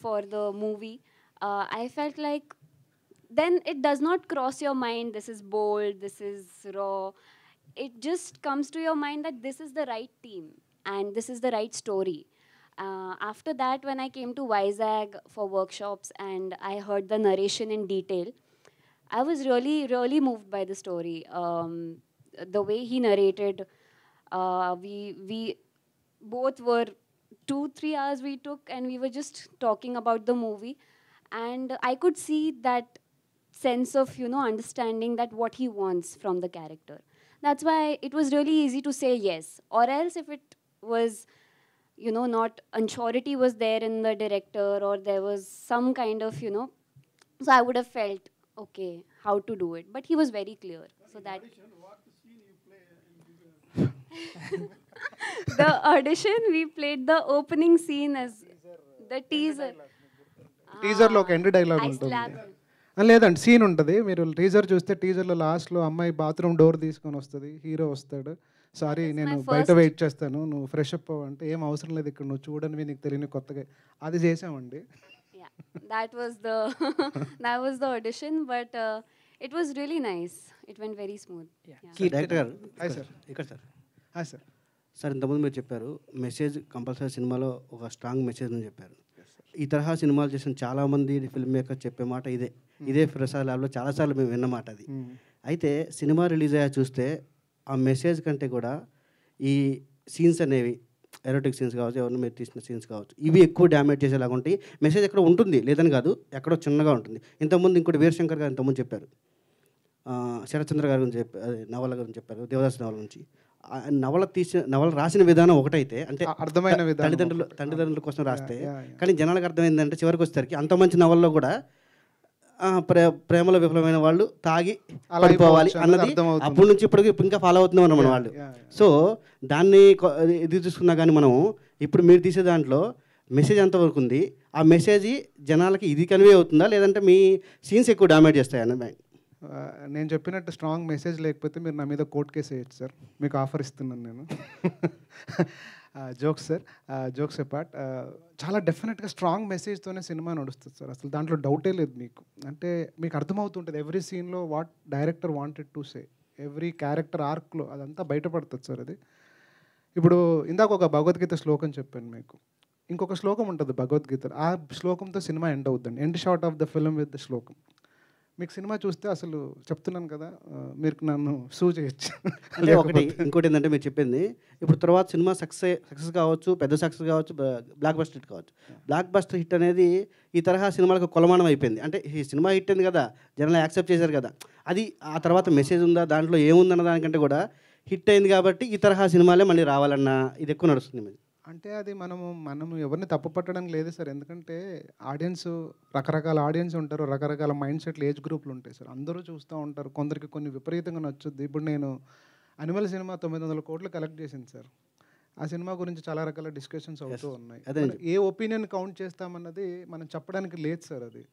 for the movie. I felt like then it does not cross your mind, this is bold, this is raw. It just comes to your mind that this is the right team and this is the right story. After that, when I came to Vizag for workshops and I heard the narration in detail, I was really, really moved by the story. The way he narrated, we both were 2-3 hours we took and we were just talking about the movie, and I could see that sense of, you know, understanding that what he wants from the character. That's why it was really easy to say yes. Or else if it was, you know, not, unsurety was there in the director or there was some kind of, you know, so I would have felt, okay, how to do it. But he was very clear. So that the audition, we played the opening scene as the teaser.
టీజర్లో ఒక end dialogue ఉంటుంది. లేదండి, scene ఉంటుంది. మీరు teaser చూస్తే టీజర్లో లాస్ట్లో అమ్మాయి బాత్రూమ్ డోర్ తీసుకొని వస్తుంది, హీరో వస్తాడు, సారీ నేను బయట వెయిట్ చేస్తాను, నువ్వు ఫ్రెష్ అప్ అంటే ఏం అవసరం లేదు, ఇక్కడ నువ్వు చూడనివి నీకు తెలియని కొత్తగా, అది చేసామండి.
That was the audition, but it was really nice. It went very smooth.
Director గారు
హాయ్ సార్.
ఇక్కడ సార్.
Hi sir.
సార్ ఇంతకుముందు మీరు చెప్పారు మెసేజ్ కంపల్సరీ సినిమాలో ఒక స్ట్రాంగ్ మెసేజ్ అని చెప్పారు. ఈ తరహా సినిమాలు చేసిన చాలామంది ఫిల్మ్ మేకర్ చెప్పే మాట ఇదే ప్రసాద్ ల్యాబ్లో చాలాసార్లు మేము విన్నమాట అది. అయితే సినిమా రిలీజ్ అయ్యా చూస్తే ఆ మెసేజ్ కంటే కూడా ఈ సీన్స్ అనేవి ఎరోటిక్ సీన్స్ కావచ్చు, ఎవరిని మీరు తీసిన సీన్స్ కావచ్చు, ఇవి ఎక్కువ డ్యామేజ్ చేసేలాగా ఉంటాయి. మెసేజ్ ఎక్కడ ఉంటుంది లేదని కాదు, ఎక్కడో చిన్నగా ఉంటుంది. ఇంతకుముందు ఇంకోటి వీరశంకర్ గారు ఇంతకుముందు చెప్పారు, శరత్చంద్ర గారి గురించి చెప్పారు, నవల గురించి చెప్పారు, దేవదాస్ నవల నుంచి. నవల రాసిన విధానం ఒకటైతే, అంటే
అర్థమైన
తల్లిదండ్రుల కోసం రాస్తే, కానీ జనాలకు అర్థమైందంటే చివరికి వచ్చేసరికి అంత మంచి నవల్లో కూడా ప్రేమలో విఫలమైన వాళ్ళు తాగి పడిపోవాలి అన్నది అప్పటి నుంచి ఇప్పటికి ఇంకా ఫాలో అవుతున్నాం మన వాళ్ళు. సో దాన్ని ఇది చూసుకున్నా కానీ మనం ఇప్పుడు మీరు తీసే దాంట్లో మెసేజ్ ఎంతవరకు ఉంది, ఆ మెసేజ్ జనాలకి ఇది కన్వే అవుతుందా, లేదంటే మీ సీన్స్ ఎక్కువ డ్యామేజ్ చేస్తాయని?
నేను చెప్పినట్టు స్ట్రాంగ్ మెసేజ్ లేకపోతే మీరు నా మీద కోర్ట్ కేసు వేయచ్చు సార్, మీకు ఆఫర్ ఇస్తున్నాను నేను. జోక్స్ సార్, జోక్స్ అపార్ట్, చాలా డెఫినెట్గా స్ట్రాంగ్ మెసేజ్తోనే సినిమా నడుస్తుంది సార్, అసలు దాంట్లో డౌటే లేదు మీకు. అంటే మీకు అర్థమవుతుంటుంది ఎవ్రీ సీన్లో what director wanted to say, every character ఆర్క్లో అదంతా బయటపడుతుంది సార్. అది ఇప్పుడు ఇందాక ఒక భగవద్గీత శ్లోకం చెప్పాను మీకు, ఇంకొక శ్లోకం ఉంటుంది భగవద్గీత, ఆ శ్లోకంతో సినిమా ఎండ్ అవుతుందండి. End shot of the film with the శ్లోకం. మీకు సినిమా చూస్తే అసలు చెప్తున్నాను కదా, మీరు నన్ను సూ చేయొచ్చు.
అంటే ఒకటి ఇంకోటి ఏంటంటే మీరు చెప్పింది, ఇప్పుడు తర్వాత సినిమా సక్సెస్ కావచ్చు, పెద్ద సక్సెస్ కావచ్చు, బ్లాక్ బస్టర్ హిట్ కావచ్చు. బ్లాక్ బస్టర్ హిట్ అనేది ఈ తరహా సినిమాలకు కొలమానం అయిపోయింది. అంటే ఈ సినిమా హిట్ అయింది కదా, జనాలు యాక్సెప్ట్ చేశారు కదా, అది ఆ తర్వాత మెసేజ్ ఉందా దాంట్లో ఏముందన్న దానికంటే కూడా హిట్ అయింది కాబట్టి ఈ తరహా సినిమాలే మళ్ళీ రావాలన్న ఇది ఎక్కువ నడుస్తుంది.
అంటే అది మనము ఎవరిని తప్పు పట్టడానికి లేదు సార్, ఎందుకంటే ఆడియన్స్ రకరకాల ఆడియన్స్ ఉంటారు, రకరకాల మైండ్ సెట్లు, ఏజ్ గ్రూపులు ఉంటాయి సార్, అందరూ చూస్తూ ఉంటారు, కొందరికి కొన్ని విపరీతంగా నచ్చుద్ది. ఇప్పుడు నేను అనిమల్ సినిమా 900 కోట్లు కలెక్ట్ చేసింది సార్, ఆ సినిమా గురించి చాలా రకాల డిస్కషన్స్ అవుతూ ఉన్నాయి. ఏ ఒపీనియన్ కౌంట్ చేస్తామన్నది మనం చెప్పడానికి లేదు సార్. అది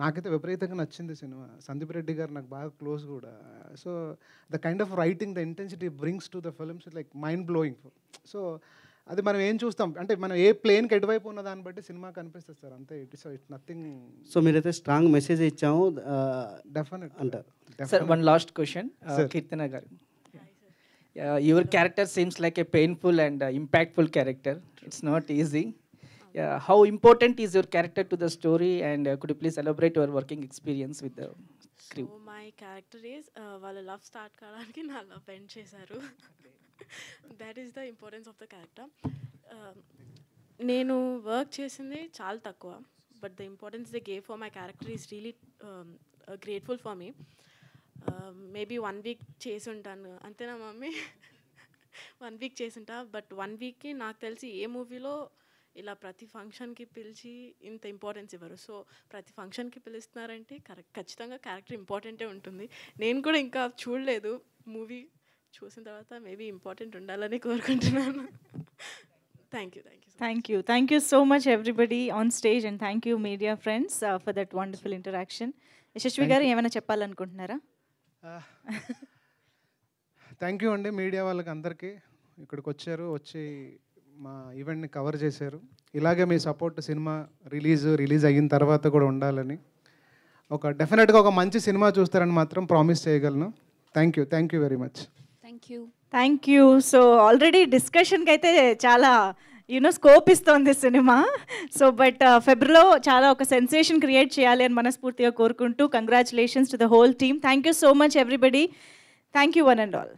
నాకైతే విపరీతంగా నచ్చింది సినిమా, సందీప్ రెడ్డి గారు నాకు బాగా క్లోజ్ కూడా. So the kind of writing, the intensity brings to the films like mind blowing. So అది మనం ఏం చూస్తాం అంటే మనం ఏ ప్లేన్కి ఎటువైపు ఉన్న దాన్ని బట్టి సినిమా కనిపిస్తుంది సార్, అంతే. It's nothing.
సో మీరైతే స్ట్రాంగ్ మెసేజ్ ఇచ్చాము
డెఫినెట్
అంటారు.
సార్ వన్ లాస్ట్ క్వశ్చన్, కీర్తన గారు, your character seems like a painful and impactful character. It's not easy. How important is your character to the story and could you please elaborate your working experience with the crew?
My character is వాళ్ళ love start కావడానికి నా love end చేశారు. That is the importance of the character. నేను work చేసింది చాలా తక్కువ, but the importance they gave for my character is really grateful for me. Maybe 1 week చేసి ఉంటాను అంతేనా మమ్మీ? 1 వీక్ చేసి ఉంటా, బట్ 1 వీక్కి నాకు తెలిసి ఏ మూవీలో ఇలా ప్రతి ఫంక్షన్కి పిలిచి ఇంత ఇంపార్టెన్స్ ఇవ్వరు. సో ప్రతి ఫంక్షన్కి పిలుస్తున్నారంటే ఖచ్చితంగా క్యారెక్టర్ ఇంపార్టెంటే ఉంటుంది. నేను కూడా ఇంకా చూడలేదు, మూవీ చూసిన తర్వాత మేబీ ఇంపార్టెంట్ ఉండాలని కోరుకుంటున్నాను.
Thank you so much everybody on stage, and thank you media friends for that wonderful interaction. Yashasvi గారు ఏమైనా చెప్పాలనుకుంటున్నారా?
థ్యాంక్ యూ అండి మీడియా వాళ్ళకి అందరికీ, ఇక్కడికి వచ్చారు, వచ్చి మా ఈవెంట్ని కవర్ చేశారు. ఇలాగే మీ సపోర్ట్ సినిమా రిలీజ్ అయిన తర్వాత కూడా ఉండాలని, డెఫినెట్గా ఒక మంచి సినిమా చూస్తారని మాత్రం ప్రామిస్ చేయగలను. Thank you very much.
Thank you. So already డిస్కషన్కి అయితే చాలా స్కోప్ ఇస్తోంది సినిమా. సో బట్ ఫెబ్రవరిలో చాలా ఒక సెన్సేషన్ క్రియేట్ చేయాలి అని మనస్ఫూర్తిగా కోరుకుంటూ congratulations to the whole team. Thank you so much everybody. Thank you one and all.